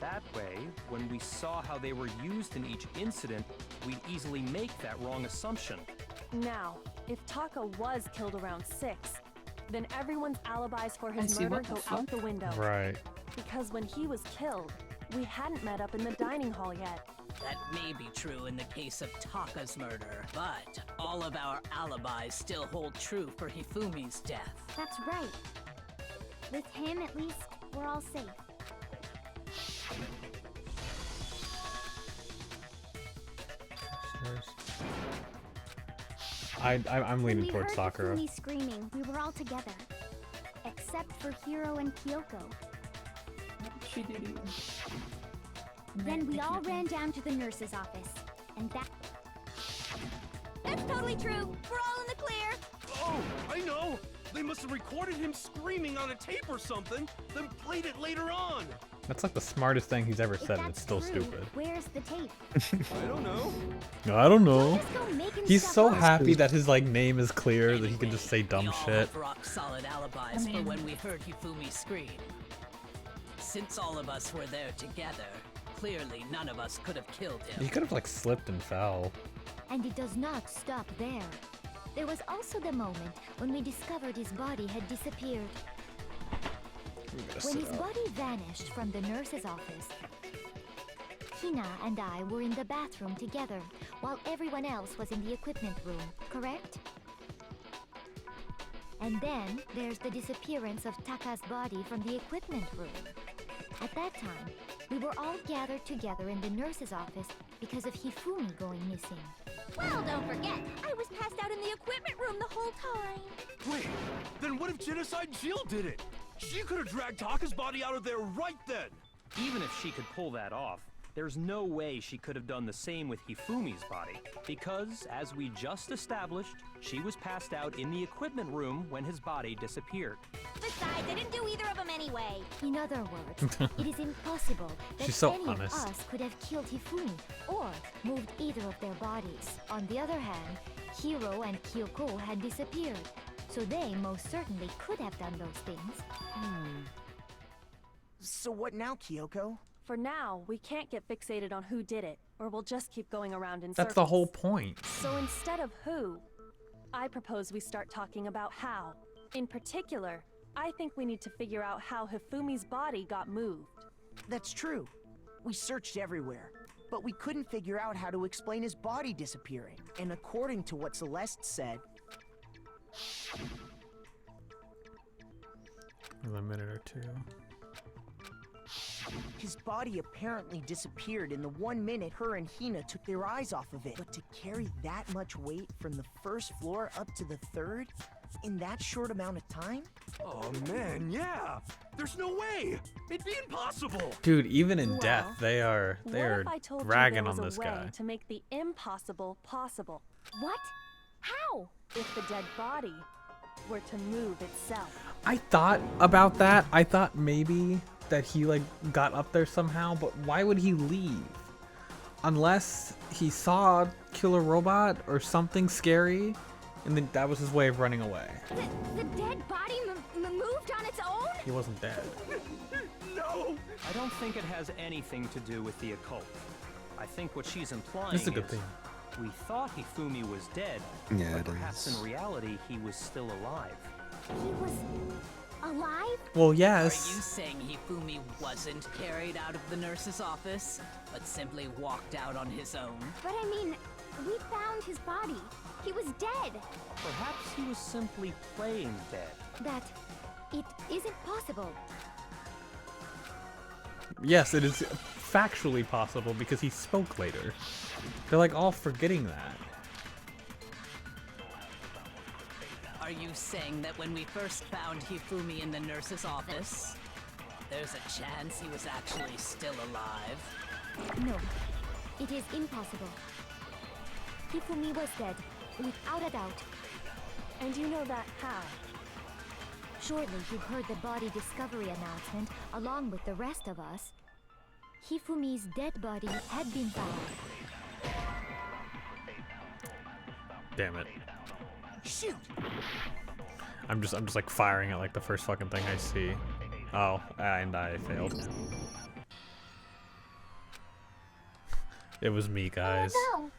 Speaker 3: That way, when we saw how they were used in each incident, we'd easily make that wrong assumption.
Speaker 8: Now, if Taka was killed around 6, then everyone's alibis for his
Speaker 2: see,
Speaker 8: murder
Speaker 2: what the
Speaker 8: go out
Speaker 2: fuck?
Speaker 8: the window.
Speaker 1: Right.
Speaker 8: Because when he was killed, we hadn't met up in the dining hall yet.
Speaker 11: That may be true in the case of Taka's murder, but all of our alibis still hold true for Hifumi's death.
Speaker 12: That's right. With him, at least, we're all safe.
Speaker 1: I'm
Speaker 12: When
Speaker 1: leaning
Speaker 12: we
Speaker 1: towards
Speaker 12: heard
Speaker 1: Sakura.
Speaker 12: Hifumi screaming, we were all together. Except for Hiro and Kyoko.
Speaker 2: What did she do to you?
Speaker 12: Then we all ran down to the nurse's office. And that... That's totally true. We're all in the clear.
Speaker 9: Oh, I know! They must have recorded him screaming on a tape or something, then played it later on!
Speaker 1: That's like the smartest thing he's ever
Speaker 12: If
Speaker 1: said, and
Speaker 12: that's
Speaker 1: it's still
Speaker 12: true,
Speaker 1: stupid.
Speaker 12: Where's the tape?
Speaker 9: I don't know.
Speaker 1: I don't know.
Speaker 12: Just go making
Speaker 1: He's
Speaker 12: stuff
Speaker 1: so
Speaker 12: up.
Speaker 1: happy that his like name is clear that he can just say
Speaker 11: we
Speaker 1: dumb
Speaker 11: all
Speaker 1: shit.
Speaker 11: have rock-solid alibis
Speaker 2: I mean-
Speaker 11: for when we heard Hifumi scream. Since all of us were there together, clearly none of us could have killed
Speaker 1: He
Speaker 11: him.
Speaker 1: could have like slipped and fell.
Speaker 12: And it does not stop there. There was also the moment when we discovered his body had disappeared. When his body vanished from the nurse's office, Hina and I were in the bathroom together while everyone else was in the equipment room, correct? And then there's the disappearance of Taka's body from the equipment room. At that time, we were all gathered together in the nurse's office because of Hifumi going missing.
Speaker 7: Well, don't forget, I was passed out in the equipment room the whole time.
Speaker 9: Wait, then what if Genocide Jill did it? She could have dragged Taka's body out of there right then!
Speaker 3: Even if she could pull that off, there's no way she could have done the same with Hifumi's body, because, as we just established, she was passed out in the equipment room when his body disappeared.
Speaker 7: Besides, I didn't do either of them anyway.
Speaker 12: In other words, it is impossible that
Speaker 1: She's so
Speaker 12: any
Speaker 1: honest.
Speaker 12: of us could have killed Hifumi or moved either of their bodies. On the other hand, Hiro and Kyoko had disappeared, so they most certainly could have done those things.
Speaker 10: So what now, Kyoko?
Speaker 8: For now, we can't get fixated on who did it, or we'll just keep going around in
Speaker 1: That's
Speaker 8: circles.
Speaker 1: the whole point.
Speaker 8: So instead of who, I propose we start talking about how. In particular, I think we need to figure out how Hifumi's body got moved.
Speaker 10: That's true. We searched everywhere, but we couldn't figure out how to explain his body disappearing. And according to what Celeste said,
Speaker 1: In a minute or two.
Speaker 10: His body apparently disappeared in the 1 minute her and Hina took their eyes off of it. But to carry that much weight from the first floor up to the third in that short amount of time?
Speaker 9: Oh man, yeah. There's no way. It'd be impossible.
Speaker 1: Dude, even in
Speaker 8: Well,
Speaker 1: death, they are
Speaker 8: What if I told
Speaker 1: dragging
Speaker 8: you there
Speaker 1: on
Speaker 8: was
Speaker 1: this
Speaker 8: a way
Speaker 1: guy.
Speaker 8: to make the impossible possible?
Speaker 12: What? How?
Speaker 8: If the dead body were to move itself.
Speaker 1: I thought about that. I thought maybe that he like got up there somehow, but why would he leave? Unless he saw Killer Robot or something scary, and then that was his way of running away.
Speaker 12: The dead body moved on its own?
Speaker 1: He wasn't dead.
Speaker 9: No.
Speaker 3: I don't think it has anything to do with the occult. I think what she's implying
Speaker 1: This is a good
Speaker 3: is
Speaker 1: thing.
Speaker 3: we thought Hifumi was dead,
Speaker 6: Yeah,
Speaker 3: but
Speaker 6: it
Speaker 3: perhaps
Speaker 6: is.
Speaker 3: in reality he was still alive.
Speaker 12: He was alive?
Speaker 1: Well,
Speaker 11: Are you
Speaker 1: yes.
Speaker 11: saying Hifumi wasn't carried out of the nurse's office, but simply walked out on his own?
Speaker 12: But I mean, we found his body. He was dead.
Speaker 3: Perhaps he was simply playing dead.
Speaker 12: That it isn't possible.
Speaker 1: Yes, it is factually possible because he spoke later. They're like all forgetting that.
Speaker 11: Are you saying that when we first found Hifumi in the nurse's office, there's a chance he was actually still alive?
Speaker 12: No, it is impossible. Hifumi was dead, without a doubt.
Speaker 8: And you know that how?
Speaker 12: Surely you heard the body discovery announcement along with the rest of us. Hifumi's dead body had been found.
Speaker 1: Damn it.
Speaker 10: Shoot!
Speaker 1: I'm just like firing at like the first fucking thing I see. Oh, and I failed. It was me, guys.
Speaker 2: Oh,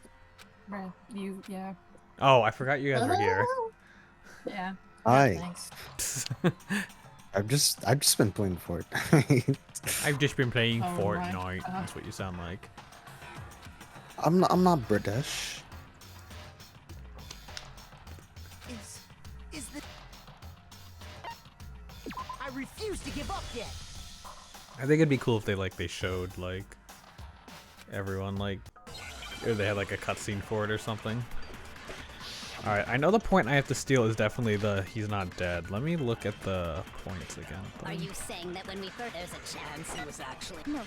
Speaker 2: no. Right, yeah.
Speaker 1: Oh, I forgot you guys were here.
Speaker 2: Yeah.
Speaker 6: Hi.
Speaker 2: Thanks.
Speaker 6: I've just been playing Fortnite.
Speaker 1: I've just been playing
Speaker 2: Oh,
Speaker 1: Fortnite.
Speaker 2: right.
Speaker 1: That's what you sound like.
Speaker 6: I'm not British.
Speaker 10: Is the... I refuse to give up yet!
Speaker 1: I think it'd be cool if they showed like everyone like, or they had like a cutscene for it or something. All right, I know the point I have to steal is definitely the he's not dead. Let me look at the points again.
Speaker 11: Are you saying that when we first there's a chance he was actually...
Speaker 12: No,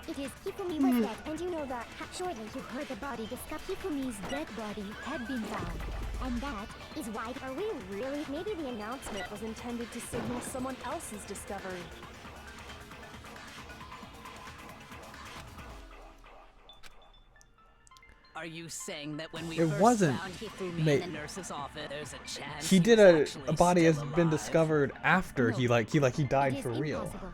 Speaker 12: it is Hifumi was dead, and you know that. Surely you heard the body discovered. Hifumi's dead body had been found, and that is why.
Speaker 8: Are we really? Maybe the announcement was intended to signal someone else's discovery.
Speaker 11: Are you saying that when we
Speaker 1: It
Speaker 11: first
Speaker 1: wasn't
Speaker 11: found Hifumi
Speaker 1: ma-
Speaker 11: in the nurse's office, there's a chance
Speaker 1: He did
Speaker 11: was
Speaker 1: a
Speaker 11: actually
Speaker 1: body has
Speaker 11: still
Speaker 1: been
Speaker 11: alive?
Speaker 1: discovered after
Speaker 12: No.
Speaker 1: he died
Speaker 12: It is
Speaker 1: for real.
Speaker 12: impossible.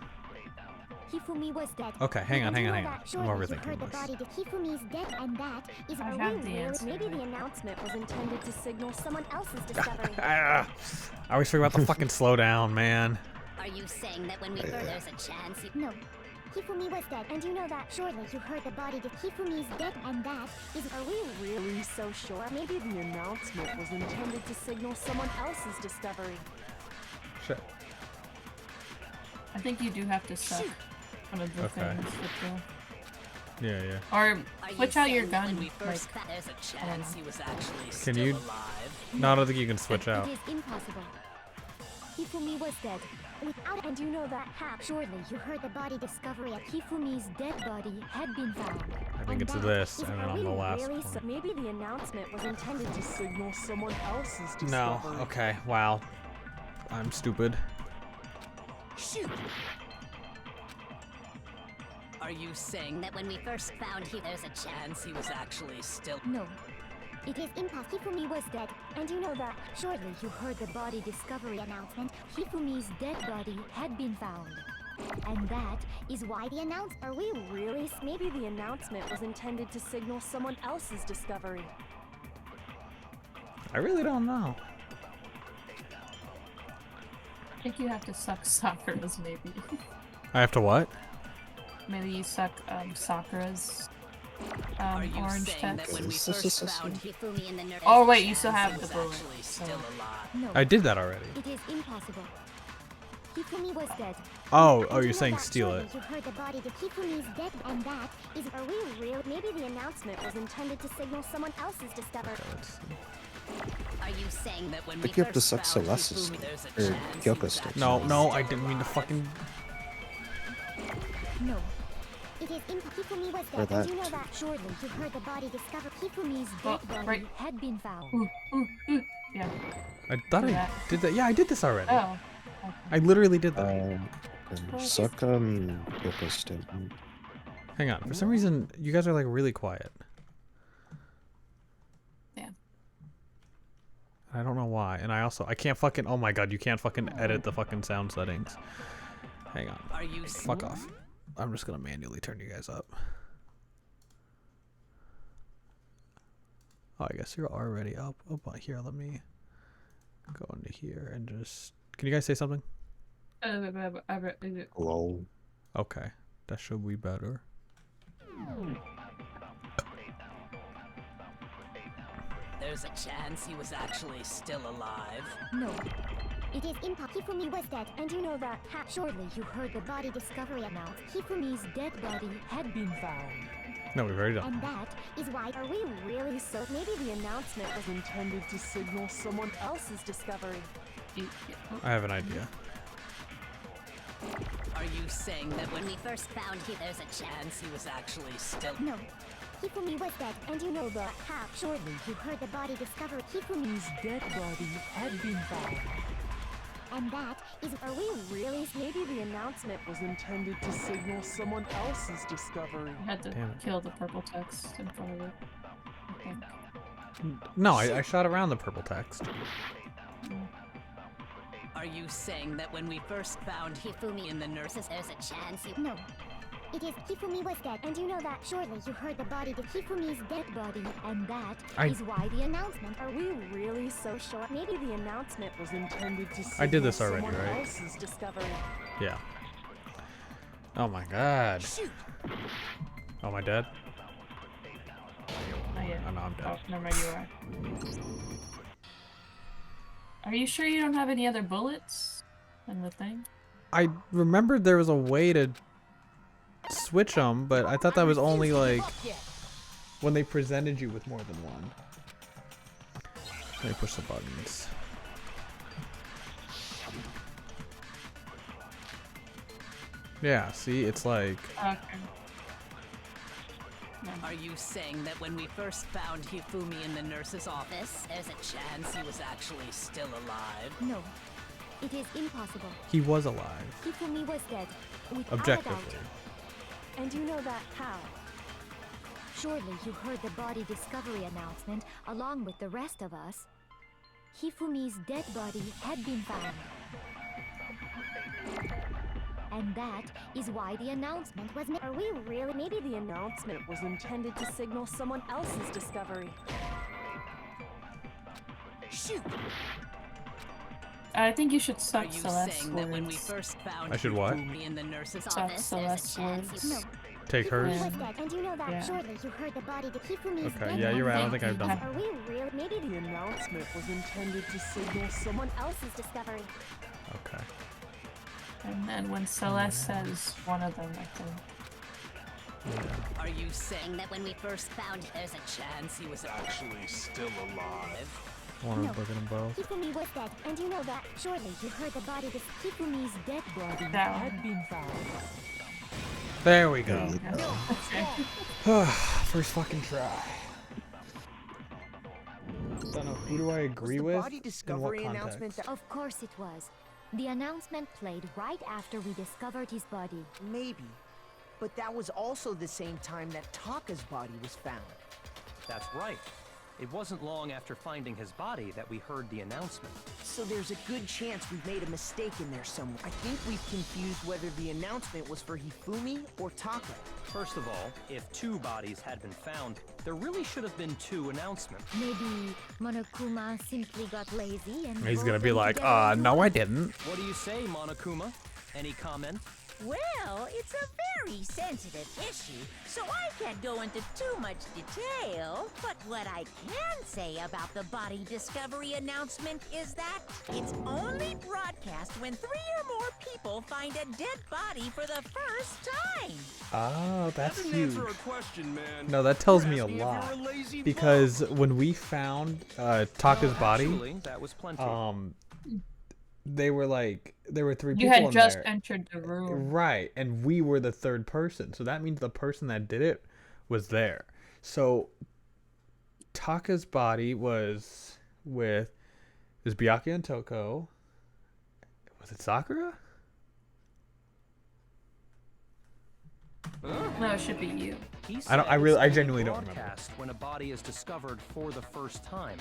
Speaker 12: Hifumi was dead.
Speaker 1: Okay, hang on.
Speaker 12: And you know
Speaker 1: I'm
Speaker 12: that. Surely you
Speaker 1: overthinking
Speaker 12: heard the
Speaker 1: this.
Speaker 12: body. Hifumi's dead, and that is.
Speaker 2: I
Speaker 12: Are
Speaker 2: have
Speaker 12: we
Speaker 2: the
Speaker 12: really?
Speaker 2: answer.
Speaker 8: Maybe the announcement was intended to signal someone else's discovery.
Speaker 1: Ah, I always forget to fucking slow down, man.
Speaker 11: Are you saying that when we first there's a chance he...
Speaker 12: No. Hifumi was dead, and you know that. Surely you heard the body. Hifumi's dead, and that is.
Speaker 8: Are we really so sure? Maybe the announcement was intended to signal someone else's discovery.
Speaker 1: Shit.
Speaker 2: I think you do have to suck one of the
Speaker 1: Okay.
Speaker 2: things with the...
Speaker 1: Yeah.
Speaker 2: Or
Speaker 11: Are you
Speaker 2: switch out your
Speaker 11: saying that
Speaker 2: gun.
Speaker 11: when we first
Speaker 2: like,
Speaker 11: there's a chance he was actually
Speaker 1: Can
Speaker 11: still
Speaker 1: you?
Speaker 11: alive?
Speaker 1: No, I don't think you can switch out.
Speaker 12: It is impossible. Hifumi was dead. Without.
Speaker 8: And you know that how?
Speaker 12: Surely you heard the body discovery of Hifumi's dead body had been found.
Speaker 1: I think
Speaker 12: And
Speaker 1: it's
Speaker 12: that
Speaker 1: this,
Speaker 12: is.
Speaker 1: and then
Speaker 8: Are
Speaker 1: on
Speaker 8: we
Speaker 1: the last
Speaker 8: really
Speaker 1: one.
Speaker 8: so maybe the announcement was intended to signal someone else's discovery.
Speaker 1: No. Okay. Wow. I'm stupid.
Speaker 10: Shoot!
Speaker 11: Are you saying that when we first found him, there's a chance he was actually still...
Speaker 12: No. It is impossible. Hifumi was dead, and you know that. Surely you heard the body discovery announcement. Hifumi's dead body had been found. And that is why the announcement.
Speaker 8: Are we really? Maybe the announcement was intended to signal someone else's discovery.
Speaker 1: I really don't know.
Speaker 2: I think you have to suck Sakura's, maybe.
Speaker 1: I have to what?
Speaker 2: Maybe you suck Sakura's
Speaker 11: Are you
Speaker 2: orange
Speaker 11: saying that
Speaker 2: text.
Speaker 11: when we first found Hifumi in the nurse's
Speaker 2: Oh wait, you still
Speaker 11: chance
Speaker 2: have
Speaker 11: he
Speaker 2: the
Speaker 11: was
Speaker 2: bullet.
Speaker 11: actually
Speaker 2: So.
Speaker 11: still alive?
Speaker 12: No.
Speaker 1: I did that already.
Speaker 12: It is impossible. Hifumi was dead.
Speaker 1: Oh,
Speaker 12: And
Speaker 1: you're
Speaker 12: you know
Speaker 1: saying
Speaker 12: that
Speaker 1: steal
Speaker 12: surely
Speaker 1: it.
Speaker 12: You heard the body that Hifumi's dead, and that is.
Speaker 8: Are we real? Maybe the announcement was intended to signal someone else's discovery.
Speaker 1: Okay, let's see.
Speaker 11: Are you saying that when we
Speaker 6: Pick up the
Speaker 11: first
Speaker 6: Suck
Speaker 11: found
Speaker 6: Celestis
Speaker 11: Hifumi, there's a
Speaker 6: or
Speaker 11: chance he
Speaker 6: Kyoko
Speaker 11: was
Speaker 6: stick.
Speaker 1: No,
Speaker 11: actually
Speaker 1: no,
Speaker 11: still
Speaker 1: I didn't mean to
Speaker 11: alive?
Speaker 1: fucking.
Speaker 12: No. It is Hifumi was
Speaker 6: Or
Speaker 12: dead, and you
Speaker 6: that.
Speaker 12: know that. Surely you heard the body discovered. Hifumi's
Speaker 2: Oh,
Speaker 12: dead body
Speaker 2: right.
Speaker 12: had been found.
Speaker 2: Yeah.
Speaker 1: I thought
Speaker 2: Do
Speaker 1: I
Speaker 2: that.
Speaker 1: did that. Yeah, I did this already.
Speaker 2: Oh.
Speaker 1: I literally did that.
Speaker 6: Suck Kyoko stick.
Speaker 1: Hang on. For some reason, you guys are like really quiet.
Speaker 2: Yeah.
Speaker 1: I don't know why. And I can't fucking. Oh my god, you can't fucking edit the fucking sound settings. Hang on.
Speaker 11: Are you
Speaker 1: Fuck off. I'm just gonna manually turn you guys up. Oh, I guess you're already up. Oh, but here, let me go into here and just. Can you guys say something?
Speaker 6: Lol.
Speaker 1: Okay, that should be better.
Speaker 11: There's a chance he was actually still alive.
Speaker 12: No. It is Hifumi was dead, and you know that. Surely you heard the body discovery announced. Hifumi's dead body had been found.
Speaker 1: No, we've already done.
Speaker 12: And that is why.
Speaker 8: Are we really so? Maybe the announcement was intended to signal someone else's discovery.
Speaker 1: I have an idea.
Speaker 11: Are you saying that when we first found him, there's a chance he was actually still...
Speaker 12: No. Hifumi was dead, and you know that. Surely you heard the body discovery. Hifumi's dead body had been found. And that is.
Speaker 8: Are we really? Maybe the announcement was intended to signal someone else's discovery.
Speaker 2: I had to
Speaker 1: Damn it.
Speaker 2: kill the purple text in front of it. I think.
Speaker 1: No, I shot around the purple text.
Speaker 11: Are you saying that when we first found Hifumi in the nurses, there's a chance he...
Speaker 12: No. It is Hifumi was dead, and you know that. Surely you heard the body that Hifumi's dead body, and that is why the announcement.
Speaker 8: Are we really so sure? Maybe the announcement was intended to signal
Speaker 1: I did this already,
Speaker 8: someone
Speaker 1: right?
Speaker 8: else's discovery.
Speaker 1: Yeah. Oh my god.
Speaker 8: Shoot.
Speaker 1: Oh, am I dead?
Speaker 2: Not yet.
Speaker 1: Oh no, I'm dead.
Speaker 2: Oh, never mind, you are. Are you sure you don't have any other bullets in the thing?
Speaker 1: I remembered there was a way to switch them, but I thought that was only like when they presented you with more than one. Let me push the buttons. Yeah, see, it's like...
Speaker 2: Okay.
Speaker 11: Are you saying that when we first found Hifumi in the nurse's office, there's a chance he was actually still alive?
Speaker 12: No. It is impossible.
Speaker 1: He was alive.
Speaker 12: Hifumi was dead. Without a
Speaker 1: Objectively.
Speaker 12: doubt.
Speaker 8: And you know that how?
Speaker 12: Surely you heard the body discovery announcement along with the rest of us. Hifumi's dead body had been found. And that is why the announcement was made.
Speaker 8: Are we really? Maybe the announcement was intended to signal someone else's discovery. Shoot!
Speaker 2: I think you should
Speaker 11: Are
Speaker 2: suck
Speaker 11: you
Speaker 2: Celeste's
Speaker 11: saying that when we
Speaker 2: words.
Speaker 11: first found
Speaker 1: I should what?
Speaker 11: Hifumi in the nurse's
Speaker 2: Suck
Speaker 11: office, there's a
Speaker 2: Celeste's
Speaker 11: chance
Speaker 2: words.
Speaker 11: he...
Speaker 12: No.
Speaker 1: Take hers.
Speaker 12: Hifumi was dead, and you know that.
Speaker 2: Yeah.
Speaker 12: Surely you heard the body that Hifumi's
Speaker 1: Okay,
Speaker 12: dead
Speaker 1: yeah, you're right. I don't
Speaker 12: body
Speaker 1: think I've done
Speaker 8: Are we really? Maybe the announcement was intended to signal someone else's discovery.
Speaker 1: Okay.
Speaker 2: And then when Celeste says one of them, I think.
Speaker 1: Yeah.
Speaker 11: Are you saying that when we first found him, there's a chance he was actually still alive?
Speaker 1: I want to
Speaker 12: No.
Speaker 1: look at them both.
Speaker 12: Hifumi was dead, and you know that. Surely you heard the body that Hifumi's dead body
Speaker 2: That one.
Speaker 12: had been found.
Speaker 1: There we go.
Speaker 2: Okay.
Speaker 1: First fucking try. Don't know, who do I agree
Speaker 10: Was the
Speaker 1: with?
Speaker 10: body
Speaker 1: In what
Speaker 10: discovery
Speaker 1: context?
Speaker 10: announcement that
Speaker 12: Of course it was. The announcement played right after we discovered his body.
Speaker 10: maybe, but that was also the same time that Taka's body was found.
Speaker 3: That's right. It wasn't long after finding his body that we heard the announcement.
Speaker 10: So there's a good chance we've made a mistake in there somewhere. I think we've confused whether the announcement was for Hifumi or Taka.
Speaker 3: First of all, if 2 bodies had been found, there really should have been 2 announcements.
Speaker 12: Maybe Monokuma simply got lazy and
Speaker 1: He's
Speaker 12: rolled
Speaker 1: gonna be
Speaker 12: them
Speaker 1: like,
Speaker 12: together into
Speaker 1: no,
Speaker 12: one.
Speaker 1: I didn't.
Speaker 3: What do you say, Monokuma? Any comment?
Speaker 7: Well, it's a very sensitive issue, so I can't go into too much detail. But what I can say about the body discovery announcement is that it's only broadcast when 3 or more people find a dead body for the first time.
Speaker 1: Oh, that's
Speaker 9: That didn't
Speaker 1: huge.
Speaker 9: answer a question, man.
Speaker 1: No, that tells
Speaker 9: You're
Speaker 1: me a
Speaker 9: asking if
Speaker 1: lot.
Speaker 9: you're a lazy
Speaker 1: Because
Speaker 9: bum.
Speaker 1: when we found Taka's body,
Speaker 3: Actually, that was plenty.
Speaker 1: there were 3
Speaker 2: You
Speaker 1: people
Speaker 2: had
Speaker 1: in
Speaker 2: just
Speaker 1: there.
Speaker 2: entered the room.
Speaker 1: Right, and we were the third person. So that means the person that did it was there. So Taka's body was with Byakuya and Toko. Was it Sakura?
Speaker 2: No, it should be you.
Speaker 3: He
Speaker 1: I don't- I
Speaker 3: said
Speaker 1: really-
Speaker 3: it's
Speaker 1: I
Speaker 3: only
Speaker 1: genuinely don't remember.
Speaker 3: broadcast when a body is discovered for the first time,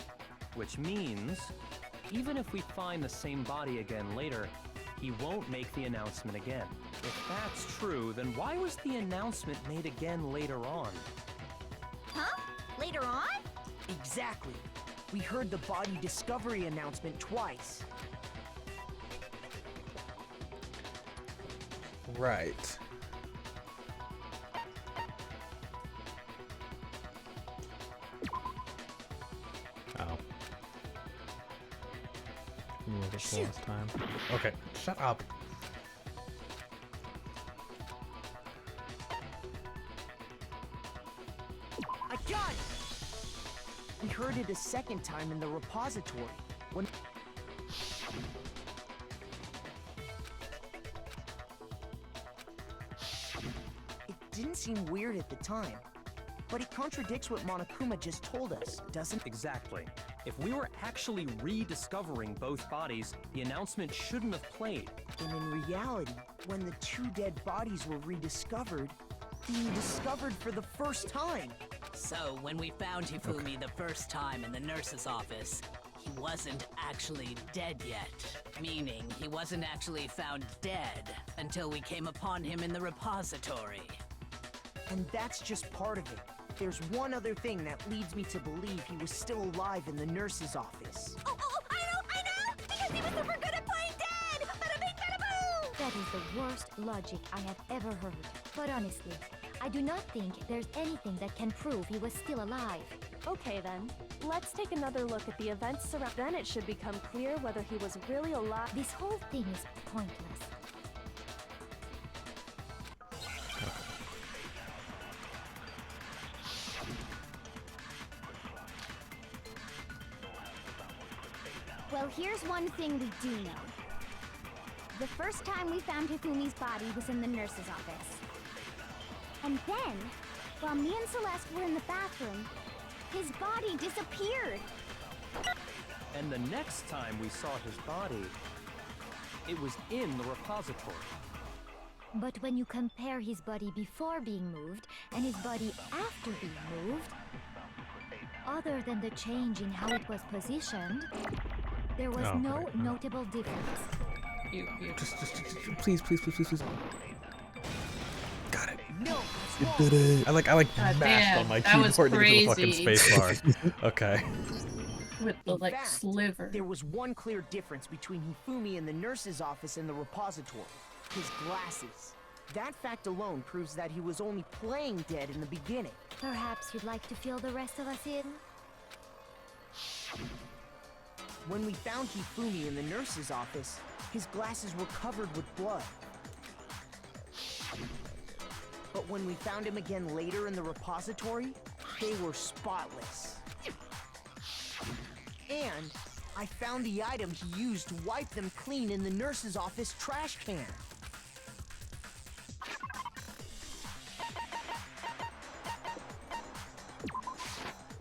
Speaker 3: which means even if we find the same body again later, he won't make the announcement again. If that's true, then why was the announcement made again later on?
Speaker 7: Huh? Later on?
Speaker 10: Exactly. We heard the body discovery announcement twice.
Speaker 1: Right. Oh. Was it the last time? Okay, shut up.
Speaker 10: I got it! We heard it a second time in the repository. When it didn't seem weird at the time, but it contradicts what Monokuma just told us, doesn't it?
Speaker 3: Exactly. If we were actually rediscovering both bodies, the announcement shouldn't have played.
Speaker 10: And in reality, when the 2 dead bodies were rediscovered, being discovered for the first time.
Speaker 11: So, when we found Hifumi the first time in the nurse's office, he wasn't actually dead yet. Meaning, he wasn't actually found dead until we came upon him in the repository.
Speaker 10: And that's just part of it. There's one other thing that leads me to believe he was still alive in the nurse's office.
Speaker 7: Oh, I know! Because he was super good at playing dead! Bada bing, bada boom!
Speaker 12: That is the worst logic I have ever heard. But honestly, I do not think there's anything that can prove he was still alive.
Speaker 8: Okay then, let's take another look at the events surround. Then it should become clear whether he was really alive.
Speaker 12: This whole thing is pointless.
Speaker 13: Well, here's one thing we do know. The first time we found Hifumi's body was in the nurse's office. And then, while me and Celeste were in the bathroom, his body disappeared.
Speaker 3: And the next time we saw his body, it was in the repository.
Speaker 12: But when you compare his body before being moved and his body after being moved, other than the change in how it was positioned, there was no notable difference.
Speaker 1: Just, please. Got it.
Speaker 10: No,
Speaker 1: You did it. I mashed
Speaker 2: damn,
Speaker 1: on my
Speaker 2: that was
Speaker 1: keyboard to get to the fucking
Speaker 2: crazy.
Speaker 1: space bar. Okay.
Speaker 2: With the,
Speaker 10: In fact,
Speaker 2: sliver.
Speaker 10: there was one clear difference between Hifumi in the nurse's office and the repository. His glasses. That fact alone proves that he was only playing dead in the beginning.
Speaker 12: Perhaps you'd like to fill the rest of us in?
Speaker 10: When we found Hifumi in the nurse's office, his glasses were covered with blood. But when we found him again later in the repository, they were spotless. And I found the item he used to wipe them clean in the nurse's office trash can.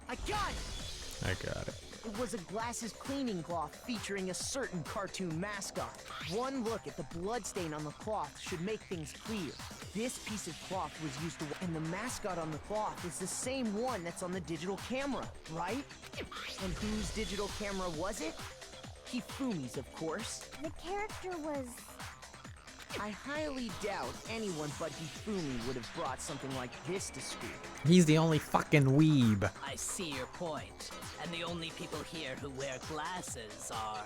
Speaker 10: I got it!
Speaker 1: I got it.
Speaker 10: It was a glasses cleaning cloth featuring a certain cartoon mascot. One look at the bloodstain on the cloth should make things clear. This piece of cloth was used to, and the mascot on the cloth is the same one that's on the digital camera, right? And whose digital camera was it? Hifumi's, of course.
Speaker 13: The character was...
Speaker 10: I highly doubt anyone but Hifumi would have brought something like this to school.
Speaker 1: He's the only fucking weeb.
Speaker 11: I see your point. And the only people here who wear glasses are...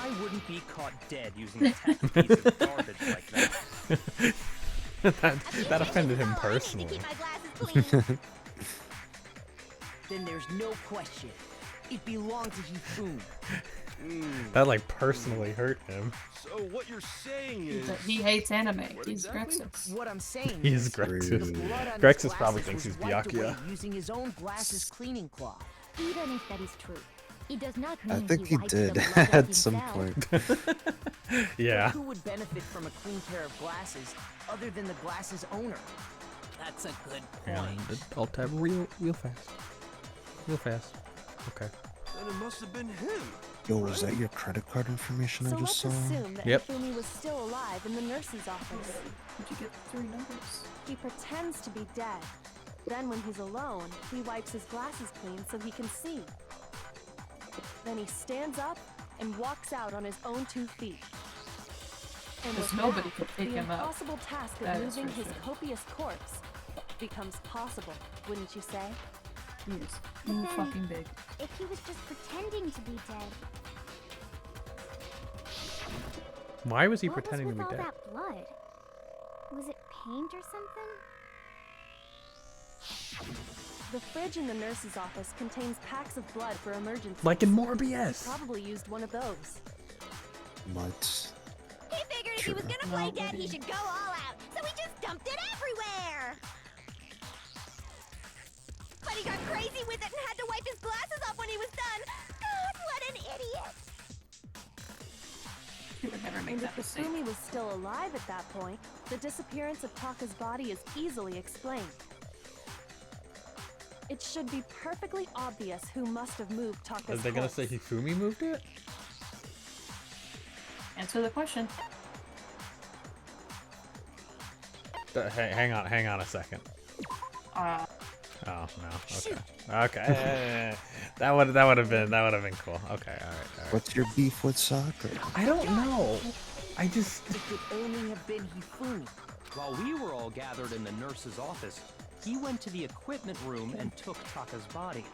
Speaker 3: I wouldn't be caught dead using a tacky piece of garbage like that.
Speaker 1: that offended him personally.
Speaker 10: Then there's no question. It belonged to Hifumi.
Speaker 1: That like personally hurt him.
Speaker 9: So what you're saying is
Speaker 2: He hates anime.
Speaker 9: What
Speaker 2: He's
Speaker 9: exactly?
Speaker 2: Grexus.
Speaker 10: What I'm saying
Speaker 1: He's
Speaker 10: is,
Speaker 1: Grexus.
Speaker 10: the blood on his
Speaker 1: Grexus probably
Speaker 10: glasses
Speaker 1: thinks he's
Speaker 10: was wiped away
Speaker 1: Byakuya.
Speaker 10: using his own glasses cleaning cloth.
Speaker 12: Even if that is true, it does not mean
Speaker 6: I think he
Speaker 12: wiped
Speaker 6: did
Speaker 12: the blood
Speaker 6: at some
Speaker 12: himself.
Speaker 6: point.
Speaker 1: Yeah.
Speaker 10: But who would benefit from a clean pair of glasses other than the glasses owner?
Speaker 11: That's a good
Speaker 1: And
Speaker 11: point.
Speaker 1: I'll tap real fast. Real fast. Okay.
Speaker 9: then it must have been him.
Speaker 6: Yo, was that your credit card information
Speaker 8: So
Speaker 6: I just
Speaker 8: let's
Speaker 6: saw?
Speaker 8: assume that
Speaker 1: Yep.
Speaker 8: Hifumi was still alive in the nurse's office.
Speaker 2: Did you get 3 numbers?
Speaker 8: He pretends to be dead. Then when he's alone, he wipes his glasses clean so he can see. Then he stands up and walks out on his own 2 feet. And
Speaker 2: Because
Speaker 8: with
Speaker 2: nobody
Speaker 8: that,
Speaker 2: could pick
Speaker 8: the
Speaker 2: him up.
Speaker 8: impossible task of
Speaker 2: That is
Speaker 8: moving
Speaker 2: for
Speaker 8: his
Speaker 2: sure.
Speaker 8: copious corpse becomes possible, wouldn't you say?
Speaker 2: He is
Speaker 13: But
Speaker 2: too
Speaker 13: then-
Speaker 2: fucking big.
Speaker 13: If he was just pretending to be dead,
Speaker 1: Why was he
Speaker 13: what
Speaker 1: pretending
Speaker 13: was
Speaker 1: to
Speaker 13: with
Speaker 1: be
Speaker 13: all
Speaker 1: dead?
Speaker 13: that blood? Was it paint or something?
Speaker 8: The fridge in the nurse's office contains packs of blood for emergencies.
Speaker 1: Like in
Speaker 8: He
Speaker 1: Morbius.
Speaker 8: probably used one of those.
Speaker 6: What?
Speaker 13: He figured if he was gonna
Speaker 2: play
Speaker 13: play dead, he should go all out, so he just dumped it everywhere! But he got crazy with it and had to wipe his glasses off when he was done! God, what an idiot!
Speaker 2: He would never make
Speaker 8: And
Speaker 2: that
Speaker 8: if
Speaker 2: mistake.
Speaker 8: Hifumi was still alive at that point, the disappearance of Taka's body is easily explained. It should be perfectly obvious who must have moved Taka's
Speaker 1: Are they gonna
Speaker 8: corpse.
Speaker 1: say Hifumi moved it?
Speaker 2: Answer the question.
Speaker 1: Hang on a second.
Speaker 2: Uh,
Speaker 1: Oh no. Okay. that would have been cool. Okay. All right.
Speaker 6: What's your beef with soccer?
Speaker 1: I don't know. I just.
Speaker 10: It could only have been Hifumi.
Speaker 3: While we were all gathered in the nurse's office, he went to the equipment room and took Taka's body.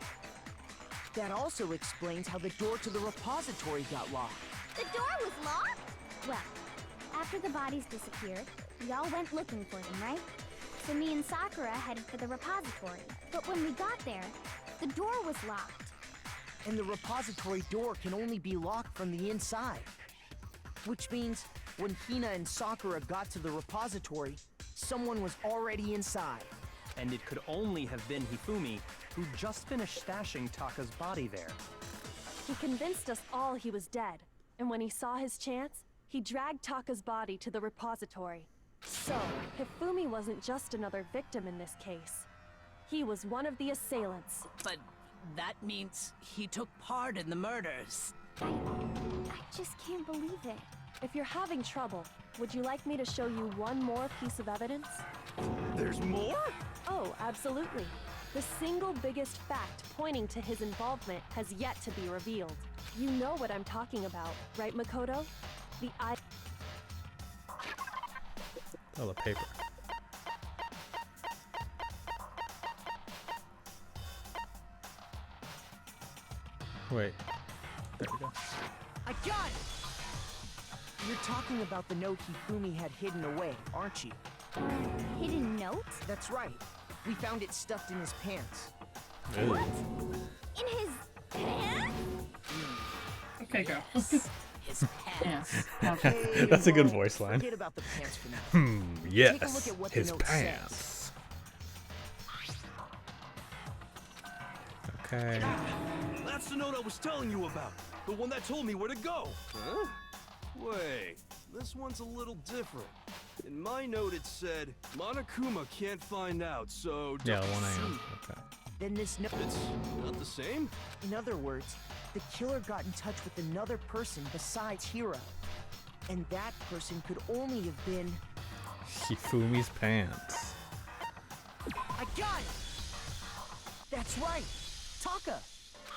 Speaker 10: That also explains how the door to the repository got locked.
Speaker 13: The door was locked? Well, after the bodies disappeared, we all went looking for them, right? So me and Sakura headed for the repository. But when we got there, the door was locked.
Speaker 10: And the repository door can only be locked from the inside. Which means when Hina and Sakura got to the repository, someone was already inside.
Speaker 3: And it could only have been Hifumi, who'd just finished stashing Taka's body there.
Speaker 8: He convinced us all he was dead, and when he saw his chance, he dragged Taka's body to the repository. So, Hifumi wasn't just another victim in this case. He was one of the assailants.
Speaker 11: But that means he took part in the murders.
Speaker 13: I just can't believe it.
Speaker 8: If you're having trouble, would you like me to show you one more piece of evidence?
Speaker 9: There's more?
Speaker 8: Oh, absolutely. The single biggest fact pointing to his involvement has yet to be revealed. You know what I'm talking about, right, Makoto? The eye.
Speaker 1: Oh, the paper. Wait. There we go.
Speaker 10: I got it! You're talking about the note Hifumi had hidden away, aren't you?
Speaker 13: Hidden note?
Speaker 10: That's right. We found it stuffed in his pants.
Speaker 1: Ew.
Speaker 13: In his pants?
Speaker 2: okay, go.
Speaker 11: His pants.
Speaker 10: Hey,
Speaker 1: That's a good
Speaker 10: well,
Speaker 1: voice line.
Speaker 10: Forget about the pants for now. Take a
Speaker 1: Yes.
Speaker 10: look at what the
Speaker 1: His
Speaker 10: note
Speaker 1: pants. Okay.
Speaker 9: That's the note I was telling you about. The one that told me where to go. Huh? Wait, this one's a little different. In my note it said, Monokuma can't find out, so
Speaker 1: Yeah,
Speaker 9: don't
Speaker 1: 1 a.m.
Speaker 9: see."
Speaker 1: Okay.
Speaker 10: Then this note.
Speaker 9: It's not the same?
Speaker 10: In other words, the killer got in touch with another person besides Hiro. And that person could only have been.
Speaker 1: Hifumi's pants.
Speaker 10: I got it! That's right! Taka!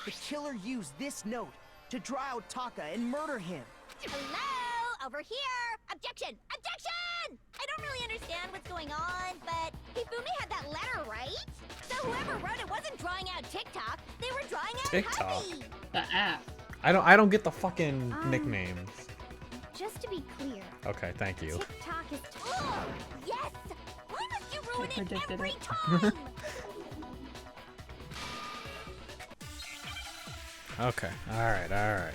Speaker 10: The killer used this note to draw out Taka and murder him.
Speaker 13: Hello? Over here! Objection! Objection! I don't really understand what's going on, but Hifumi had that letter, right? So whoever wrote it wasn't drawing out TikTok, they were drawing out
Speaker 1: TikTok?
Speaker 13: Huffy!
Speaker 2: The app.
Speaker 1: I don't get the fucking nicknames.
Speaker 13: just to be clear,
Speaker 1: Okay, thank you.
Speaker 13: TikTok is. Oh, yes! Why must you ruin it
Speaker 2: predicted
Speaker 13: every
Speaker 2: it.
Speaker 13: time?
Speaker 1: Okay, alright, alright.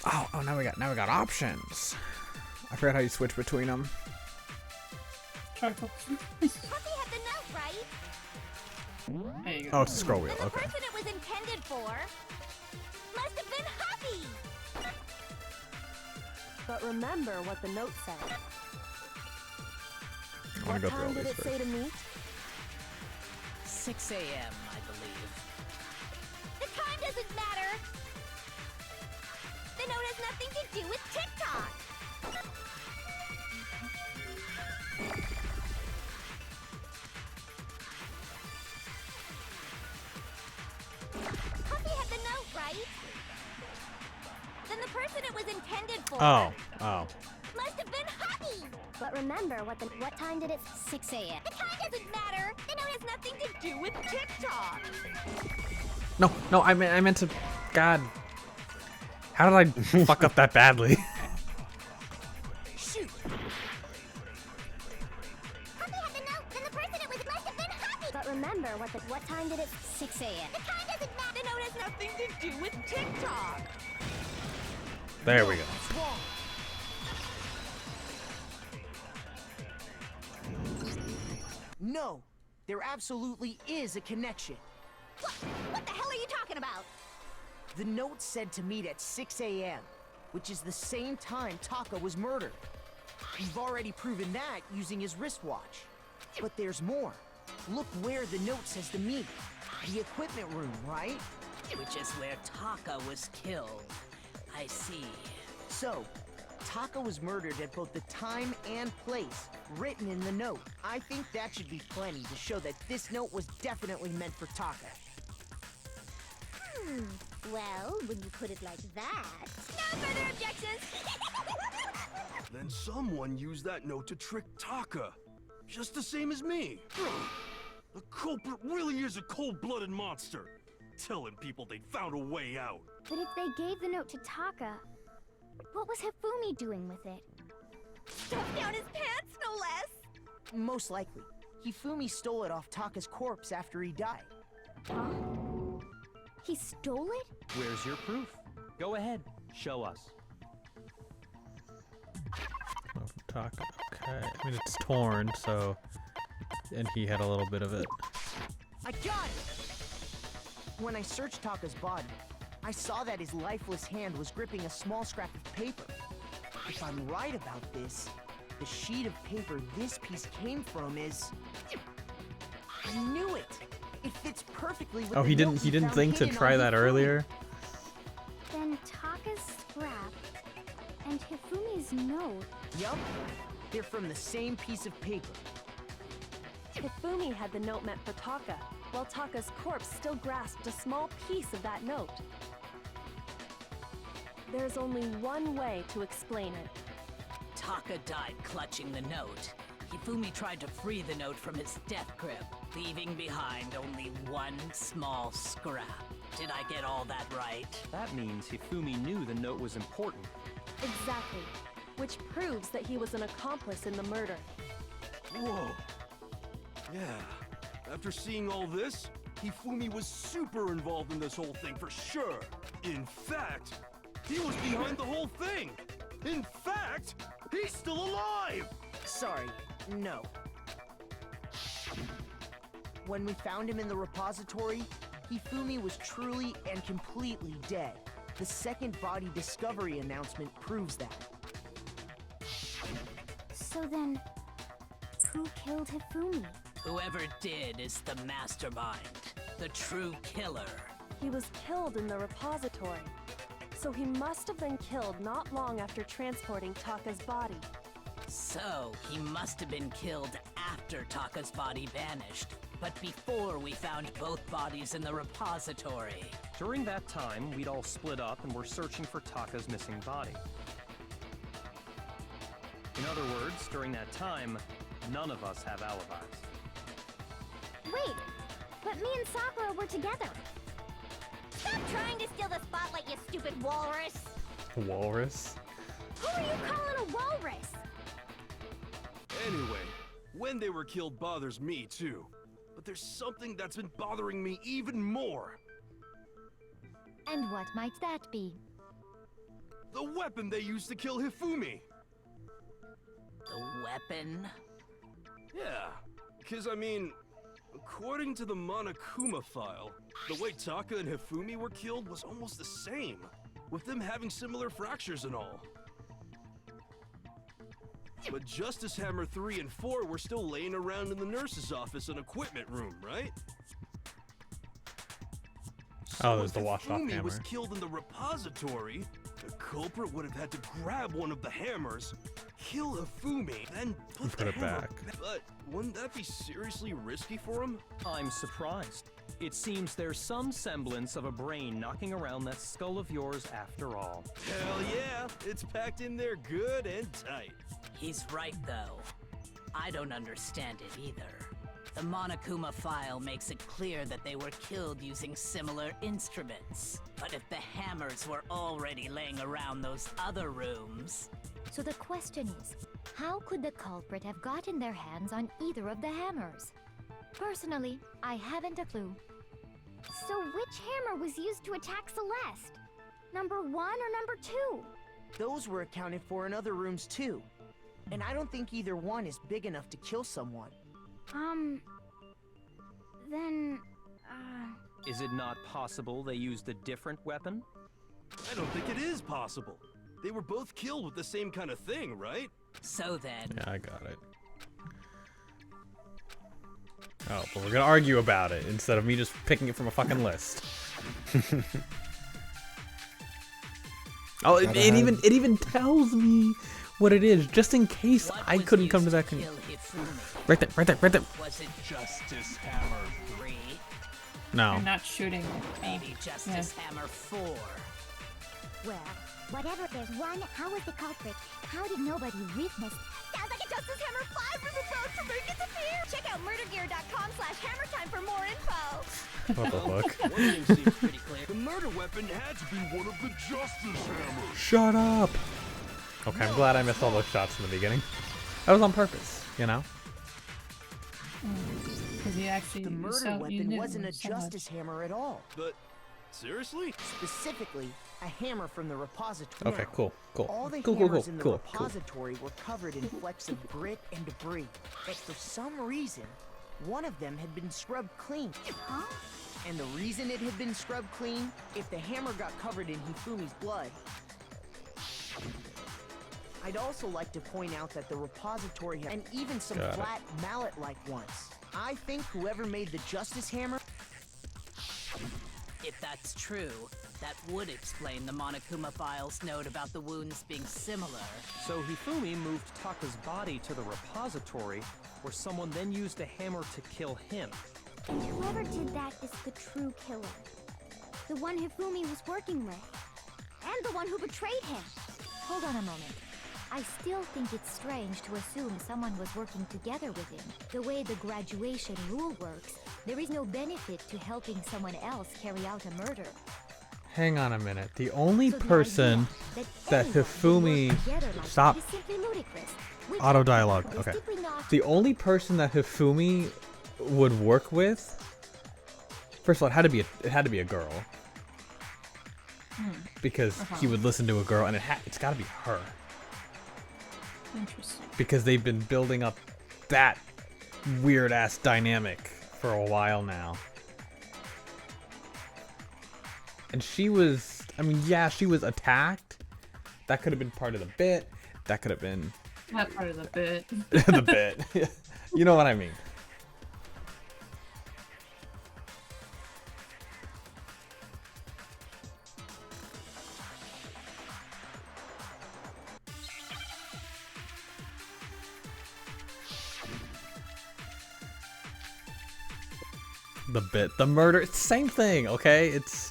Speaker 1: Oh, now we got options. I forgot how you switch between them.
Speaker 2: Charcoal.
Speaker 13: Puppy had the note, right?
Speaker 2: There you go.
Speaker 1: Oh, it's a scroll wheel,
Speaker 13: Then the
Speaker 1: okay.
Speaker 13: person it was intended for must have been Huppy.
Speaker 8: But remember what the note said.
Speaker 1: I wanna
Speaker 8: What
Speaker 1: go through all
Speaker 8: time did
Speaker 1: these
Speaker 8: it
Speaker 1: first.
Speaker 8: say to meet?
Speaker 11: 6 a.m., I believe.
Speaker 13: The time doesn't matter. The note has nothing to do with TikTok. Puppy had the note, right? Then the person it was intended for
Speaker 1: Oh.
Speaker 13: must have been Huppy. But remember what time did it? 6 a.m. The time doesn't matter. The note has nothing to do with TikTok.
Speaker 1: No, I meant to. God. How did I fuck up that badly?
Speaker 13: Shoot. Puppy had the note. Then the person it was must have been Huppy. But remember what time did it? 6 a.m. The time doesn't matter. The note has nothing to do with TikTok.
Speaker 1: There we go.
Speaker 10: No, there absolutely is a connection.
Speaker 13: What the hell are you talking about?
Speaker 10: The note said to meet at 6 a.m., which is the same time Taka was murdered. We've already proven that using his wristwatch. But there's more. Look where the note says to meet. The equipment room, right?
Speaker 11: Which is where Taka was killed. I see.
Speaker 10: So, Taka was murdered at both the time and place written in the note. I think that should be plenty to show that this note was definitely meant for Taka.
Speaker 13: Well, when you put it like that. No further objections.
Speaker 9: Then someone used that note to trick Taka. Just the same as me. The culprit really is a cold-blooded monster. Telling people they found a way out.
Speaker 13: But if they gave the note to Taka, what was Hifumi doing with it? Stuffed down his pants, no less.
Speaker 10: Most likely, Hifumi stole it off Taka's corpse after he died.
Speaker 13: Huh? He stole it?
Speaker 3: Where's your proof? Go ahead, show us.
Speaker 1: Okay. I mean, it's torn, so. And he had a little bit of it.
Speaker 10: I got it! When I searched Taka's body, I saw that his lifeless hand was gripping a small scrap of paper. If I'm right about this, the sheet of paper this piece came from is... I knew it! It fits perfectly with
Speaker 1: Oh,
Speaker 10: the
Speaker 1: he
Speaker 10: note
Speaker 1: didn't
Speaker 10: we found
Speaker 1: think to
Speaker 10: hidden
Speaker 1: try
Speaker 10: on
Speaker 1: that
Speaker 10: Hifumi.
Speaker 1: earlier.
Speaker 13: Then Taka's scrap and Hifumi's note.
Speaker 10: Yup, they're from the same piece of paper.
Speaker 8: Hifumi had the note meant for Taka, while Taka's corpse still grasped a small piece of that note. There's only one way to explain it.
Speaker 11: Taka died clutching the note. Hifumi tried to free the note from his death grip, leaving behind only one small scrap. Did I get all that right?
Speaker 3: That means Hifumi knew the note was important.
Speaker 8: Exactly. Which proves that he was an accomplice in the murder.
Speaker 9: Whoa. Yeah. After seeing all this, Hifumi was super involved in this whole thing for sure. In fact, he was behind the whole thing. In fact, he's still alive!
Speaker 10: Sorry, no. When we found him in the repository, Hifumi was truly and completely dead. The second body discovery announcement proves that.
Speaker 13: So then, who killed Hifumi?
Speaker 11: Whoever did is the mastermind, the true killer.
Speaker 8: He was killed in the repository. So he must have been killed not long after transporting Taka's body.
Speaker 11: So, he must have been killed after Taka's body vanished, but before we found both bodies in the repository.
Speaker 3: During that time, we'd all split up and were searching for Taka's missing body. In other words, during that time, none of us have alibis.
Speaker 13: Wait, but me and Sakura were together. Stop trying to steal the spotlight right, you stupid walrus.
Speaker 1: Walrus?
Speaker 13: Who are you calling a walrus?
Speaker 9: Anyway, when they were killed bothers me too. But there's something that's been bothering me even more.
Speaker 12: And what might that be?
Speaker 9: The weapon they used to kill Hifumi.
Speaker 11: The weapon?
Speaker 9: Yeah, because I mean, according to the Monokuma file, the way Taka and Hifumi were killed was almost the same, with them having similar fractures and all. But Justice Hammer 3 and 4 were still laying around in the nurse's office and equipment room, right?
Speaker 1: Oh, there's the washed off
Speaker 9: Hifumi
Speaker 1: hammer.
Speaker 9: was killed in the repository. The culprit would have had to grab one of the hammers, kill Hifumi, then put
Speaker 1: Put
Speaker 9: the
Speaker 1: it
Speaker 9: hammer
Speaker 1: back.
Speaker 9: But wouldn't that be seriously risky for him?
Speaker 3: I'm surprised. It seems there's some semblance of a brain knocking around that skull of yours after all.
Speaker 9: Hell yeah, it's packed in there good and tight.
Speaker 11: He's right, though. I don't understand it either. The Monokuma file makes it clear that they were killed using similar instruments. But if the hammers were already laying around those other rooms...
Speaker 12: So the question is, how could the culprit have gotten their hands on either of the hammers? Personally, I haven't a clue.
Speaker 13: So which hammer was used to attack Celeste? Number 1 or number 2?
Speaker 10: Those were accounted for in other rooms too. And I don't think either one is big enough to kill someone.
Speaker 13: Then,
Speaker 3: Is it not possible they used a different weapon?
Speaker 9: I don't think it is possible. They were both killed with the same kind of thing, right?
Speaker 11: So then...
Speaker 1: Yeah, I got it. Oh, but we're gonna argue about it instead of me just picking it from a fucking list. Oh, it even tells me what it is, just in case I couldn't come to that conclusion. Right there, right there, right there.
Speaker 11: Was it Justice Hammer 3?
Speaker 1: No.
Speaker 2: I'm not shooting.
Speaker 11: Maybe Justice Hammer 4.
Speaker 13: well, whatever there's one, how was the culprit? How did nobody witness? Sounds like a Justice Hammer 5 is about to make its appearance! Check out murdergear.com/hammertime for more info!
Speaker 1: What the fuck?
Speaker 9: One thing seems pretty clear. The murder weapon had to be one of the Justice Hammers.
Speaker 1: Shut up! Okay, I'm glad I missed all those shots in the beginning. That was on purpose, you know?
Speaker 2: Because you actually
Speaker 10: The murder
Speaker 2: you
Speaker 10: weapon
Speaker 2: knew
Speaker 10: wasn't a
Speaker 2: so much.
Speaker 10: justice hammer at all.
Speaker 9: But, seriously?
Speaker 10: Specifically, a hammer from the repository.
Speaker 1: Okay, cool, cool.
Speaker 10: All the
Speaker 1: Cool,
Speaker 10: hammers in the
Speaker 1: cool.
Speaker 10: repository were covered in flecks of grit and debris. But for some reason, one of them had been scrubbed clean.
Speaker 13: Huh?
Speaker 10: And the reason it had been scrubbed clean, if the hammer got covered in Hifumi's blood. I'd also like to point out that the repository had, and even some
Speaker 1: Got it.
Speaker 10: flat mallet-like ones. I think whoever made the Justice Hammer...
Speaker 11: If that's true, that would explain the Monokuma file's note about the wounds being similar.
Speaker 3: So Hifumi moved Taka's body to the repository, where someone then used a hammer to kill him.
Speaker 13: And whoever did that is the true killer. The one Hifumi was working with. And the one who betrayed him.
Speaker 12: Hold on a moment. I still think it's strange to assume someone was working together with him. The way the graduation rule works, there is no benefit to helping someone else carry out a murder.
Speaker 1: Hang on a minute. The only
Speaker 12: So the
Speaker 1: person
Speaker 12: idea
Speaker 1: that
Speaker 12: anyone
Speaker 1: Hifumi...
Speaker 12: would work together like
Speaker 1: Stop.
Speaker 12: that is simply ludicrous. We
Speaker 1: Auto
Speaker 12: can't
Speaker 1: dialogue.
Speaker 12: do this.
Speaker 1: Okay.
Speaker 12: Did we not?
Speaker 1: The only person that Hifumi would work with... First of all, it had to be a girl. Because he would listen to a girl, and it's got to be her.
Speaker 2: Interesting.
Speaker 1: Because they've been building up that weird-ass dynamic for a while now. And she was... I mean, yeah, she was attacked. That could have been part of the bit. That could have been...
Speaker 2: Not part of the bit.
Speaker 1: the bit. You know what I mean. The bit, the murder, it's the same thing, okay? It's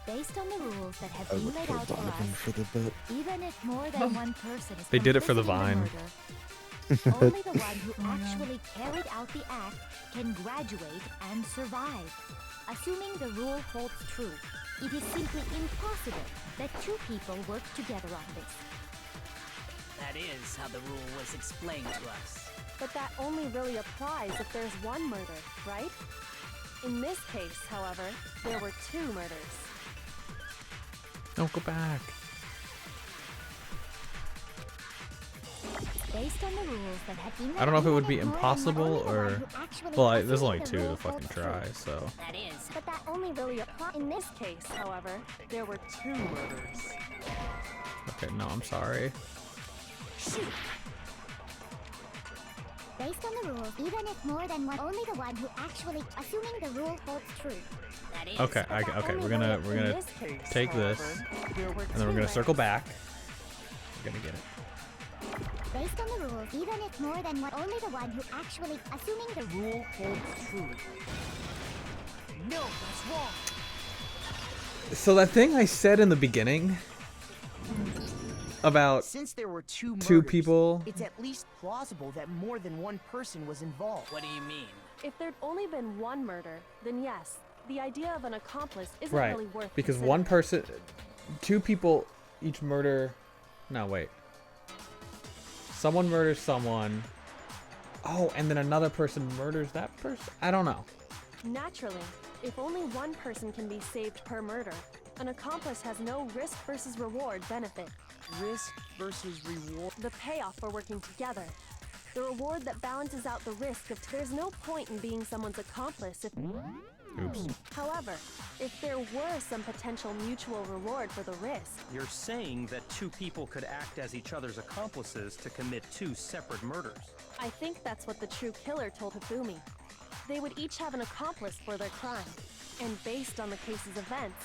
Speaker 12: Based on the rules that have
Speaker 6: I
Speaker 12: been
Speaker 6: would
Speaker 12: laid
Speaker 6: kill
Speaker 12: out for
Speaker 6: Donovan
Speaker 12: us,
Speaker 6: for the bit.
Speaker 12: even if more than one person is
Speaker 1: They did it for the
Speaker 12: complicit in
Speaker 1: Vine.
Speaker 12: murder, only the one who actually carried out the act can graduate and survive.
Speaker 13: assuming the rule holds true. It is simply impossible that two people work together on this.
Speaker 11: That is how the rule was explained to us.
Speaker 8: But that only really applies if there's one murder, right? In this case, however, there were two murders.
Speaker 1: Don't go back.
Speaker 13: Based on the rules that have been
Speaker 1: I don't know if it would be
Speaker 13: more than
Speaker 1: impossible
Speaker 13: one
Speaker 1: or...
Speaker 13: who actually
Speaker 1: Well, there's
Speaker 13: assuming
Speaker 1: only
Speaker 13: the
Speaker 1: two
Speaker 13: rule
Speaker 1: to fucking
Speaker 13: holds true.
Speaker 1: try, so...
Speaker 11: That is.
Speaker 8: But that only really applies. In this case, however, there were two murders.
Speaker 1: Okay, no, I'm sorry.
Speaker 13: Based on the rules, even if more than one, only the one who actually assuming the rule holds true.
Speaker 11: That is.
Speaker 1: Okay, okay, we're gonna take this, and then we're gonna circle back. We're gonna get it.
Speaker 13: Based on the rules, even if more than one, only the one who actually assuming the
Speaker 10: Rule holds true. No, that's wrong.
Speaker 1: So that thing I said in the beginning about
Speaker 10: Since there were two
Speaker 1: two
Speaker 10: murders,
Speaker 1: people.
Speaker 10: it's at least plausible that more than one person was involved.
Speaker 11: What do you mean?
Speaker 8: If there'd only been one murder, then yes, the idea of an accomplice isn't
Speaker 1: Right,
Speaker 8: really worth
Speaker 1: because
Speaker 8: considering.
Speaker 1: one person, two people each murder. No, wait. Someone murders someone. Oh, and then another person murders that person? I don't know.
Speaker 8: Naturally, if only one person can be saved per murder, an accomplice has no risk versus reward benefit.
Speaker 10: Risk versus reward.
Speaker 8: The payoff for working together. The reward that balances out the risk of there's no point in being someone's accomplice if...
Speaker 1: Oops.
Speaker 8: However, if there were some potential mutual reward for the risk,
Speaker 3: You're saying that two people could act as each other's accomplices to commit two separate murders.
Speaker 8: I think that's what the true killer told Hifumi. They would each have an accomplice for their crime. And based on the case's events,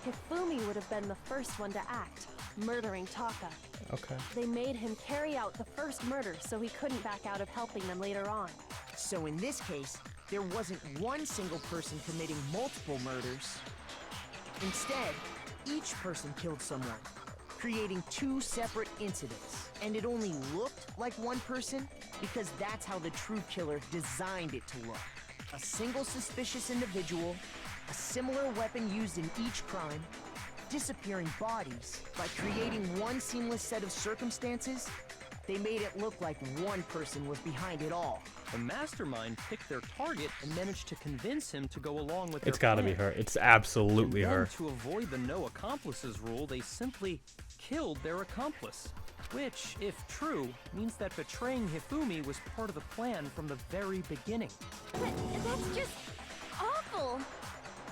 Speaker 8: Hifumi would have been the first one to act, murdering Taka.
Speaker 1: Okay.
Speaker 8: They made him carry out the first murder so he couldn't back out of helping them later on.
Speaker 10: So in this case, there wasn't one single person committing multiple murders. Instead, each person killed someone, creating two separate incidents. And it only looked like one person because that's how the true killer designed it to look. A single suspicious individual, a similar weapon used in each crime, disappearing bodies. By creating one seamless set of circumstances, they made it look like one person was behind it all.
Speaker 3: The mastermind picked their target and managed to convince him to go along with their
Speaker 1: It's gotta be
Speaker 3: plan.
Speaker 1: her. It's absolutely
Speaker 3: And then,
Speaker 1: her.
Speaker 3: to avoid the no accomplices rule, they simply killed their accomplice. Which, if true, means that betraying Hifumi was part of the plan from the very beginning.
Speaker 13: But that's just awful.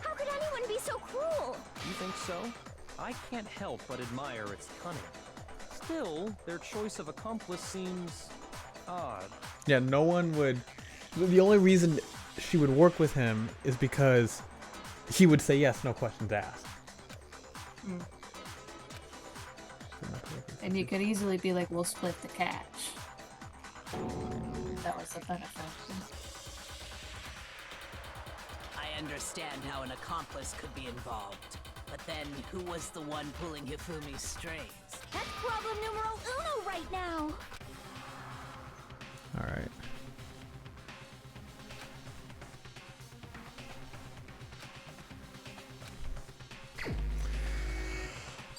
Speaker 13: How could anyone be so cruel?
Speaker 3: You think so? I can't help but admire its cunning. Still, their choice of accomplice seems odd.
Speaker 1: Yeah, no one would. The only reason she would work with him is because he would say yes, no questions asked.
Speaker 2: And you could easily be like, we'll split the cash. That was the benefit.
Speaker 11: I understand how an accomplice could be involved. But then, who was the one pulling Hifumi's strings?
Speaker 13: That's problem numero uno right now.
Speaker 1: All right.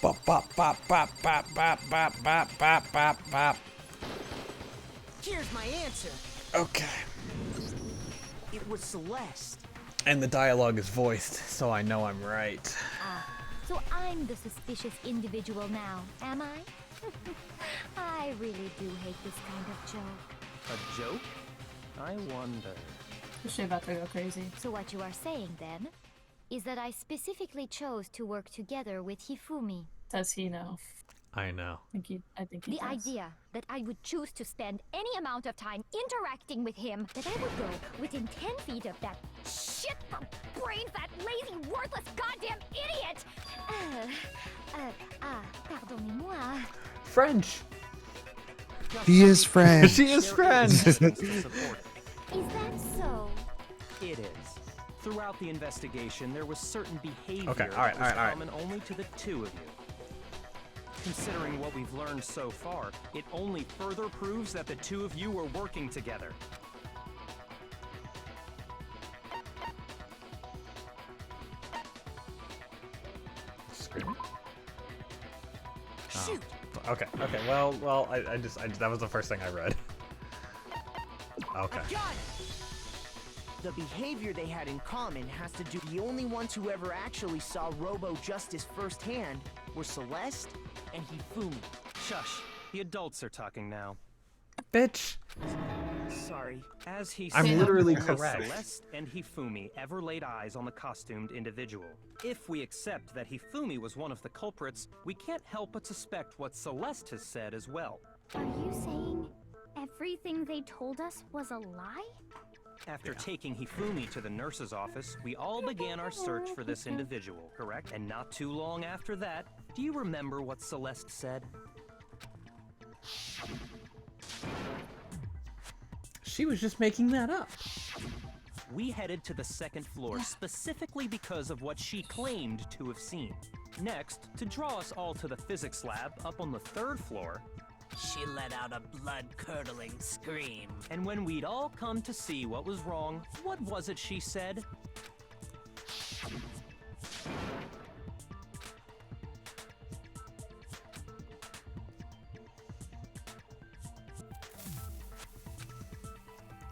Speaker 1: Bop bop bop bop bop bop bop bop bop bop bop.
Speaker 10: Here's my answer.
Speaker 1: Okay.
Speaker 10: It was Celeste.
Speaker 1: And the dialogue is voiced, so I know I'm right.
Speaker 13: So I'm the suspicious individual now, am I? I really do hate this kind of joke.
Speaker 3: A joke? I wonder.
Speaker 2: She's about to go crazy.
Speaker 13: So what you are saying then is that I specifically chose to work together with Hifumi.
Speaker 2: Does he know?
Speaker 1: I know.
Speaker 2: I think he
Speaker 13: The
Speaker 2: does.
Speaker 13: idea that I would choose to spend any amount of time interacting with him, that I would go within 10 feet of that shit for brains, that lazy, worthless, goddamn idiot! Pardonnez-moi.
Speaker 1: French.
Speaker 6: He is French.
Speaker 1: She is French.
Speaker 13: Is that so?
Speaker 3: It is. Throughout the investigation, there was certain behavior
Speaker 1: Okay,
Speaker 3: that
Speaker 1: alright,
Speaker 3: was
Speaker 1: alright, alright.
Speaker 3: common only to the two of you. Considering what we've learned so far, it only further proves that the two of you were working together.
Speaker 1: screen.
Speaker 10: Shoot!
Speaker 1: Okay. Well, I just that was the first thing I read. Okay.
Speaker 10: I got it! The behavior they had in common has to do. The only ones who ever actually saw Robo Justice firsthand were Celeste and Hifumi.
Speaker 3: Shush. The adults are talking now.
Speaker 1: Bitch.
Speaker 10: Sorry.
Speaker 3: As he
Speaker 1: I'm
Speaker 3: said,
Speaker 1: literally
Speaker 3: only
Speaker 1: correct.
Speaker 3: Celeste and Hifumi ever laid eyes on the costumed individual. If we accept that Hifumi was one of the culprits, we can't help but suspect what Celeste has said as well.
Speaker 13: Are you saying everything they told us was a lie?
Speaker 3: After taking Hifumi to the nurse's office, we all began our search for this individual, correct? And not too long after that, do you remember what Celeste said?
Speaker 1: She was just making that up.
Speaker 3: We headed to the second floor specifically because of what she claimed to have seen. Next, to draw us all to the physics lab up on the third floor,
Speaker 11: She let out a blood-curdling scream.
Speaker 3: and when we'd all come to see what was wrong, what was it she said?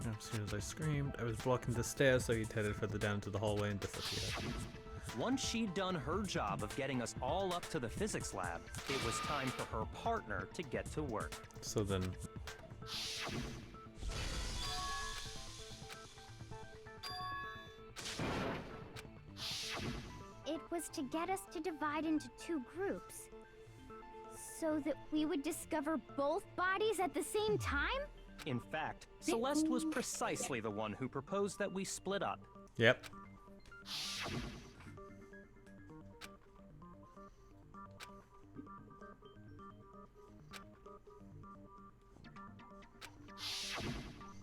Speaker 1: As soon as I screamed, I was blocking the stairs, so he headed further down into the hallway and disappeared.
Speaker 3: Once she'd done her job of getting us all up to the physics lab, it was time for her partner to get to work.
Speaker 1: So then,
Speaker 13: It was to get us to divide into two groups. So that we would discover both bodies at the same time?
Speaker 3: In fact, Celeste was precisely the one who proposed that we split up.
Speaker 1: yep.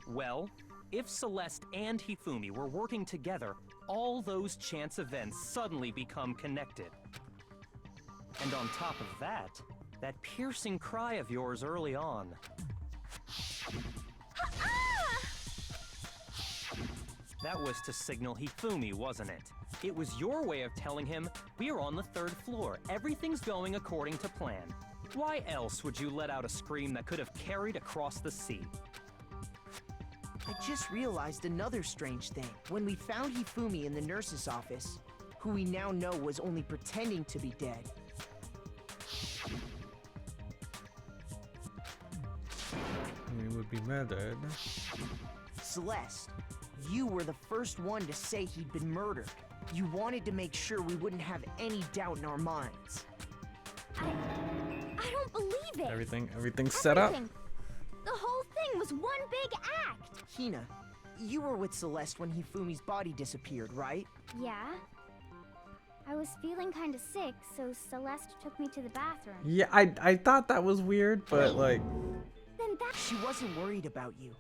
Speaker 3: Well, if Celeste and Hifumi were working together, all those chance events suddenly become connected. And on top of that, that piercing cry of yours early on. That was to signal Hifumi, wasn't it? It was your way of telling him, we're on the third floor, everything's going according to plan. Why else would you let out a scream that could have carried across the sea?
Speaker 10: I just realized another strange thing. When we found Hifumi in the nurse's office, who we now know was only pretending to be dead,
Speaker 1: We would be murdered.
Speaker 10: Celeste, you were the first one to say he'd been murdered. You wanted to make sure we wouldn't have any doubt in our minds.
Speaker 13: I don't believe it.
Speaker 1: Everything's set up.
Speaker 13: Everything. The whole thing was one big act.
Speaker 10: Hina, you were with Celeste when Hifumi's body disappeared, right?
Speaker 13: Yeah. I was feeling kind of sick, so Celeste took me to the bathroom.
Speaker 1: Yeah, I thought that was weird, but like,
Speaker 13: Then that
Speaker 10: She wasn't worried about you.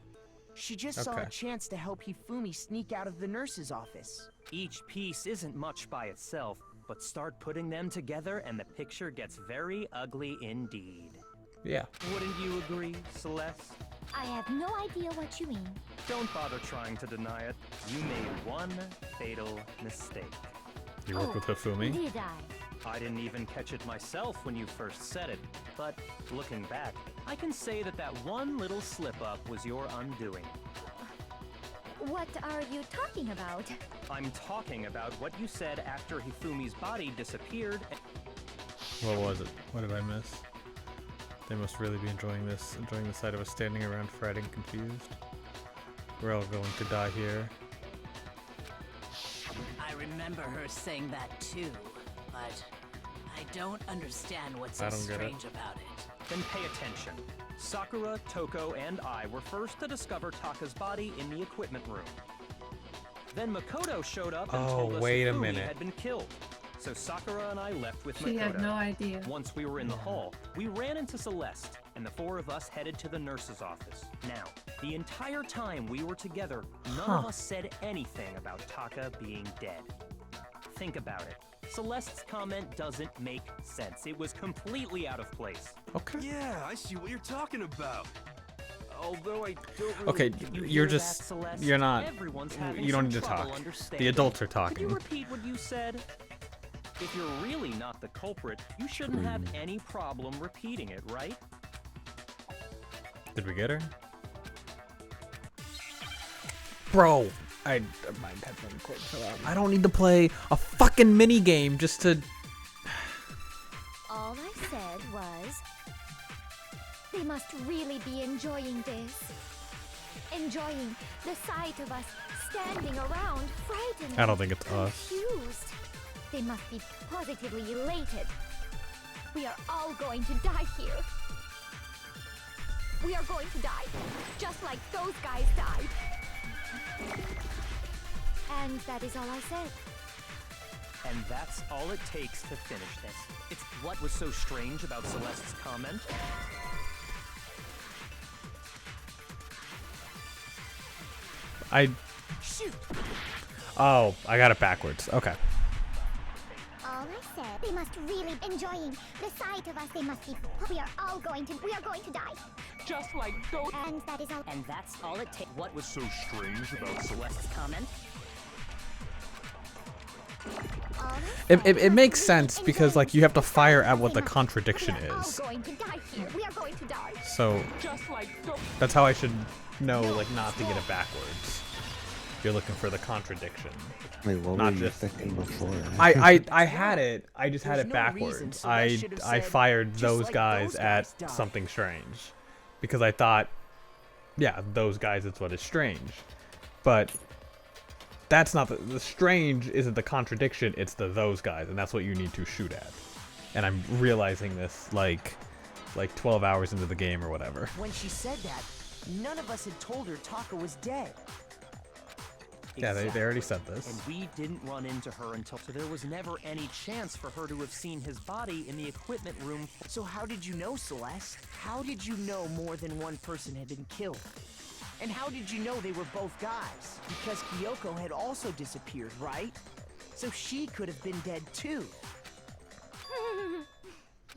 Speaker 10: She just saw
Speaker 1: Okay.
Speaker 10: a chance to help Hifumi sneak out of the nurse's office.
Speaker 3: Each piece isn't much by itself, but start putting them together and the picture gets very ugly indeed.
Speaker 1: yeah.
Speaker 3: Wouldn't you agree, Celeste?
Speaker 13: I have no idea what you mean.
Speaker 3: Don't bother trying to deny it. You made one fatal mistake.
Speaker 1: You work with Hifumi?
Speaker 13: Did I?
Speaker 3: I didn't even catch it myself when you first said it, but looking back, I can say that that one little slip-up was your undoing.
Speaker 13: What are you talking about?
Speaker 3: I'm talking about what you said after Hifumi's body disappeared.
Speaker 1: What was it? What did I miss? They must really be enjoying the sight of us standing around fretting confused. We're all going to die here.
Speaker 11: I remember her saying that too, but I don't understand what's
Speaker 1: I
Speaker 11: so
Speaker 1: don't get it.
Speaker 11: strange about it.
Speaker 3: Then pay attention. Sakura, Toko, and I were first to discover Taka's body in the equipment room. Then Makoto showed up and told us
Speaker 1: wait a
Speaker 3: Hifumi
Speaker 1: minute.
Speaker 3: had been killed. So Sakura and I left with
Speaker 2: She
Speaker 3: Makoto.
Speaker 2: had no idea.
Speaker 3: Once we were in the hall, we ran into Celeste, and the four of us headed to the nurse's office. Now, the entire time we were together, none of us said anything about Taka being dead. Think about it. Celeste's comment doesn't make sense. It was completely out of place.
Speaker 1: Okay.
Speaker 9: Yeah, I see what you're talking about. Although I don't really...
Speaker 1: Okay,
Speaker 3: You
Speaker 1: you're
Speaker 3: hear that,
Speaker 1: just,
Speaker 3: Celeste?
Speaker 1: you're not,
Speaker 3: Everyone's having
Speaker 1: you don't
Speaker 3: some
Speaker 1: need to
Speaker 3: trouble
Speaker 1: talk.
Speaker 3: understanding.
Speaker 1: The adults are
Speaker 3: Could you
Speaker 1: talking.
Speaker 3: repeat what you said? If you're really not the culprit, you shouldn't have any problem repeating it, right?
Speaker 1: Did we get her? Bro, my headphone cord fell out. I don't need to play a fucking mini game just to.
Speaker 12: All I said was, they must really be enjoying this. Enjoying the sight of us standing around, frightened.
Speaker 1: I don't think it's us.
Speaker 12: Confused. They must be positively elated. We are all going to die here. We are going to die, just like those guys died. And that is all I said.
Speaker 3: And that's all it takes to finish this. It's what was so strange about Celeste's comment?
Speaker 13: Shoot.
Speaker 1: Oh, I got it backwards. Okay.
Speaker 13: All I said, they must really enjoying the sight of us. They must be. We are going to die.
Speaker 5: Just like those.
Speaker 13: And that is all.
Speaker 11: And that's all it takes.
Speaker 3: What was so strange about Celeste's comment?
Speaker 1: It makes sense because like you have to fire at what the contradiction is.
Speaker 13: Going to die here. We are going to die.
Speaker 1: So
Speaker 5: Just like those.
Speaker 1: that's how I should know like not to get it backwards. You're looking for the contradiction.
Speaker 6: Wait, what
Speaker 1: Not
Speaker 6: were you
Speaker 1: just-
Speaker 6: thinking before?
Speaker 1: I had it. I just had
Speaker 10: There's
Speaker 1: it
Speaker 10: no reason
Speaker 1: backwards.
Speaker 10: Celeste should have
Speaker 1: I
Speaker 10: said,
Speaker 1: fired
Speaker 10: "Just
Speaker 1: those
Speaker 10: like
Speaker 1: guys
Speaker 10: those
Speaker 1: at
Speaker 10: guys died."
Speaker 1: something strange because I thought, yeah, those guys is what is strange. But that's not the strange isn't the contradiction, it's the those guys, and that's what you need to shoot at. And I'm realizing this like 12 hours into the game or whatever.
Speaker 10: When she said that, none of us had told her Taka was dead.
Speaker 1: Yeah, they already said this.
Speaker 3: And we didn't run into her until so there was never any chance for her to have seen his body in the equipment room.
Speaker 10: So how did you know, Celeste? How did you know more than one person had been killed? And how did you know they were both guys? Because Kyoko had also disappeared, right? So she could have been dead too.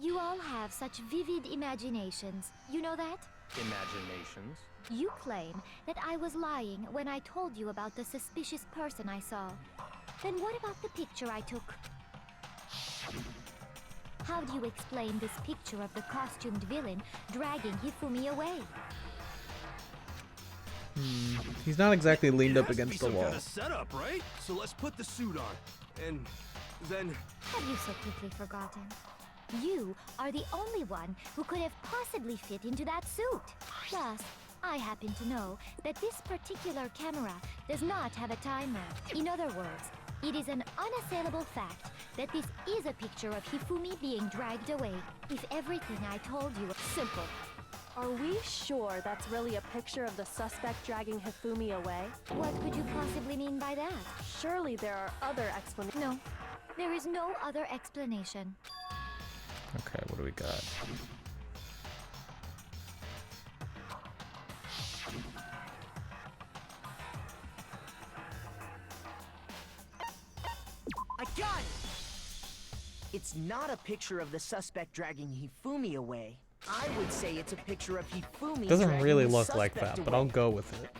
Speaker 12: You all have such vivid imaginations. You know that?
Speaker 3: Imaginations.
Speaker 12: You claim that I was lying when I told you about the suspicious person I saw. Then what about the picture I took? How do you explain this picture of the costumed villain dragging Hifumi away?
Speaker 1: He's not exactly leaned
Speaker 9: It
Speaker 1: up
Speaker 9: has to be
Speaker 1: against the
Speaker 9: some
Speaker 1: wall.
Speaker 9: kind of setup, right? So let's put the suit on, and then.
Speaker 12: Have you so quickly forgotten? You are the only one who could have possibly fit into that suit. Plus, I happen to know that this particular camera does not have a timer. In other words, it is an unassailable fact that this is a picture of Hifumi being dragged away. If everything I told you was simple.
Speaker 8: Are we sure that's really a picture of the suspect dragging Hifumi away?
Speaker 12: What could you possibly mean by that?
Speaker 8: Surely there are other explanations.
Speaker 12: No, there is no other explanation.
Speaker 1: Okay, what do we got?
Speaker 10: I got it! It's not a picture of the suspect dragging Hifumi away. I would say it's a picture of Hifumi
Speaker 1: Doesn't
Speaker 10: dragging
Speaker 1: really
Speaker 10: the
Speaker 1: look like
Speaker 10: suspect
Speaker 1: that, but
Speaker 10: away.
Speaker 1: I'll go with it.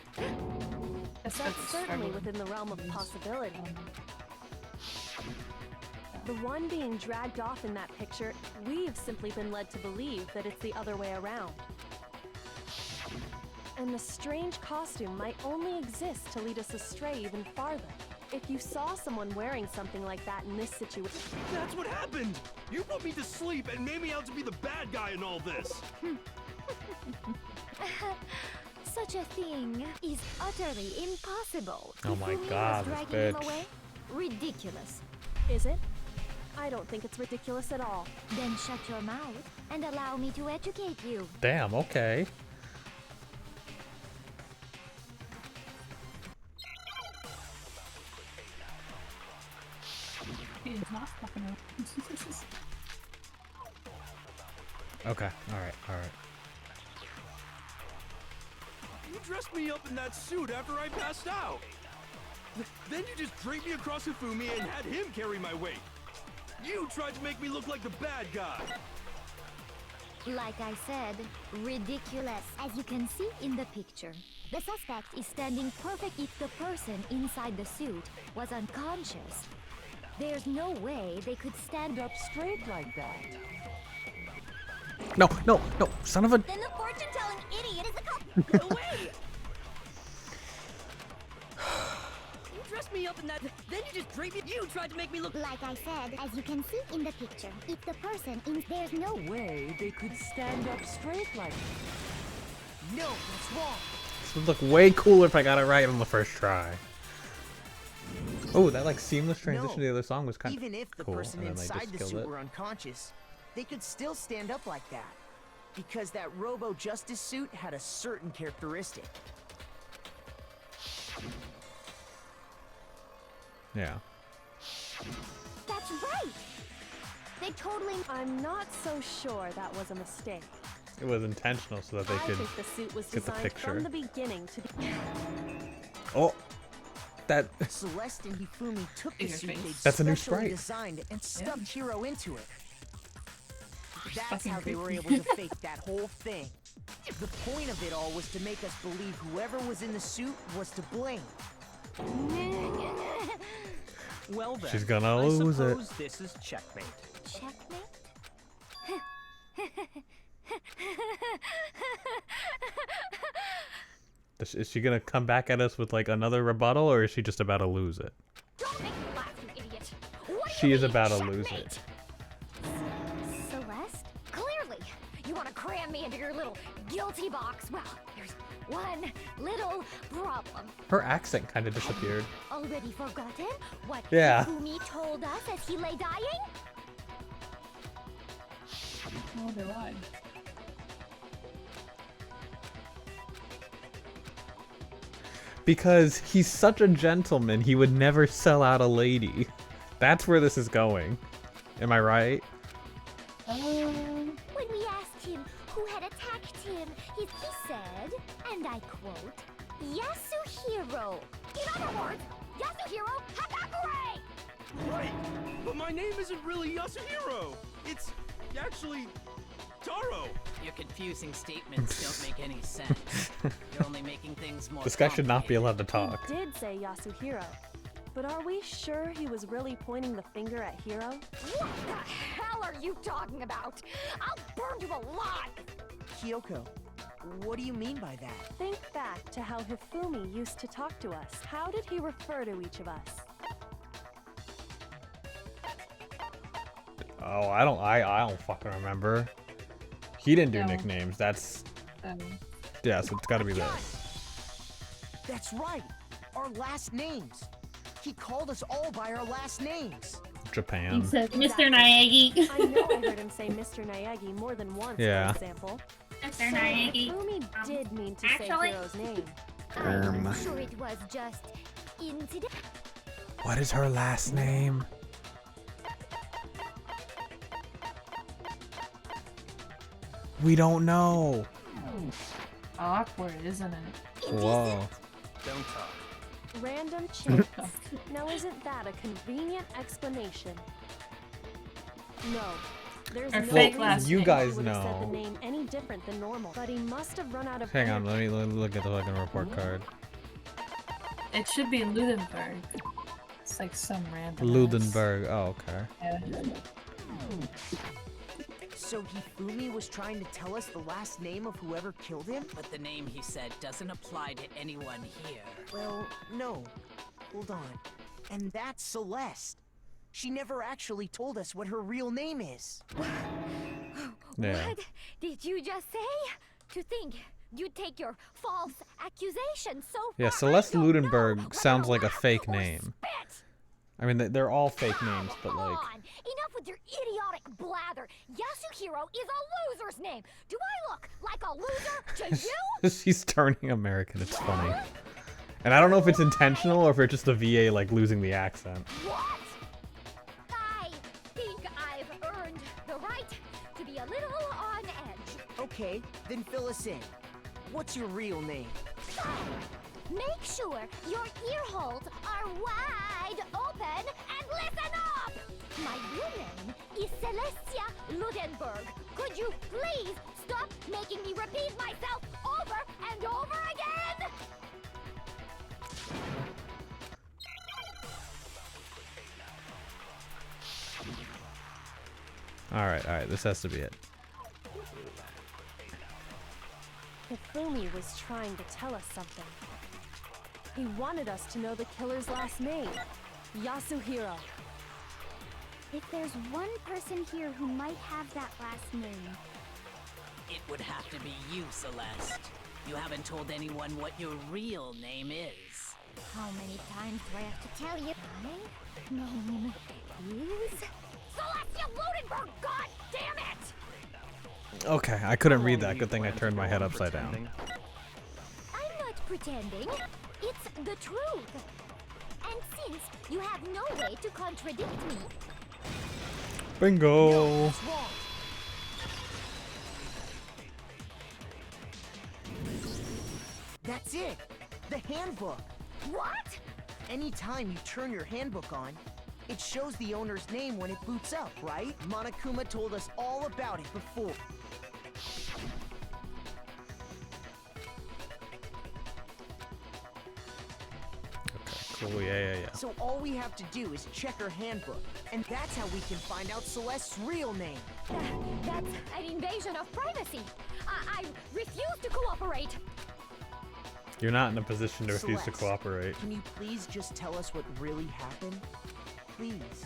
Speaker 8: That's certainly within the realm of possibility. The one being dragged off in that picture, we've simply been led to believe that it's the other way around. And the strange costume might only exist to lead us astray even farther. If you saw someone wearing something like that in this situation...
Speaker 9: That's what happened! You put me to sleep and made me out to be the bad guy in all this!
Speaker 12: Such a thing is utterly impossible.
Speaker 1: Oh my
Speaker 12: Hifumi
Speaker 1: God,
Speaker 12: was
Speaker 1: this
Speaker 12: dragging him
Speaker 1: bitch.
Speaker 12: away? Ridiculous.
Speaker 8: Is it? I don't think it's ridiculous at all.
Speaker 12: Then shut your mouth and allow me to educate you.
Speaker 1: Damn, okay.
Speaker 2: He is not fucking around.
Speaker 1: Okay, alright.
Speaker 9: You dressed me up in that suit after I passed out! Then you just draped me across Hifumi and had him carry my weight! You tried to make me look like the bad guy!
Speaker 12: Like I said, ridiculous. As you can see in the picture, the suspect is standing perfect if the person inside the suit was unconscious. there's no way they could stand up straight like that.
Speaker 1: No, no, no, son of a...
Speaker 13: Then the fortune-telling idiot is a
Speaker 11: No way! You dressed me up in that, then you just draped me. You tried to make me look...
Speaker 13: Like I said, as you can see in the picture, if the person in there's no
Speaker 8: Way they could stand up straight like that.
Speaker 10: No, that's wrong.
Speaker 1: This would look way cooler if I got it right on the first try. Oh, that like seamless transition to the other song was kind of
Speaker 10: Even if the
Speaker 1: cool.
Speaker 10: person
Speaker 1: And then they
Speaker 10: inside
Speaker 1: just
Speaker 10: the
Speaker 1: killed
Speaker 10: suit
Speaker 1: it.
Speaker 10: were unconscious, they could still stand up like that. Because that Robo Justice suit had a certain characteristic.
Speaker 1: Yeah.
Speaker 13: That's right! They totally...
Speaker 8: I'm not so sure that was a mistake.
Speaker 1: It was intentional so that they
Speaker 8: I
Speaker 1: could
Speaker 8: think the suit was
Speaker 1: get the
Speaker 8: designed
Speaker 1: picture.
Speaker 8: from the beginning to be...
Speaker 1: Oh, that...
Speaker 10: Celeste and Hifumi took the suit they'd
Speaker 1: That's a new
Speaker 10: specially
Speaker 1: sprite.
Speaker 10: designed and stuffed Hiro into it. That's
Speaker 2: fucking
Speaker 10: how they were
Speaker 2: creepy.
Speaker 10: able to fake that whole thing. The point of it all was to make us believe whoever was in the suit was to blame.
Speaker 3: Well then,
Speaker 1: She's gonna
Speaker 3: I
Speaker 1: lose it.
Speaker 3: suppose this is checkmate.
Speaker 13: Checkmate?
Speaker 1: Is she gonna come back at us with like another rebuttal, or is she just about to lose it?
Speaker 13: Don't make me laugh, you idiot! What do
Speaker 1: She
Speaker 13: you
Speaker 1: is
Speaker 13: mean,
Speaker 1: about to lose
Speaker 13: checkmate?
Speaker 1: it.
Speaker 13: Celeste? Clearly! You want to cram me into your little guilty box. Well, there's one little problem.
Speaker 1: Her accent kind of disappeared.
Speaker 13: Already forgotten what
Speaker 1: Yeah.
Speaker 13: Hifumi told us as he lay dying?
Speaker 2: I wonder why.
Speaker 1: Because he's such a gentleman, he would never sell out a lady. That's where this is going. Am I right?
Speaker 13: When we asked him who had attacked him, he said, and I quote, Yasuhiro. In other words, Yasuhiro Hatakure!
Speaker 9: Right, but my name isn't really Yasuhiro. It's actually Taro.
Speaker 11: Your confusing statements don't make any sense. You're only making things more
Speaker 1: This guy should not be allowed to talk.
Speaker 8: He did say Yasuhiro. But are we sure he was really pointing the finger at Hiro?
Speaker 13: What the hell are you talking about? I'll burn you alive!
Speaker 10: Kyoko, what do you mean by that?
Speaker 8: Think back to how Hifumi used to talk to us. How did he refer to each of us?
Speaker 1: Oh, I don't fucking remember. He didn't do
Speaker 2: No.
Speaker 1: nicknames. That's yeah, so it's gotta be this.
Speaker 10: That's right, our last names. He called us all by our last names.
Speaker 1: Japan.
Speaker 2: He said, Mr. Naegi.
Speaker 8: I know I heard him say Mr. Naegi more than once,
Speaker 1: Yeah.
Speaker 8: for example.
Speaker 2: Mr.
Speaker 8: So
Speaker 2: Naegi.
Speaker 8: Hifumi did mean to
Speaker 2: actually-
Speaker 8: say Hiro's name.
Speaker 13: I'm sure it was just incident.
Speaker 1: What is her last name? We don't know.
Speaker 2: Awkward, isn't it?
Speaker 1: Whoa.
Speaker 3: Don't talk.
Speaker 8: Random chance. Now isn't that a convenient explanation? No. There's
Speaker 2: Or
Speaker 8: no
Speaker 2: fake
Speaker 8: reason
Speaker 2: last
Speaker 1: You
Speaker 2: name.
Speaker 1: guys
Speaker 8: he would have said
Speaker 1: know.
Speaker 8: the name any different than normal. But he must have run out of
Speaker 1: Hang on,
Speaker 8: energy.
Speaker 1: let me look at the fucking report card.
Speaker 2: It should be Ludenberg. It's like some random.
Speaker 1: Ludenberg. Oh, okay.
Speaker 2: Yeah.
Speaker 10: So Hifumi was trying to tell us the last name of whoever killed him?
Speaker 11: But the name he said doesn't apply to anyone here.
Speaker 10: Well, no. Hold on. And that's Celeste. She never actually told us what her real name is.
Speaker 1: Yeah.
Speaker 13: What did you just say? To think you'd take your false accusation so far.
Speaker 1: Yeah,
Speaker 13: I
Speaker 1: Celeste
Speaker 13: don't know
Speaker 1: Ludenberg
Speaker 13: whether
Speaker 1: sounds like a
Speaker 13: laugh
Speaker 1: fake
Speaker 13: or
Speaker 1: name.
Speaker 13: spit.
Speaker 1: I mean, they're all fake names, but
Speaker 13: Come
Speaker 1: like,
Speaker 13: on. Enough with your idiotic blather. Yasuhiro is a loser's name. Do I look like a loser to you?
Speaker 1: she's turning American. It's funny. And I don't know if it's intentional or if it's just the VA like losing the accent.
Speaker 13: What? I think I've earned the right to be a little on edge.
Speaker 10: Okay, then fill us in. What's your real name?
Speaker 13: Make sure your ear holes are wide open and listen up! My real name is Celestia Ludenberg. Could you please stop making me repeat myself over and over again?
Speaker 1: Alright, this has to be it.
Speaker 8: Hifumi was trying to tell us something. He wanted us to know the killer's last name, Yasuhiro.
Speaker 13: If there's one person here who might have that last name,
Speaker 11: It would have to be you, Celeste. You haven't told anyone what your real name is.
Speaker 13: how many times do I have to tell you? My name is Celestia Ludenberg. God damn it!
Speaker 1: Okay, I couldn't read that. Good thing I turned my head upside down.
Speaker 13: I'm not pretending. It's the truth. And since you have no way to contradict me,
Speaker 1: Bingo!
Speaker 10: That's it! The handbook!
Speaker 13: what?
Speaker 10: Anytime you turn your handbook on, it shows the owner's name when it boots up, right? Monokuma told us all about it before.
Speaker 1: Cool, yeah.
Speaker 10: So all we have to do is check her handbook, and that's how we can find out Celeste's real name.
Speaker 13: That's an invasion of privacy. I refuse to cooperate.
Speaker 1: You're not in a position to refuse to
Speaker 10: Celeste,
Speaker 1: cooperate.
Speaker 10: Can you please just tell us what really happened? Please,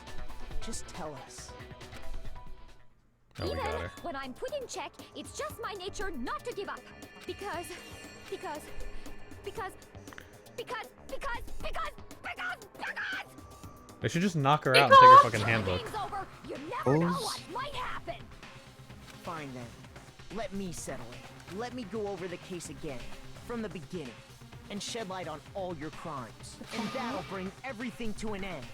Speaker 10: just tell us.
Speaker 1: Oh, we
Speaker 13: Even
Speaker 1: got her.
Speaker 13: when I'm put in check, it's just my nature not to give up. Because.
Speaker 1: They should just knock her out and take her fucking handbook.
Speaker 13: Game's over. You never know what might happen.
Speaker 10: Fine then. Let me settle it. Let me go over the case again, from the beginning, and shed light on all your crimes. And that'll bring everything to an end.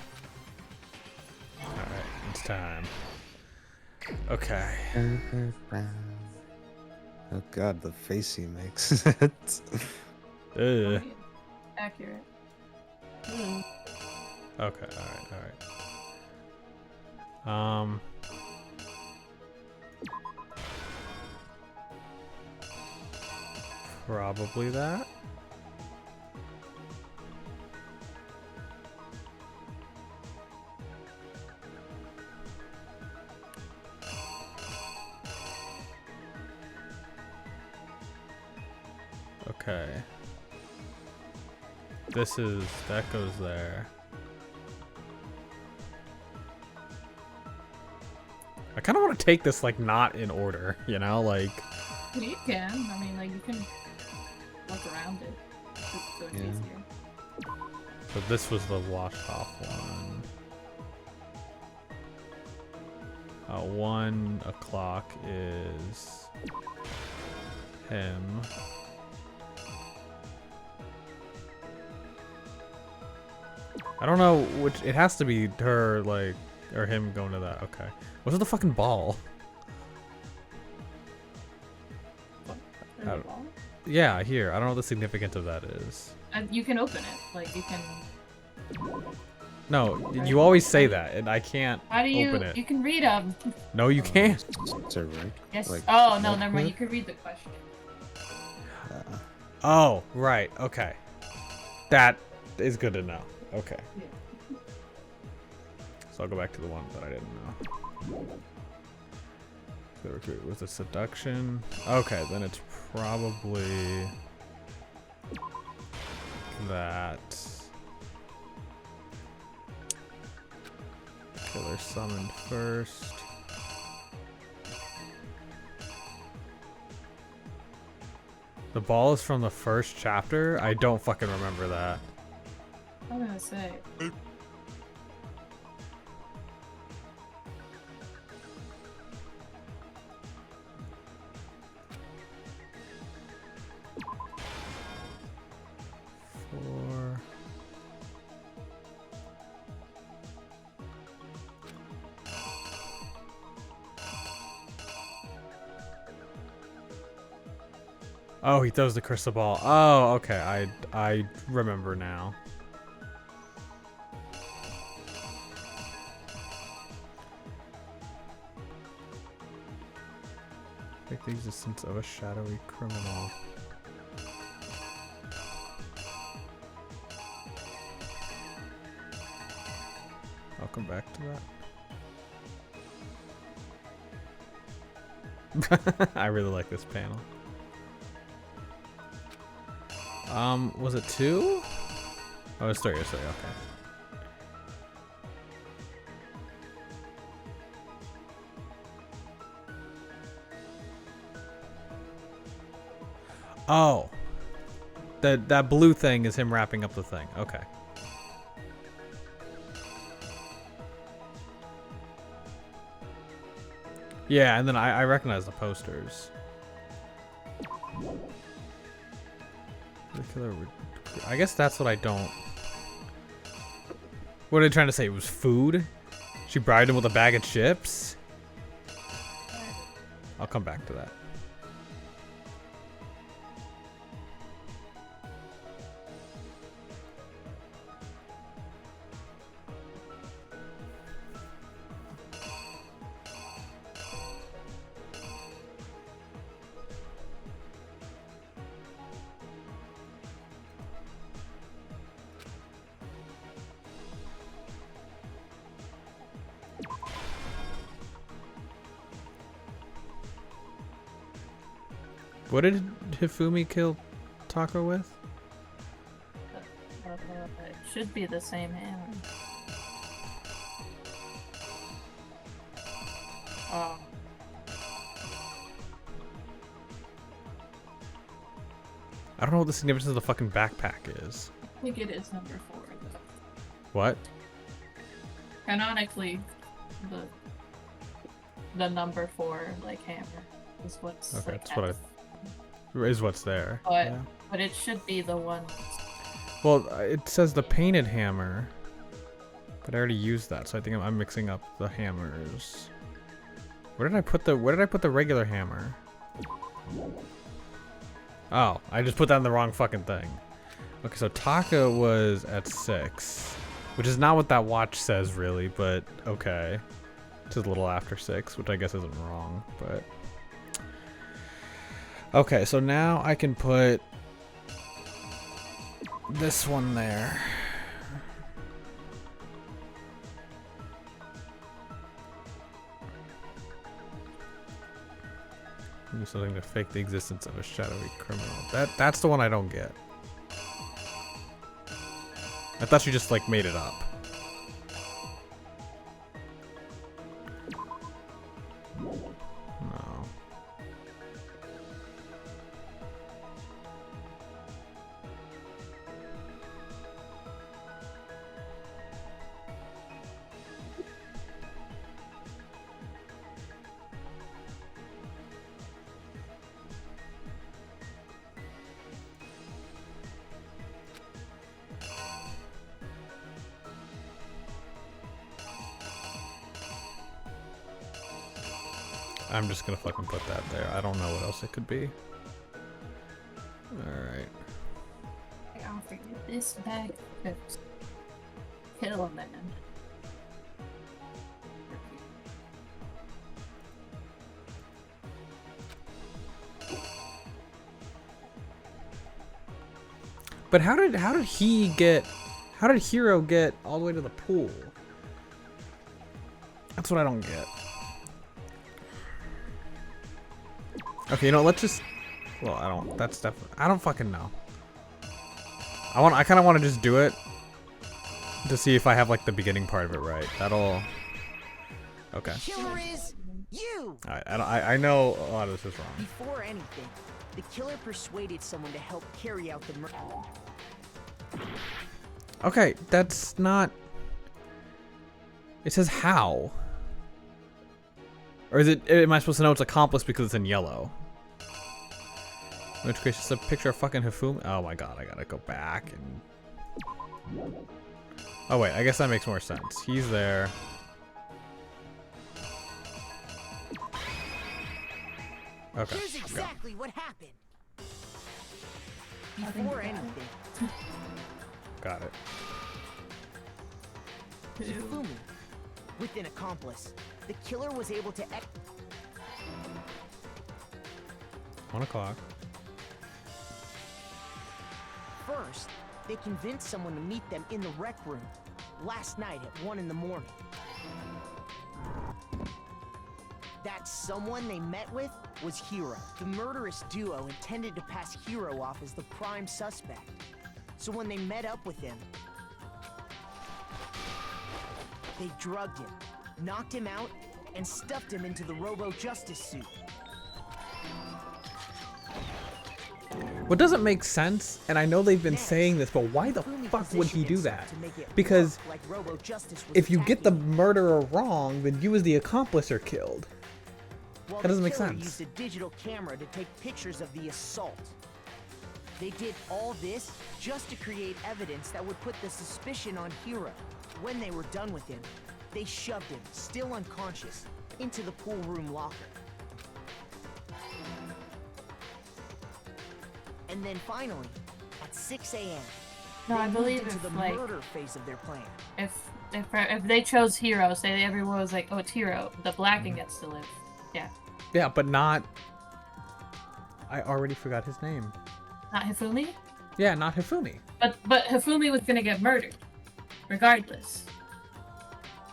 Speaker 1: Alright, it's time. Okay.
Speaker 6: Oh god, the face he makes. It's-
Speaker 1: Ugh.
Speaker 2: Accurate.
Speaker 1: Okay, alright. Probably that. Okay. That goes there. I kind of want to take this like not in order, you know, like.
Speaker 2: You can. I mean, like, you can look around it. Just so it's easier.
Speaker 1: So this was the washed off one. 1 o'clock is him. I don't know which. It has to be her, like, or him going to that. Okay. What's with the fucking ball? I don't- Yeah, here. I don't know what the significance of that is.
Speaker 2: You can open it. Like, you can.
Speaker 1: No, you always say that, and I can't
Speaker 2: How do you?
Speaker 1: open it.
Speaker 2: You can read them.
Speaker 1: No, you can't.
Speaker 6: It's a right.
Speaker 2: Yes.
Speaker 6: Like,
Speaker 2: Oh no, never mind.
Speaker 6: notebook?
Speaker 2: You can read the question.
Speaker 1: Oh, right. Okay. That is good to know. Okay.
Speaker 2: Yeah.
Speaker 1: So I'll go back to the one that I didn't know. So recruit with a seduction. Okay, then it's probably that. Killer summoned first. The ball is from the first chapter? I don't fucking remember that.
Speaker 2: I'm gonna say.
Speaker 1: Four. Oh, he throws the crystal ball. Oh, okay. I remember now. Like the existence of a shadowy criminal. I'll come back to that. I really like this panel. Was it 2? Oh, it's 3, okay. Oh. That blue thing is him wrapping up the thing. Okay. Yeah, and then I recognize the posters. The killer would... I guess that's what I don't... What are they trying to say? It was food? She bribed him with a bag of chips? I'll come back to that. What did Hifumi kill Taco with?
Speaker 2: It should be the same hammer. Oh.
Speaker 1: I don't know what the significance of the fucking backpack is.
Speaker 2: I think it is number 4. Though.
Speaker 1: What?
Speaker 2: Canonically, the number 4 like hammer is what's
Speaker 1: Okay,
Speaker 2: like,
Speaker 1: that's what is what's there.
Speaker 2: But
Speaker 1: Yeah.
Speaker 2: but it should be the one.
Speaker 1: Well, it says the painted hammer, but I already used that, so I think I'm mixing up the hammers. Where did I put the regular hammer? Oh, I just put that in the wrong fucking thing. Okay, so Taka was at 6, which is not what that watch says really, but okay. It's a little after 6, which I guess isn't wrong, but okay, so now I can put this one there. Do something to fake the existence of a shadowy criminal. That's the one I don't get. I thought you just like made it up. No. I'm just gonna fucking put that there. I don't know what else it could be. Alright.
Speaker 2: I offer you this bag of chips. Kill a man.
Speaker 1: But how did Hero get all the way to the pool? That's what I don't get. Okay, you know, let's just... Well, I don't... That's definitely... I don't fucking know. I kind of want to just do it to see if I have, like, the beginning part of it right. That'll... Okay.
Speaker 10: Killer is you!
Speaker 1: Alright, I know a lot of this is wrong.
Speaker 10: Before anything, the killer persuaded someone to help carry out the murder.
Speaker 1: Okay, that's not... It says how. Or is it... Am I supposed to know it's accomplice because it's in yellow? In which case, it's a picture of fucking Hifumi. Oh my god, I gotta go back and... Oh wait, I guess that makes more sense. He's there. Okay.
Speaker 10: Here's exactly what happened. Before anything.
Speaker 1: Got it.
Speaker 10: Hifumi, with an accomplice, the killer was able to
Speaker 1: 1 o'clock.
Speaker 10: First, they convinced someone to meet them in the rec room last night at 1 in the morning. That someone they met with was Hiro. The murderous duo intended to pass Hiro off as the prime suspect. So when they met up with him, they drugged him, knocked him out, and stuffed him into the Robo-Justice suit.
Speaker 1: What doesn't make sense, and I know they've been saying this, but why the fuck would he do that? Because if you get the murderer wrong, then you as the accomplice are killed. That doesn't make sense.
Speaker 10: Used a digital camera to take pictures of the assault. They did all this just to create evidence that would put the suspicion on Hiro. When they were done with him, they shoved him, still unconscious, into the pool room locker. And then finally, at 6 a.m.,
Speaker 2: No, I
Speaker 10: they
Speaker 2: believe
Speaker 10: moved into
Speaker 2: if,
Speaker 10: the
Speaker 2: like,
Speaker 10: murder phase of their plan.
Speaker 2: If they chose Hiro, say everyone was like, oh, it's Hiro, the Blacken gets to live. Yeah.
Speaker 1: Yeah, but not... I already forgot his name.
Speaker 2: Not Hifumi?
Speaker 1: Yeah, not Hifumi.
Speaker 2: But Hifumi was gonna get murdered, regardless.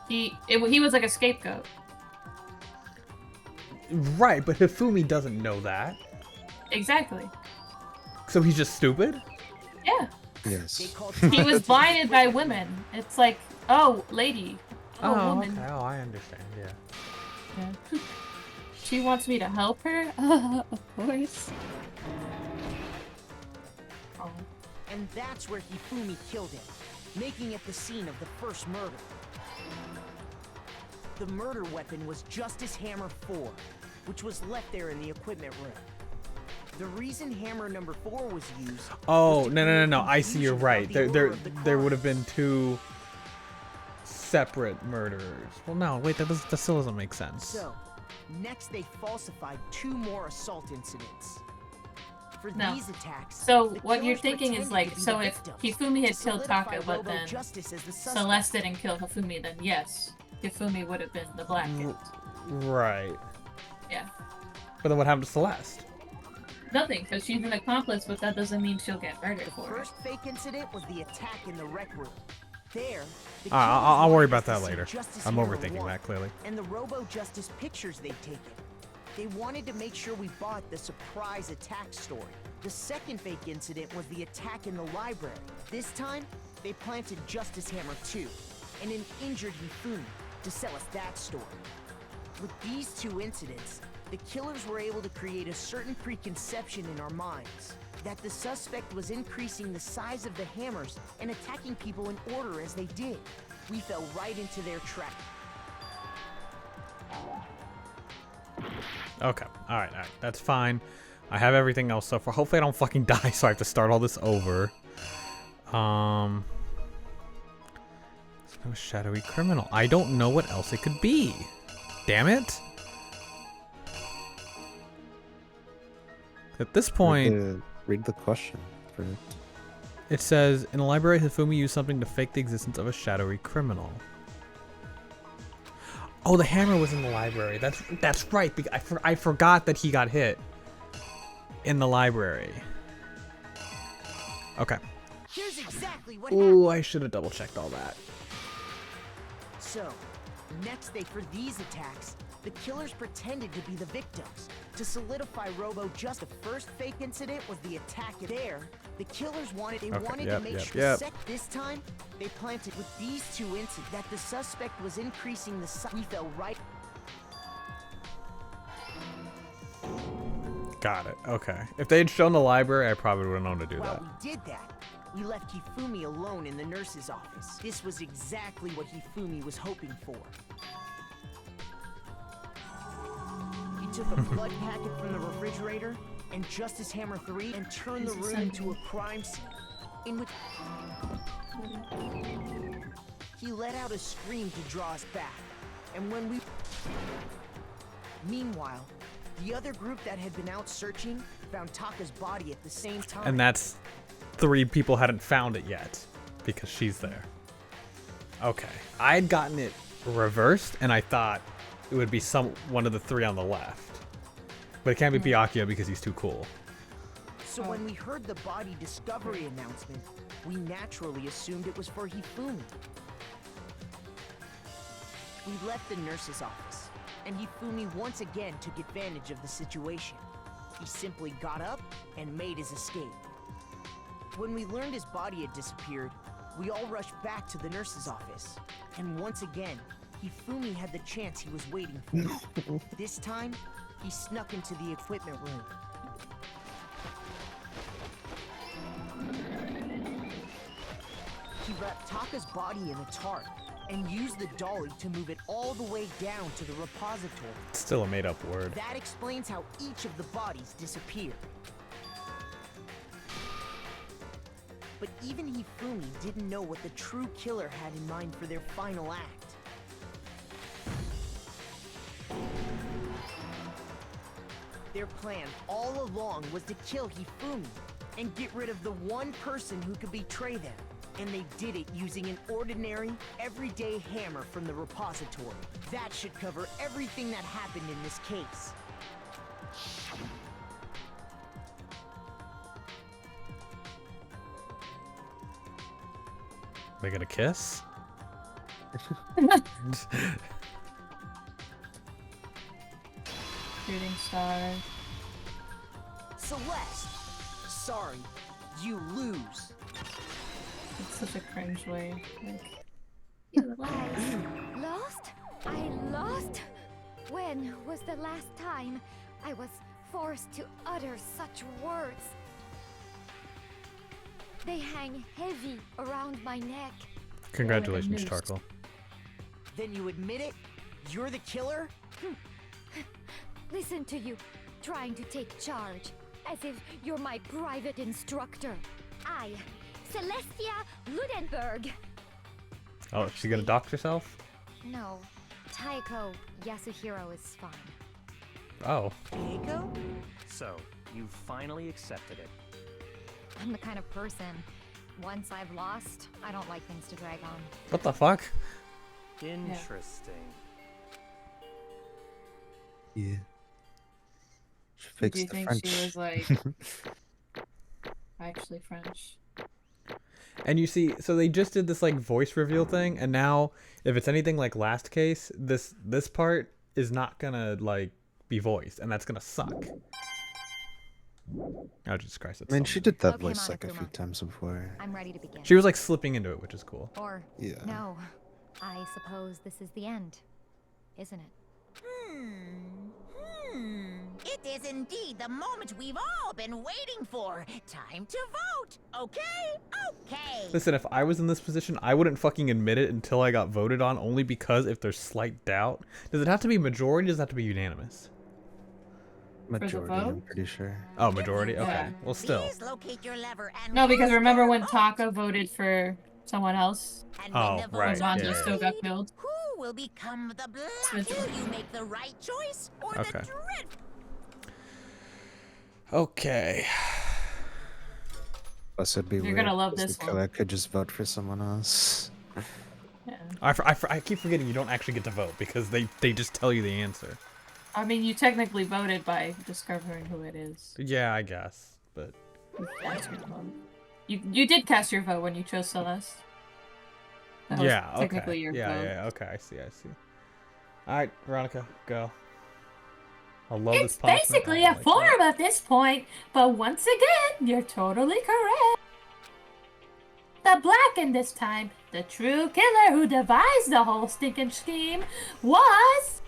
Speaker 2: He was like a scapegoat.
Speaker 1: Right, but Hifumi doesn't know that.
Speaker 2: Exactly.
Speaker 1: So he's just stupid?
Speaker 2: Yeah.
Speaker 6: Yes.
Speaker 2: He was blinded by women. It's like, oh, lady. Oh, woman.
Speaker 1: Okay. Oh, I understand, yeah.
Speaker 2: Yeah. She wants me to help her? Of course. Oh.
Speaker 10: And that's where Hifumi killed him, making it the scene of the first murder. The murder weapon was Justice Hammer 4, which was left there in the equipment room. The reason hammer number 4 was used...
Speaker 1: Oh, no. I see, you're right. There would have been two separate murderers. Well, no, wait, that still doesn't make sense.
Speaker 10: So, next they falsified 2 more assault incidents. For
Speaker 2: No.
Speaker 10: these attacks,
Speaker 2: So
Speaker 10: the
Speaker 2: what you're
Speaker 10: killers
Speaker 2: thinking is
Speaker 10: pretended
Speaker 2: like,
Speaker 10: to be
Speaker 2: so
Speaker 10: the
Speaker 2: if
Speaker 10: victims
Speaker 2: Hifumi had
Speaker 10: to
Speaker 2: killed
Speaker 10: solidify
Speaker 2: Taka, but then
Speaker 10: Robo-Justice as the suspect.
Speaker 2: Celeste didn't kill Hifumi, then yes, Hifumi would have been the Blacken.
Speaker 1: Right.
Speaker 2: Yeah.
Speaker 1: But then what happened to Celeste?
Speaker 2: Nothing, because she's an accomplice, but that doesn't mean she'll get murdered
Speaker 10: The
Speaker 2: for it.
Speaker 10: first fake incident was the attack in the rec room. There, the
Speaker 1: I'll
Speaker 10: killers
Speaker 1: worry
Speaker 10: wanted
Speaker 1: about
Speaker 10: us to
Speaker 1: that
Speaker 10: see
Speaker 1: later.
Speaker 10: Justice
Speaker 1: I'm
Speaker 10: Hammer
Speaker 1: overthinking
Speaker 10: 1
Speaker 1: that, clearly.
Speaker 10: And the Robo-Justice pictures they'd taken. They wanted to make sure we bought the surprise attack story. The second fake incident was the attack in the library. This time, they planted Justice Hammer 2 and an injured Hifumi to sell us that story. With these 2 incidents, the killers were able to create a certain preconception in our minds that the suspect was increasing the size of the hammers and attacking people in order as they did. We fell right into their trap.
Speaker 1: Okay, alright, that's fine. I have everything else so far. Hopefully I don't fucking die, so I have to start all this over. No shadowy criminal. I don't know what else it could be. Damn it. At this point...
Speaker 6: Read the question for it.
Speaker 1: It says, in the library, Hifumi used something to fake the existence of a shadowy criminal. Oh, the hammer was in the library. That's right. I forgot that he got hit in the library. Okay.
Speaker 10: Here's exactly what
Speaker 1: Ooh, I should have double checked all that.
Speaker 10: So, next for these attacks, the killers pretended to be the victims. To solidify Robo-Justice, the first fake incident was the attack there. The killers wanted to make sure this time they planted with these 2 incidents that the suspect was increasing the size. We fell right.
Speaker 1: Got it. Okay. If they had shown the library, I probably would have known to do that.
Speaker 10: While we did that, we left Hifumi alone in the nurse's office. This was exactly what Hifumi was hoping for. He took a blood packet from the refrigerator and Justice Hammer 3 and turned the room into a crime scene, in which he let out a scream to draw us back. And when we... Meanwhile, the other group that had been out searching found Taka's body at the same time.
Speaker 1: And that's 3 people hadn't found it yet because she's there. Okay. I had gotten it reversed and I thought it would be one of the 3 on the left. But it can't be Byakuya because he's too cool.
Speaker 10: So when we heard the body discovery announcement, we naturally assumed it was for Hifumi. We left the nurse's office and Hifumi once again took advantage of the situation. He simply got up and made his escape. When we learned his body had disappeared, we all rushed back to the nurse's office. And once again, Hifumi had the chance he was waiting for. This time, he snuck into the equipment room. He wrapped Taka's body in a tarp and used the dolly to move it all the way down to the repository.
Speaker 1: It's still a made-up word.
Speaker 10: That explains how each of the bodies disappeared. But even Hifumi didn't know what the true killer had in mind for their final act. Their plan all along was to kill Hifumi and get rid of the one person who could betray them. And they did it using an ordinary, everyday hammer from the repository. That should cover everything that happened in this case.
Speaker 1: They gonna kiss?
Speaker 2: Shooting star.
Speaker 10: Celeste! Sorry, you lose.
Speaker 2: It's such a cringe way. Like,
Speaker 12: Lost? I lost? When was the last time I was forced to utter such words? They hang heavy around my neck.
Speaker 1: Congratulations, Charcoal.
Speaker 10: Then you admit it? You're the killer?
Speaker 12: Listen to you, trying to take charge, as if you're my private instructor. I, Celestia Ludenberg.
Speaker 1: Oh, she's gonna dox herself?
Speaker 12: No, Taiko Yasuhiro is fine.
Speaker 1: Oh.
Speaker 10: Taiko?
Speaker 3: So, you finally accepted it.
Speaker 12: I'm the kind of person, once I've lost, I don't like things to drag on.
Speaker 1: What the fuck?
Speaker 3: Interesting.
Speaker 6: Yeah. She
Speaker 2: do
Speaker 6: fixed
Speaker 2: you
Speaker 6: the
Speaker 2: think
Speaker 6: French.
Speaker 2: she was like actually French?
Speaker 1: And you see, so they just did this like voice reveal thing, and now if it's anything like last case, this part is not gonna like be voiced, and that's gonna suck. Oh Jesus Christ!
Speaker 6: I mean, she did that
Speaker 12: Okay,
Speaker 6: voice like a few
Speaker 12: Monokuma.
Speaker 6: times before.
Speaker 12: I'm ready to begin.
Speaker 1: She was like slipping into it, which is cool.
Speaker 12: Or,
Speaker 6: Yeah.
Speaker 12: no, I suppose this is the end, isn't it?
Speaker 7: It is indeed the moment we've all been waiting for. Time to vote. Okay? Okay.
Speaker 1: Listen, if I was in this position, I wouldn't fucking admit it until I got voted on, only because if there's slight doubt. Does it have to be majority, or does it have to be unanimous?
Speaker 6: Majority, I'm pretty sure.
Speaker 1: Oh, majority? Okay.
Speaker 2: Yeah.
Speaker 1: Well, still.
Speaker 7: Please locate your lever and
Speaker 2: No, because
Speaker 7: cast
Speaker 2: remember
Speaker 7: your
Speaker 2: when
Speaker 7: vote.
Speaker 2: Taka voted for someone else?
Speaker 7: And
Speaker 1: Oh,
Speaker 7: when the
Speaker 1: right,
Speaker 7: vote
Speaker 2: Wanzo
Speaker 1: yeah, yeah.
Speaker 2: still got killed.
Speaker 7: Who will become the black?
Speaker 2: Switch.
Speaker 7: Will you make the right choice or
Speaker 1: Okay.
Speaker 7: the dreadful?
Speaker 1: Okay.
Speaker 6: Plus, it'd be
Speaker 2: You're
Speaker 6: weird
Speaker 2: gonna love
Speaker 6: 'cause
Speaker 2: this
Speaker 6: the
Speaker 2: one.
Speaker 6: killer could just vote for someone else.
Speaker 2: Yeah.
Speaker 1: I keep forgetting you don't actually get to vote because they just tell you the answer.
Speaker 2: I mean, you technically voted by discovering who it is.
Speaker 1: Yeah, I guess, but
Speaker 2: You cast your vote. You did cast your vote when you chose Celeste. That was
Speaker 1: yeah, okay.
Speaker 2: technically your
Speaker 1: yeah,
Speaker 2: vote.
Speaker 1: yeah, okay, I see. All right, Veronica, go. I love
Speaker 2: It's
Speaker 1: this punishment.
Speaker 2: basically
Speaker 1: I
Speaker 2: a
Speaker 1: like
Speaker 2: form at this point, but once again, you're totally correct. The Blackened this time, the true killer who devised the whole stinking scheme, was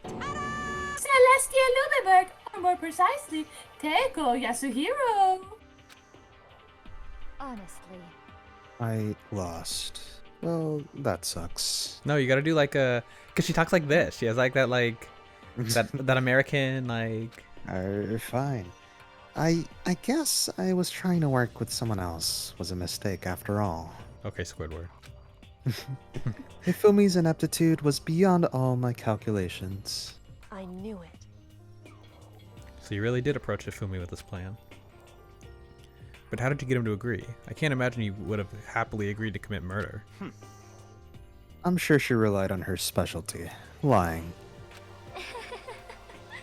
Speaker 2: Celestia Ludenberg, or more precisely, Taiko Yasuhiro.
Speaker 12: Honestly,
Speaker 6: I lost. Well, that sucks.
Speaker 1: No, you gotta do like a, cause she talks like this. She has like that that American like.
Speaker 6: Fine. I guess I was trying to work with someone else. Was a mistake after all.
Speaker 1: Okay, Squidward.
Speaker 6: Hifumi's ineptitude was beyond all my calculations.
Speaker 8: I knew it.
Speaker 1: So you really did approach Hifumi with this plan. But how did you get him to agree? I can't imagine he would have happily agreed to commit murder.
Speaker 6: I'm sure she relied on her specialty, lying.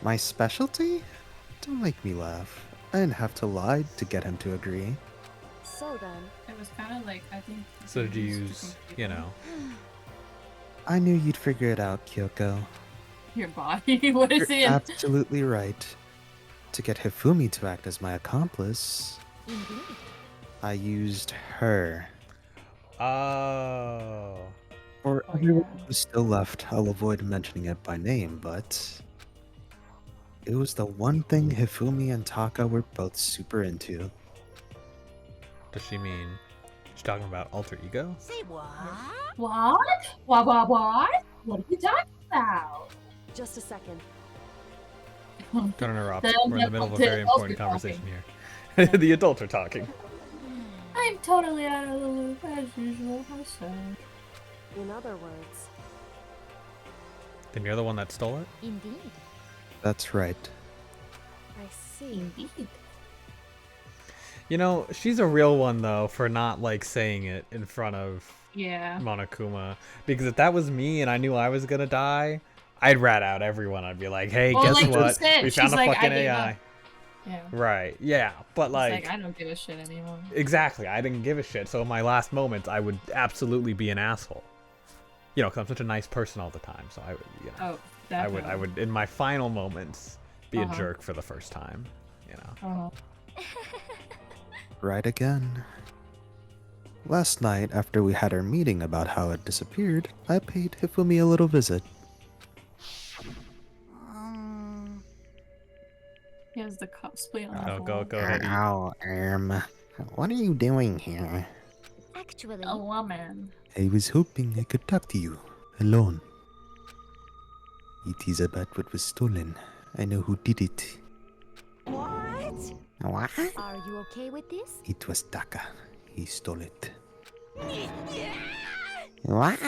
Speaker 6: My specialty? Don't make me laugh. I didn't have to lie to get him to agree.
Speaker 8: So then,
Speaker 2: It was kind of like, I think...
Speaker 1: So did you use, you know?
Speaker 6: I knew you'd figure it out, Kyoko.
Speaker 2: Your body? What is
Speaker 6: You're
Speaker 2: it?
Speaker 6: absolutely right. To get Hifumi to act as my accomplice,
Speaker 12: Indeed.
Speaker 6: I used her.
Speaker 1: Oh.
Speaker 6: For everyone who's still left, I'll avoid mentioning it by name, but it was the one thing Hifumi and Taka were both super into.
Speaker 1: Does she mean she's talking about alter ego?
Speaker 7: Say what?
Speaker 2: What? What? What are you talking about?
Speaker 8: Just a second.
Speaker 1: Don't interrupt.
Speaker 2: The-
Speaker 1: We're in the middle of a
Speaker 2: the
Speaker 1: very
Speaker 2: adults
Speaker 1: important
Speaker 2: are
Speaker 1: conversation
Speaker 2: talking.
Speaker 1: here. The adults are talking.
Speaker 2: I'm totally out of the loop as usual. I say.
Speaker 8: In other words,
Speaker 1: Then you're the one that stole it?
Speaker 12: Indeed.
Speaker 6: That's right.
Speaker 8: I see.
Speaker 2: Indeed.
Speaker 1: You know, she's a real one though for not like saying it in front of
Speaker 2: Yeah.
Speaker 1: Monokuma. Because if that was me and I knew I was gonna die, I'd rat out everyone. I'd be like, hey,
Speaker 2: Well,
Speaker 1: guess
Speaker 2: like you
Speaker 1: what?
Speaker 2: said,
Speaker 1: We found
Speaker 2: she's
Speaker 1: a
Speaker 2: like,
Speaker 1: fucking
Speaker 2: I gave
Speaker 1: AI.
Speaker 2: up. Yeah.
Speaker 1: Right. Yeah. But
Speaker 2: It's
Speaker 1: like,
Speaker 2: I don't give a shit anymore.
Speaker 1: exactly. I didn't give a shit. So in my last moments, I would absolutely be an asshole. You know, because I'm such a nice person all the time. So I would, you know,
Speaker 2: Oh,
Speaker 1: I
Speaker 2: definitely.
Speaker 1: would, in my final moments, be a
Speaker 2: Uh-huh.
Speaker 1: jerk for the first time. You know.
Speaker 6: Right again. Last night, after we had our meeting about how it disappeared, I paid Hifumi a little visit.
Speaker 2: He has the cosplay on.
Speaker 1: Oh,
Speaker 2: the
Speaker 1: go
Speaker 2: wall.
Speaker 1: ahead. Eat.
Speaker 6: Oh, what are you doing here?
Speaker 12: Actually,
Speaker 2: A woman.
Speaker 6: I was hoping I could talk to you, alone. It is about what was stolen. I know who did it.
Speaker 7: What?
Speaker 6: What?
Speaker 12: are you okay with this?
Speaker 6: It was Taka. He stole it. What?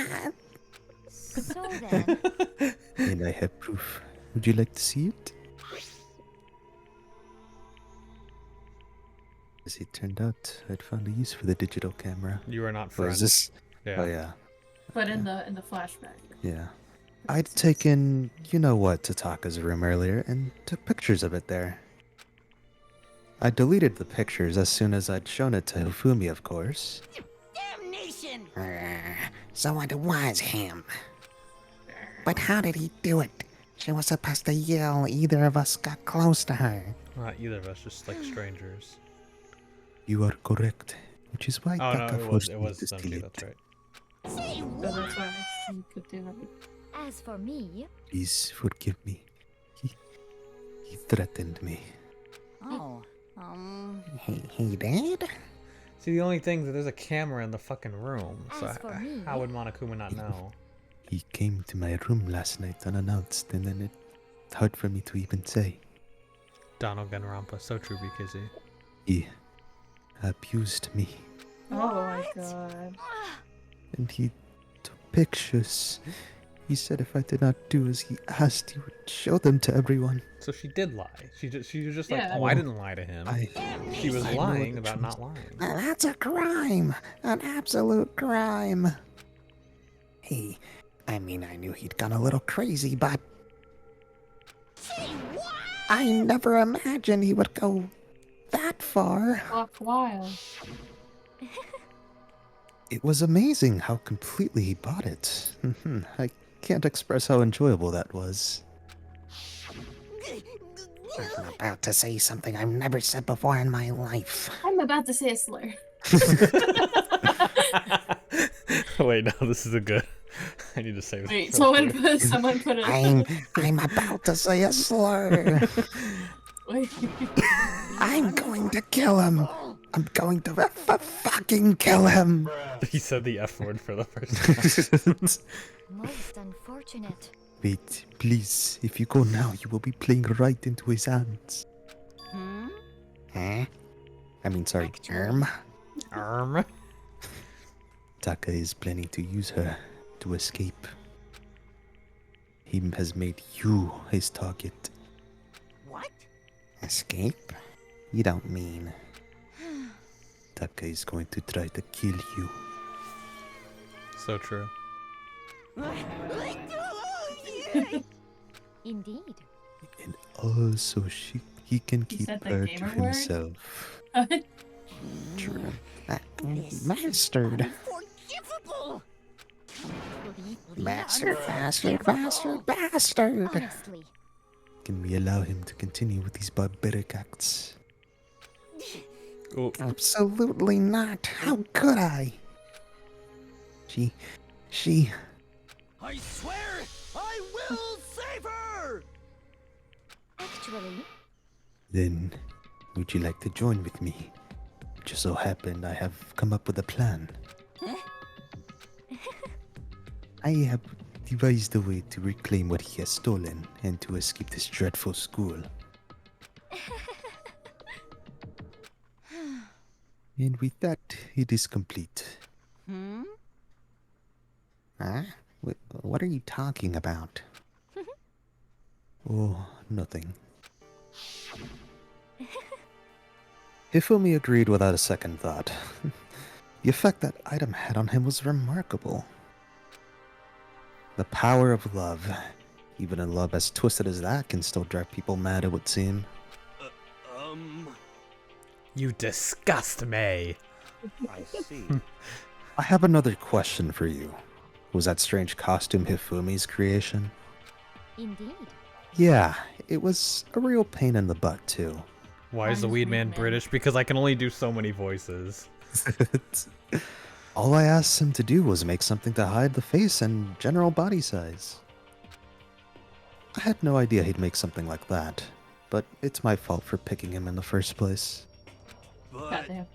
Speaker 12: So then,
Speaker 6: And I have proof. Would you like to see it? As it turned out, I'd found a use for the digital camera.
Speaker 1: You are not
Speaker 6: Or
Speaker 1: friends.
Speaker 6: is this?
Speaker 1: Yeah.
Speaker 6: Oh yeah,
Speaker 2: But in the flashback.
Speaker 6: yeah. I'd taken you know what to Taka's room earlier and took pictures of it there. I deleted the pictures as soon as I'd shown it to Hifumi, of course.
Speaker 7: Damnation!
Speaker 14: So it was him. But how did he do it? She was supposed to yell either of us got close to her.
Speaker 1: Not either of us, just like strangers.
Speaker 6: You are correct. Which is why
Speaker 1: Oh no,
Speaker 6: Taka
Speaker 1: it
Speaker 6: forced
Speaker 1: was
Speaker 6: me to
Speaker 1: them
Speaker 6: steal
Speaker 1: too,
Speaker 6: it.
Speaker 1: that's right.
Speaker 7: Say
Speaker 2: So
Speaker 7: what?
Speaker 2: that's why you could do that.
Speaker 12: as for me,
Speaker 6: Please forgive me. He threatened me.
Speaker 7: Oh,
Speaker 14: He did?
Speaker 1: See, the only thing is that there's a camera in the fucking room, so
Speaker 12: As for me-
Speaker 1: how would Monokuma not know?
Speaker 6: He came to my room last night unannounced, and then it's hard for me to even say.
Speaker 1: Donald Ganrampa, so true, BKZ.
Speaker 6: He abused me,
Speaker 2: Oh my god.
Speaker 6: and he took pictures. He said if I did not do as he asked, he would show them to everyone.
Speaker 1: So she did lie. She was just like,
Speaker 2: Yeah.
Speaker 1: oh, I didn't lie to him. She was
Speaker 6: I know
Speaker 1: lying
Speaker 6: the
Speaker 1: about
Speaker 6: truth.
Speaker 1: not lying.
Speaker 14: That's a crime. An absolute crime. I knew he'd gone a little crazy, but
Speaker 7: say what?
Speaker 14: I never imagined he would go that far.
Speaker 2: Fuck wild.
Speaker 6: It was amazing how completely he bought it. I can't express how enjoyable that was.
Speaker 14: I'm about to say something I've never said before in my life.
Speaker 2: I'm about to say a slur.
Speaker 1: Wait, no, this is a good. I need to say this.
Speaker 2: Wait,
Speaker 1: so
Speaker 2: someone put it.
Speaker 14: I'm about to say a slur.
Speaker 2: Wait.
Speaker 14: I'm going to kill him. I'm going to fucking kill him.
Speaker 1: He said the F word for the first time.
Speaker 12: most unfortunate.
Speaker 6: Wait, please. If you go now, you will be playing right into his hands.
Speaker 14: Huh? I mean, sorry,
Speaker 1: Arm.
Speaker 6: Taka is planning to use her to escape. He has made you his target.
Speaker 7: What?
Speaker 14: Escape?
Speaker 6: You don't mean. Taka is going to try to kill you.
Speaker 1: So true.
Speaker 12: Indeed.
Speaker 6: And also he can
Speaker 2: He
Speaker 6: keep
Speaker 2: said the
Speaker 6: her to
Speaker 2: gamer word?
Speaker 6: himself.
Speaker 14: True. Bastard.
Speaker 7: Unforgivable!
Speaker 14: Bastard, bastard, bastard, bastard!
Speaker 12: Honestly.
Speaker 6: Can we allow him to continue with these barbaric acts?
Speaker 1: Oh.
Speaker 14: Absolutely not. How could I? She.
Speaker 9: I swear, I will save her!
Speaker 12: Actually,
Speaker 6: Then, would you like to join with me? It just so happened I have come up with a plan. I have devised a way to reclaim what he has stolen and to escape this dreadful school. And with that, it is complete.
Speaker 14: Huh? What are you talking about?
Speaker 6: Oh, nothing. Hifumi agreed without a second thought. The effect that item had on him was remarkable. The power of love. Even a love as twisted as that can still drive people mad, it would seem.
Speaker 1: You disgust me.
Speaker 3: I see.
Speaker 6: I have another question for you. Was that strange costume Hifumi's creation?
Speaker 12: indeed.
Speaker 6: Yeah, it was a real pain in the butt, too.
Speaker 1: Why is the weed man British? Because I can only do so many voices.
Speaker 6: All I asked him to do was make something to hide the face and general body size. I had no idea he'd make something like that, but it's my fault for picking him in the first place.
Speaker 2: Goddamn.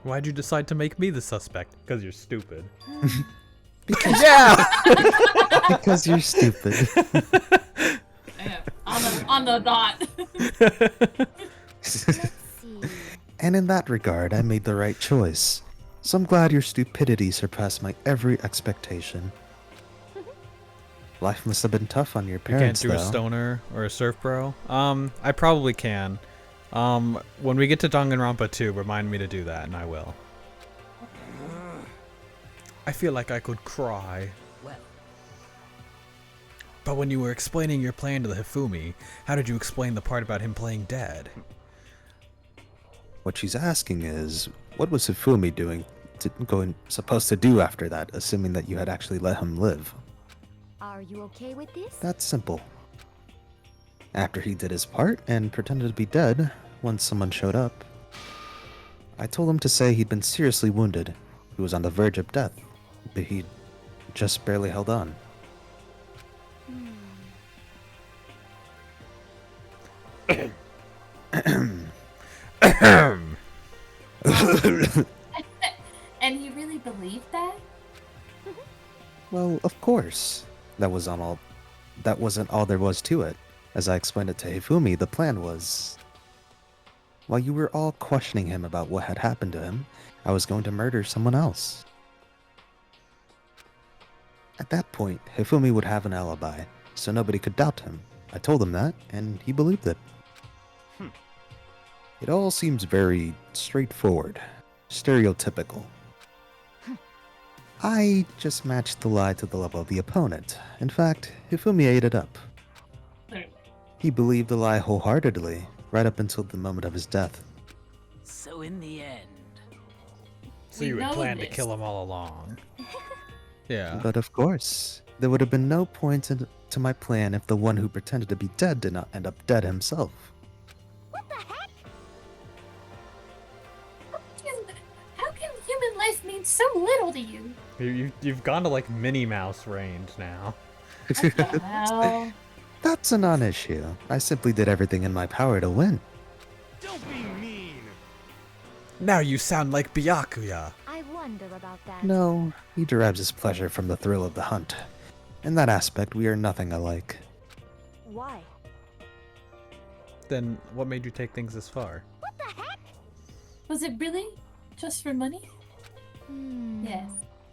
Speaker 1: Why'd you decide to make me the suspect? Because you're stupid.
Speaker 6: Because,
Speaker 1: yeah!
Speaker 6: Because you're stupid.
Speaker 2: Yeah, on the dot.
Speaker 6: And in that regard, I made the right choice. So I'm glad your stupidity surpassed my every expectation. Life must have been tough on your
Speaker 1: You can't
Speaker 6: parents,
Speaker 1: do
Speaker 6: though.
Speaker 1: a stoner or a surf bro? I probably can. When we get to Danganronpa 2, remind me to do that, and I will. I feel like I could cry.
Speaker 11: Well,
Speaker 1: But when you were explaining your plan to the Hifumi, how did you explain the part about him playing dead?
Speaker 6: What she's asking is, what was Hifumi supposed to do after that, assuming that you had actually let him live?
Speaker 12: Are you okay with this?
Speaker 6: That's simple. After he did his part and pretended to be dead, once someone showed up, I told him to say he'd been seriously wounded. He was on the verge of death, but he'd just barely held on.
Speaker 2: And you really believed that?
Speaker 6: Well, of course. That wasn't all there was to it. As I explained it to Hifumi, the plan was... While you were all questioning him about what had happened to him, I was going to murder someone else. At that point, Hifumi would have an alibi, so nobody could doubt him. I told him that, and he believed it. It all seems very straightforward, stereotypical. I just matched the lie to the level of the opponent. In fact, Hifumi ate it up. He believed the lie wholeheartedly, right up until the moment of his death.
Speaker 11: so in the end,
Speaker 1: So
Speaker 2: We
Speaker 1: you had
Speaker 2: know
Speaker 1: planned to
Speaker 2: this.
Speaker 1: kill him all along. Yeah.
Speaker 6: But of course, there would have been no point to my plan if the one who pretended to be dead did not end up dead himself.
Speaker 2: How can human life mean so little to you?
Speaker 1: You've gone to like Minnie Mouse range now.
Speaker 2: Well,
Speaker 6: That's a non-issue. I simply did everything in my power to win.
Speaker 9: Don't be mean.
Speaker 1: Now you sound like Byakuya.
Speaker 12: I wonder about that.
Speaker 6: No, he derives his pleasure from the thrill of the hunt. In that aspect, we are nothing alike.
Speaker 8: Why?
Speaker 1: Then what made you take things this far?
Speaker 2: was it really just for money? Yes.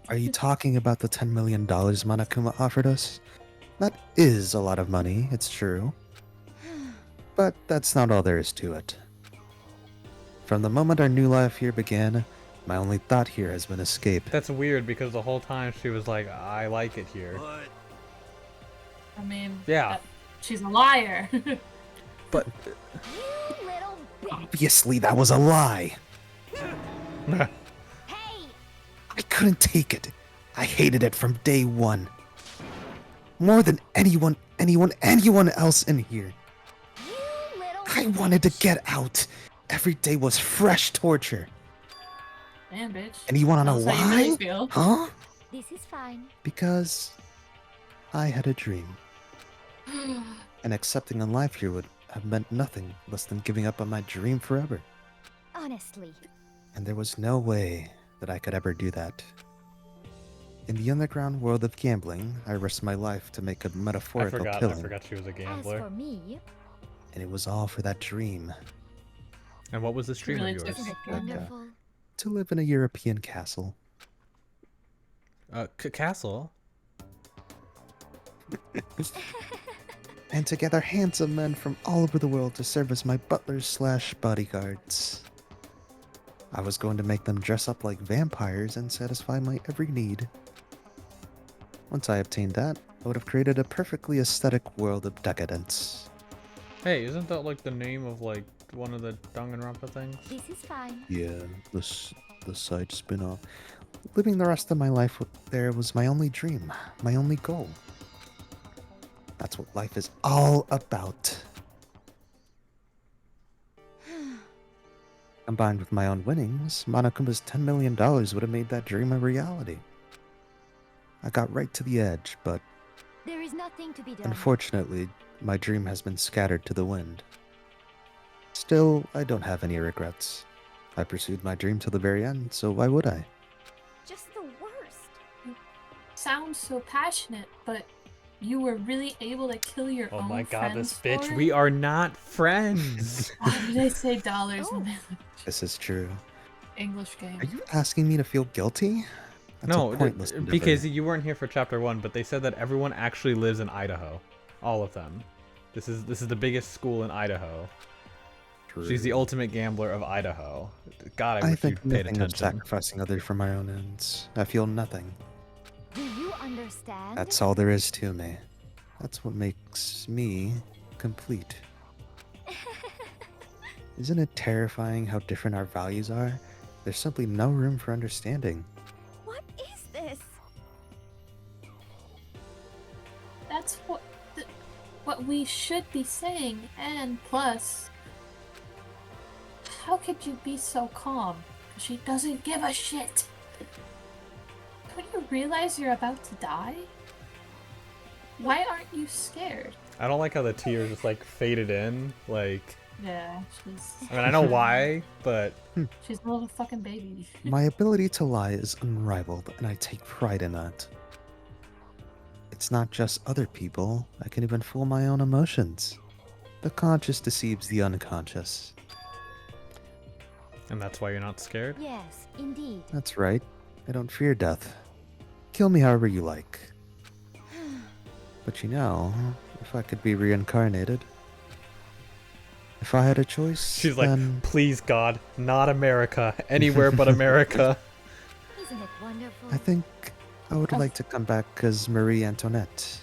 Speaker 6: Are you talking about the $10 million Monokuma offered us? That is a lot of money, it's true. But that's not all there is to it. From the moment our new life here began, my only thought here has been escape.
Speaker 1: That's weird because the whole time she was like, I like it here.
Speaker 9: But
Speaker 2: I mean,
Speaker 1: Yeah.
Speaker 2: she's a liar.
Speaker 1: But
Speaker 12: You little bitch.
Speaker 6: Obviously, that was a lie.
Speaker 12: Hey!
Speaker 6: I couldn't take it. I hated it from day one. More than anyone else in here.
Speaker 13: You little
Speaker 6: I wanted to get out. Every day was fresh torture.
Speaker 2: Damn, bitch.
Speaker 6: And you wanna know
Speaker 2: Tell us how you really
Speaker 6: why?
Speaker 2: feel.
Speaker 6: Huh?
Speaker 12: This is fine.
Speaker 6: Because I had a dream. And accepting a life here would have meant nothing less than giving up on my dream forever.
Speaker 12: Honestly.
Speaker 6: And there was no way that I could ever do that. In the underground world of gambling, I risked my life to make a metaphorical killing.
Speaker 1: I forgot she was a
Speaker 12: As
Speaker 1: gambler.
Speaker 12: for me,
Speaker 6: And it was all for that dream.
Speaker 1: And what was this dream
Speaker 2: Really
Speaker 1: of yours?
Speaker 12: isn't it
Speaker 6: Like,
Speaker 12: wonderful?
Speaker 6: to live in a European castle.
Speaker 1: Castle?
Speaker 6: And to gather handsome men from all over the world to serve as my butlers/bodyguards. I was going to make them dress up like vampires and satisfy my every need. Once I obtained that, I would have created a perfectly aesthetic world of decadence.
Speaker 1: Hey, isn't that like the name of like one of the Danganronpa things?
Speaker 12: This is fine.
Speaker 6: Yeah, the side spin-off. Living the rest of my life there was my only dream, my only goal. That's what life is all about. Combined with my own winnings, Monokuma's $10 million would have made that dream a reality. I got right to the edge, but
Speaker 12: There is nothing to be done.
Speaker 6: unfortunately, my dream has been scattered to the wind. Still, I don't have any regrets. I pursued my dream till the very end, so why would I?
Speaker 13: Just the worst.
Speaker 2: Sounds so passionate, but you were really able to kill your
Speaker 1: Oh
Speaker 2: own
Speaker 1: my god, this
Speaker 2: friends
Speaker 1: bitch.
Speaker 2: for
Speaker 1: We
Speaker 2: it?
Speaker 1: are not friends.
Speaker 2: Why did I say dollars in the
Speaker 6: This is true.
Speaker 2: English game?
Speaker 6: Are you asking me to feel guilty? That's
Speaker 1: No,
Speaker 6: a pointless endeavor.
Speaker 1: because you weren't here for chapter 1, but they said that everyone actually lives in Idaho. All of them. This is the biggest school in Idaho. She's the ultimate gambler of Idaho. God, I
Speaker 6: I
Speaker 1: wish
Speaker 6: think
Speaker 1: you'd paid
Speaker 6: nothing of
Speaker 1: attention.
Speaker 6: sacrificing others for my own ends. I feel nothing.
Speaker 12: Do you understand?
Speaker 6: That's all there is to me. That's what makes me complete. Isn't it terrifying how different our values are? There's simply no room for understanding.
Speaker 13: What is this?
Speaker 2: That's what we should be saying, and plus, how could you be so calm? She doesn't give a shit. Don't you realize you're about to die? Why aren't you scared?
Speaker 1: I don't like how the tears just like faded in. Like,
Speaker 2: Yeah, she's.
Speaker 1: I mean, I know why, but
Speaker 2: She's a little fucking baby.
Speaker 6: My ability to lie is unrivaled, and I take pride in that. It's not just other people, I can even fool my own emotions. The conscious deceives the unconscious.
Speaker 1: and that's why you're not scared.
Speaker 12: Yes, indeed.
Speaker 6: That's right. I don't fear death. Kill me however you like. But you know, if I could be reincarnated, if I had a choice,
Speaker 1: She's like,
Speaker 6: then
Speaker 1: please God, not America, anywhere but America.
Speaker 12: Isn't it wonderful?
Speaker 6: I think I would like to come back as Marie Antoinette.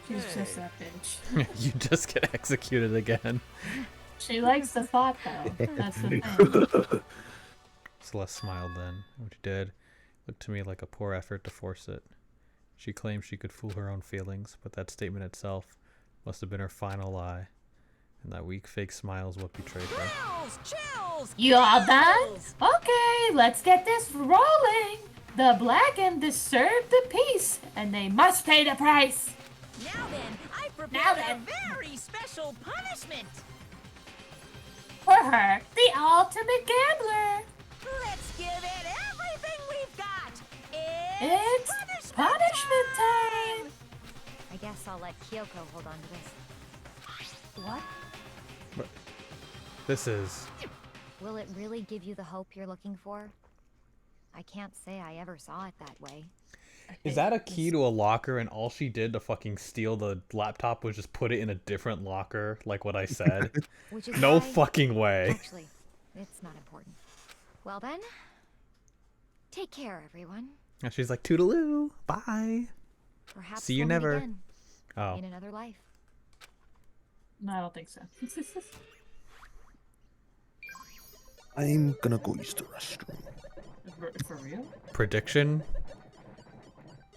Speaker 2: She's just that bitch.
Speaker 1: You just get executed again.
Speaker 2: She likes the thought, though. That's the thing.
Speaker 1: Celeste smiled then, which did. Looked to me like a poor effort to force it. She claimed she could fool her own feelings, but that statement itself must have been her final lie. And that weak fake smile is what betrayed her.
Speaker 7: Chills!
Speaker 2: You all done? Okay, let's get this rolling. The Blackened deserve the peace, and they must pay the price.
Speaker 7: Now then, I
Speaker 2: Now
Speaker 7: prepared
Speaker 2: then.
Speaker 7: a very special punishment.
Speaker 2: For her, the ultimate gambler.
Speaker 7: Let's give it everything we've got.
Speaker 2: It's punishment time.
Speaker 12: I guess I'll let Kyoko hold on to this. What?
Speaker 1: This is...
Speaker 12: Will it really give you the hope you're looking for? I can't say I ever saw it that way.
Speaker 1: Is that a key to a locker and all she did to fucking steal the laptop was just put it in a different locker, like what I said?
Speaker 12: Which is
Speaker 1: No
Speaker 12: why-
Speaker 1: fucking way.
Speaker 12: Actually, it's not important. Well then, take care, everyone.
Speaker 1: And she's like, toodaloo, bye.
Speaker 12: Perhaps
Speaker 1: See you
Speaker 12: we'll meet
Speaker 1: never.
Speaker 12: again
Speaker 1: Oh.
Speaker 12: in another life.
Speaker 2: No, I don't think so.
Speaker 6: I'm gonna go use the restroom.
Speaker 2: For real?
Speaker 1: Prediction?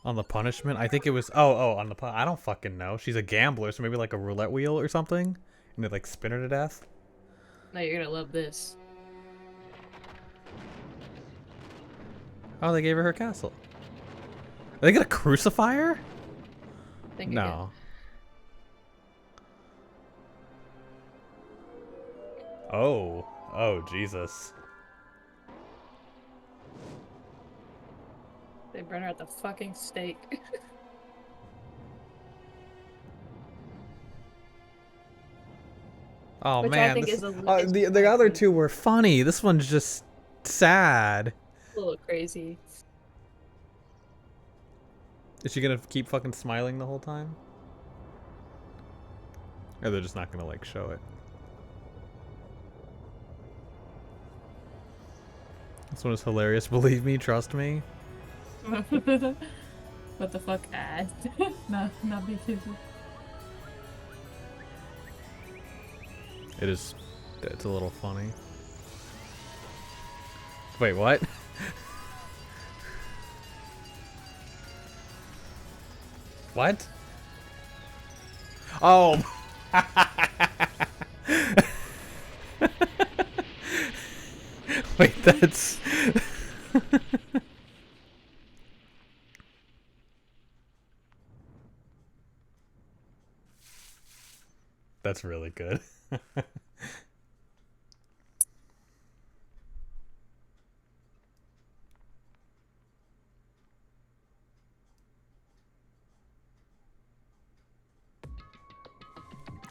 Speaker 1: On the punishment? I think it was... Oh, on the I don't fucking know. She's a gambler, so maybe like a roulette wheel or something? And they like spin her to death?
Speaker 2: Now you're gonna love this.
Speaker 1: Oh, they gave her castle. Are they gonna crucify her? No. Oh. Oh, Jesus.
Speaker 2: They burn her at the fucking stake.
Speaker 1: Oh,
Speaker 2: Which
Speaker 1: man.
Speaker 2: I think
Speaker 1: This,
Speaker 2: is
Speaker 1: the other two were funny. This one's just sad.
Speaker 2: a little crazy.
Speaker 1: Is she gonna keep fucking smiling the whole time? Or they're just not gonna like show it? This one is hilarious. Believe me, trust me.
Speaker 2: What the fuck, ad? No, not me too.
Speaker 1: It is. It's a little funny. Wait, what? What? Oh. Wait, that's... That's really good.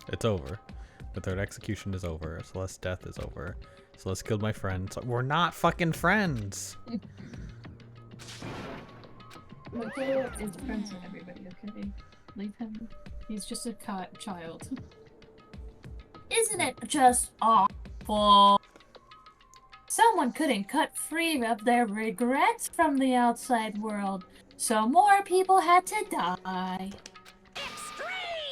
Speaker 1: It's over. The third execution is over. Celeste's death is over. Celeste killed my friend. So we're not fucking friends.
Speaker 2: Miguel is friends with everybody, okay? Leave him. He's just a child. Isn't it just awful? Someone couldn't cut free of their regrets from the outside world, so more people had to die.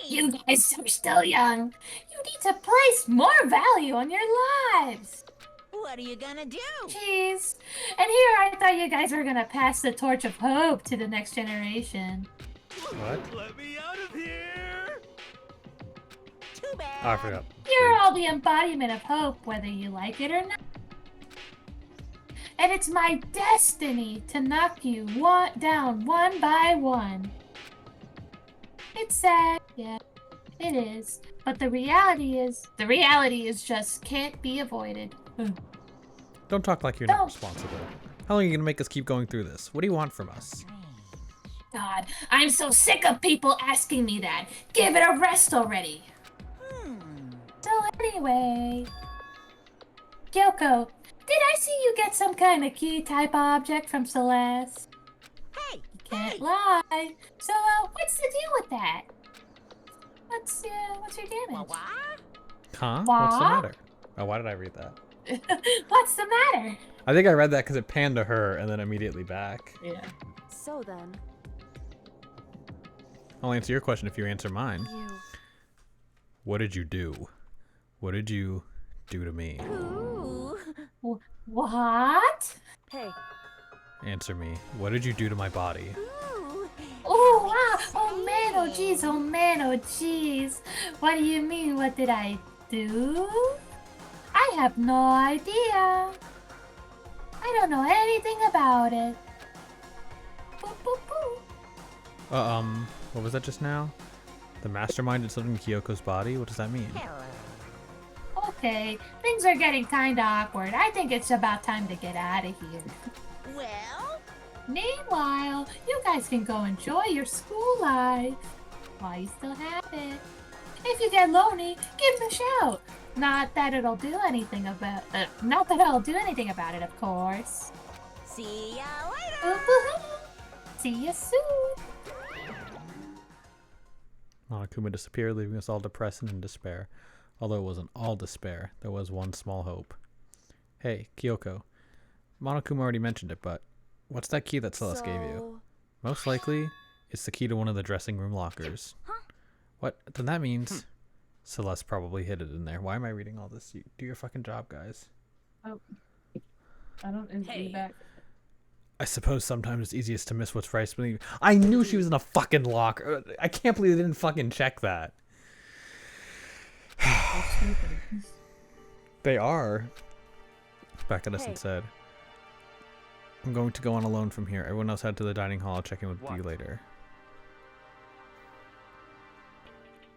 Speaker 2: You guys are still young. You need to place more value on your lives.
Speaker 7: What are you gonna do?
Speaker 2: Jeez. And here I thought you guys were gonna pass the torch of hope to the next generation.
Speaker 1: What?
Speaker 9: Let me out of here!
Speaker 7: Too bad.
Speaker 1: Oh, I forgot.
Speaker 2: You're all the embodiment of hope, whether you like it or not. And it's my destiny to knock you down one by one. It's sad, yeah, it is. But the reality is just can't be avoided.
Speaker 1: Don't talk like you're not responsible. How long are you gonna make us keep going through this? What do you want from us?
Speaker 2: God, I'm so sick of people asking me that. Give it a rest already. So anyway, Kyoko, did I see you get some kind of key type object from Celeste?
Speaker 7: Hey,
Speaker 2: you can't lie. So what's the deal with that? What's your damage?
Speaker 1: Huh?
Speaker 2: What?
Speaker 1: What's the matter? Oh, why did I read that?
Speaker 2: What's the matter?
Speaker 1: I think I read that because it panned to her and then immediately back.
Speaker 2: Yeah.
Speaker 8: So then,
Speaker 1: I'll answer your question if you answer mine.
Speaker 8: you.
Speaker 1: What did you do? What did you do to me?
Speaker 2: What?
Speaker 8: Hey.
Speaker 1: Answer me. What did you do to my body?
Speaker 2: Oh wow! Oh man! Oh jeez! Oh man! Oh jeez! What do you mean? What did I do? I have no idea. I don't know anything about it. Boop, boop, boop.
Speaker 1: What was that just now? The mastermind did something to Kyoko's body? What does that mean?
Speaker 2: Okay, things are getting kinda awkward. I think it's about time to get out of here.
Speaker 7: Well?
Speaker 2: Meanwhile, you guys can go enjoy your school life while you still have it. If you get lonely, give me a shout. Not that I'll do anything about it, of course.
Speaker 7: See ya later.
Speaker 2: See you soon.
Speaker 1: Monokuma disappeared, leaving us all depressed and in despair. Although it wasn't all despair, there was one small hope. Hey, Kyoko. Monokuma already mentioned it, but what's that key that Celeste gave you? Most likely, it's the key to one of the dressing room lockers. What? Then that means Celeste probably hid it in there. Why am I reading all this? You do your fucking job, guys.
Speaker 2: Oh, I don't. Is
Speaker 11: Hey.
Speaker 2: back?
Speaker 1: I suppose sometimes it's easiest to miss what's right. I knew she was in a fucking locker. I can't believe they didn't fucking check that. They are. Back at us and said, I'm going to go on alone from here. Everyone else head to the dining hall. I'll check in with you later.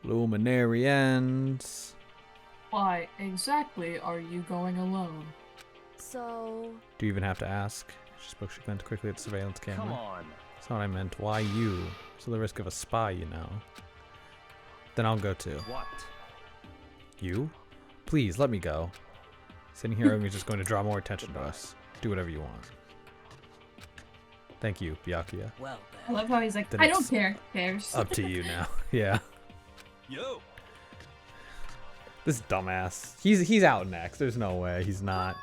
Speaker 1: Luminary ends.
Speaker 2: Why exactly are you going alone?
Speaker 8: So...
Speaker 1: Do you even have to ask? She spoke. She glanced quickly at the surveillance camera.
Speaker 3: Come on.
Speaker 1: That's not what I meant. Why you? So the risk of a spy, you know. Then I'll go too.
Speaker 3: What?
Speaker 1: You? Please, let me go. Sitting here is just going to draw more attention to us. Do whatever you want. Thank you, Byakuya.
Speaker 11: Well,
Speaker 2: I love how he's like,
Speaker 1: Then
Speaker 2: I don't
Speaker 1: it's
Speaker 2: care. Cares.
Speaker 1: Up to you now. Yeah.
Speaker 9: Yo.
Speaker 1: This dumbass. He's out next. There's no way he's not.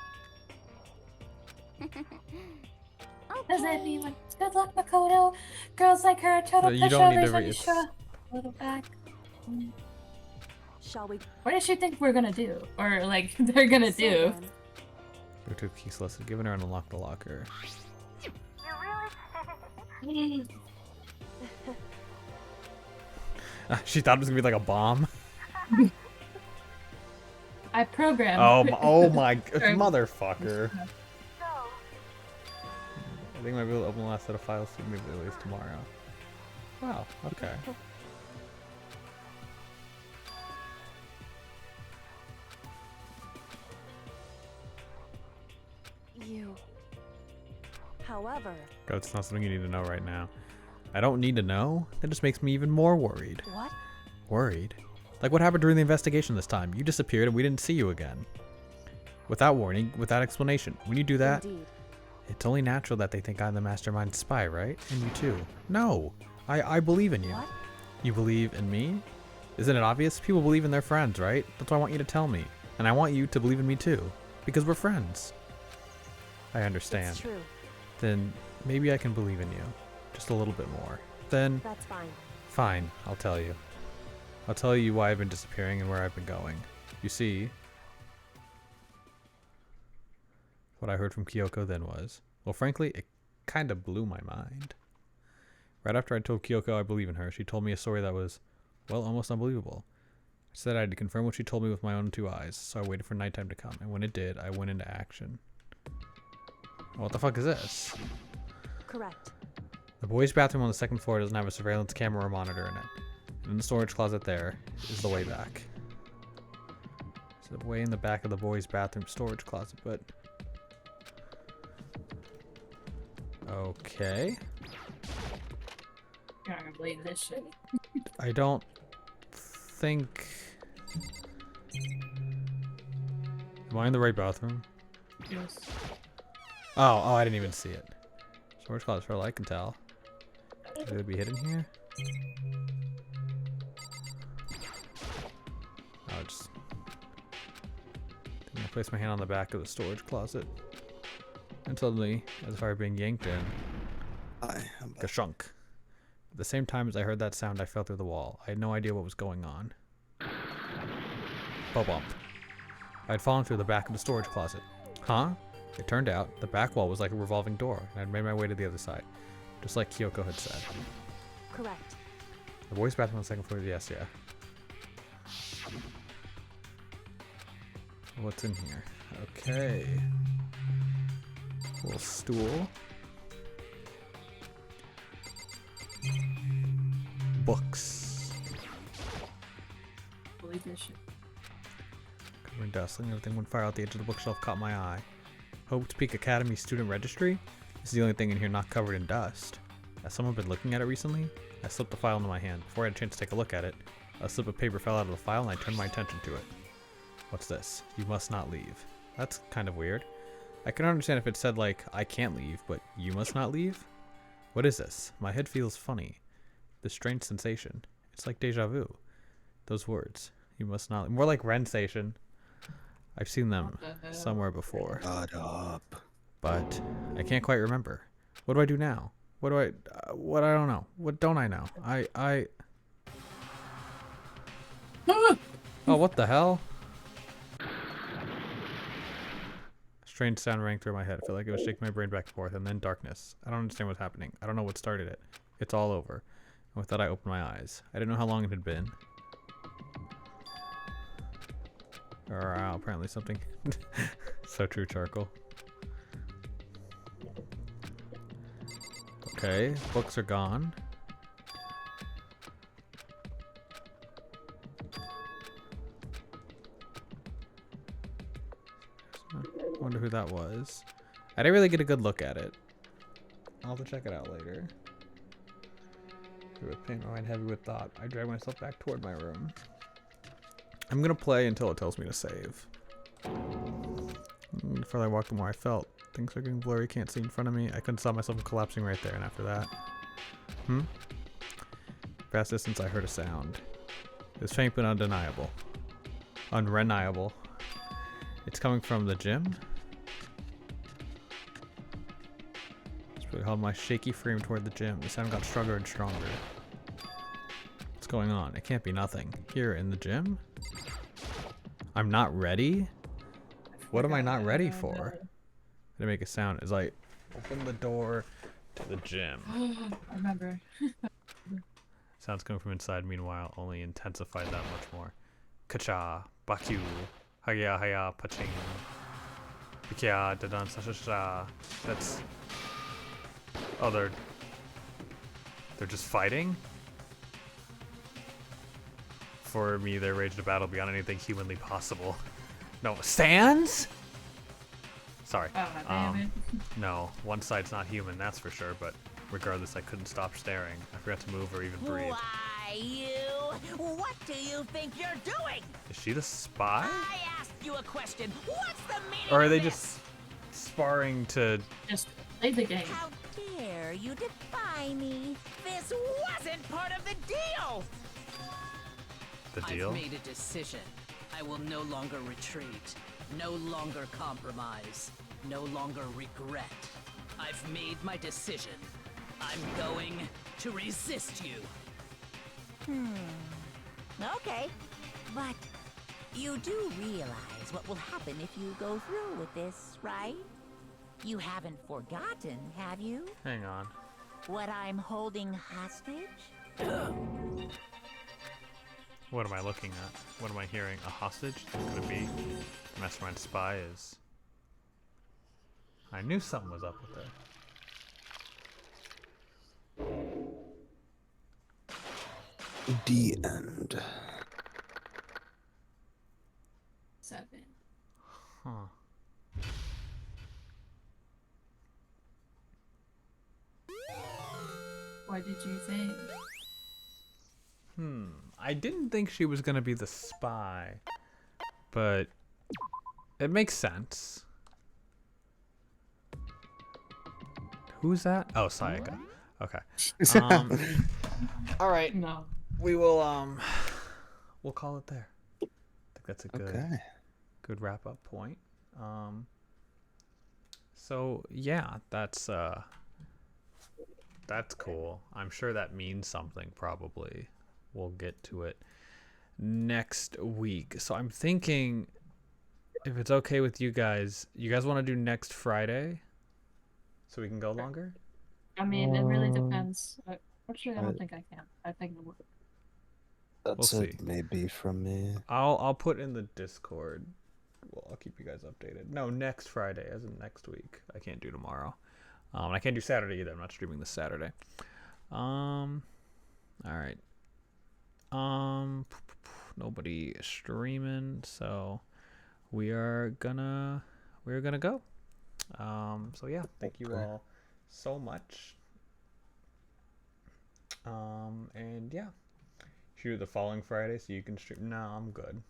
Speaker 2: Does that mean like, good luck, Makoto? Girls like her are total
Speaker 1: You don't need to
Speaker 2: pushovers when
Speaker 1: read.
Speaker 2: you show a little back.
Speaker 8: Shall we?
Speaker 2: What does she think we're gonna do? Or like they're gonna do?
Speaker 1: Go to key solicited. Given her and unlock the locker. She thought it was gonna be like a bomb.
Speaker 2: I programmed.
Speaker 1: Oh my motherfucker. I think I might be able to open the last set of files to maybe release tomorrow. Wow, okay.
Speaker 8: You. However...
Speaker 1: That's not something you need to know right now. I don't need to know? That just makes me even more worried.
Speaker 8: What?
Speaker 1: Worried? Like what happened during the investigation this time? You disappeared and we didn't see you again. Without warning, without explanation. When you do that,
Speaker 8: Indeed.
Speaker 1: it's only natural that they think I'm the mastermind spy, right? And you too. No! I believe in you.
Speaker 8: What?
Speaker 1: You believe in me? Isn't it obvious? People believe in their friends, right? That's what I want you to tell me. And I want you to believe in me too. Because we're friends. I understand.
Speaker 8: It's true.
Speaker 1: Then maybe I can believe in you. Just a little bit more. Then...
Speaker 8: That's fine.
Speaker 1: Fine, I'll tell you. I'll tell you why I've been disappearing and where I've been going. You see... What I heard from Kyoko then was... Well, frankly, it kind of blew my mind. Right after I told Kyoko I believe in her, she told me a story that was, well, almost unbelievable. I said I had to confirm what she told me with my own two eyes, so I waited for nighttime to come, and when it did, I went into action. What the fuck is this?
Speaker 8: Correct.
Speaker 1: The boys' bathroom on the second floor doesn't have a surveillance camera or monitor in it. And in the storage closet there is the way back. So the way in the back of the boys' bathroom storage closet, but... Okay.
Speaker 2: You're not gonna believe this shit.
Speaker 1: I don't think... Am I in the right bathroom?
Speaker 2: Yes.
Speaker 1: Oh, I didn't even see it. Storage closet for all I can tell. Could it be hidden here? Oh, just... I placed my hand on the back of the storage closet. And suddenly, as if I were being yanked in, ka-shunk. At the same time as I heard that sound, I fell through the wall. I had no idea what was going on. Ba-bump. I had fallen through the back of the storage closet. Huh? It turned out, the back wall was like a revolving door, and I'd made my way to the other side. Just like Kyoko had said.
Speaker 8: Correct.
Speaker 1: The boys' bathroom on the second floor, yes, yeah. What's in here? Okay. Little stool. Books.
Speaker 2: Believe this shit.
Speaker 1: Covering dust, and everything went fire out the edge of the bookshelf caught my eye. Hope Peak Academy student registry? This is the only thing in here not covered in dust. Has someone been looking at it recently? I slipped the file into my hand. Before I had a chance to take a look at it, a slip of paper fell out of the file and I turned my attention to it. What's this? You must not leave. That's kind of weird. I can understand if it said like, I can't leave, but you must not leave? What is this? My head feels funny. This strange sensation. It's like deja vu. Those words. You must not leave. More like Rensation. I've seen them somewhere before.
Speaker 6: Shut up.
Speaker 1: But I can't quite remember. What do I do now? What do what I don't know. What don't I know? Oh, what the hell? Strange sound rang through my head. I felt like it was shaking my brain back and forth, and then darkness. I don't understand what's happening. I don't know what started it. It's all over. And with that, I opened my eyes. I didn't know how long it had been. Apparently something. So true, Charcoal. Okay, books are gone. I wonder who that was. I didn't really get a good look at it. I'll have to check it out later. With pain, my mind heavy with thought, I drag myself back toward my room. I'm gonna play until it tells me to save. The further I walked, the more I felt. Things are getting blurry, can't see in front of me. I couldn't stop myself from collapsing right there, and after that... Vast distance, I heard a sound. It was faint but undeniable. Unreniable. It's coming from the gym? I held my shaky frame toward the gym. The sound got stronger and stronger. What's going on? It can't be nothing. Here in the gym? I'm not ready? What am I not ready for? To make a sound as I open the door to the gym.
Speaker 2: I remember.
Speaker 1: Sounds coming from inside, meanwhile, only intensified that much more. Kacha, Bakyu, Haya Haya Paching. Ikea, Dadan Sasha. That's. Oh, they're just fighting? For me, they raged a battle beyond anything humanly possible. No, Sans? Sorry. No, one side's not human, that's for sure, but regardless, I couldn't stop staring. I forgot to move or even breathe.
Speaker 7: Why, you? What do you think you're doing?
Speaker 1: Is she the spy?
Speaker 7: I asked you a question. What's the meaning
Speaker 1: Or are
Speaker 7: of
Speaker 1: they
Speaker 7: this?
Speaker 1: just sparring to...
Speaker 2: Just play the game.
Speaker 7: How dare you defy me? This wasn't part of the deal!
Speaker 1: The deal?
Speaker 11: I've made a decision. I will no longer retreat, no longer compromise, no longer regret. I've made my decision. I'm going to resist you.
Speaker 7: Okay, but you do realize what will happen if you go through with this, right? You haven't forgotten, have you?
Speaker 1: Hang on.
Speaker 7: What I'm holding hostage?
Speaker 1: What am I looking at? What am I hearing? A hostage? Could it be Mastermind Spy is... I knew something was up with it.
Speaker 6: The end.
Speaker 2: 7.
Speaker 1: Huh.
Speaker 2: What did you think?
Speaker 1: I didn't think she was gonna be the spy, but it makes sense. Who's that? Oh, Sayaka. Okay. All right.
Speaker 2: No.
Speaker 1: We will we'll call it there. I think that's a good wrap up point. So yeah, that's cool. I'm sure that means something probably. We'll get to it next week. So I'm thinking, if it's okay with you guys want to do next Friday so we can go longer?
Speaker 2: I mean, it really depends. Actually, I don't think I can. I think it would.
Speaker 6: That's
Speaker 1: We'll
Speaker 6: it, maybe from me.
Speaker 1: I'll put in the Discord. Well, I'll keep you guys updated. No, next Friday, as in next week. I can't do tomorrow. I can't do Saturday either. I'm not streaming this Saturday. All right. Nobody streaming, so we're gonna go. So yeah, thank you all so much. And yeah, shoot the following Friday so you can stream. No, I'm good.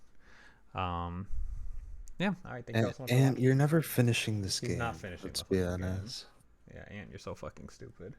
Speaker 1: Yeah, all right. Thank you all so much.
Speaker 6: And you're never finishing this game.
Speaker 1: He's not finishing.
Speaker 6: Let's be honest.
Speaker 1: Yeah, Ant, you're so fucking stupid.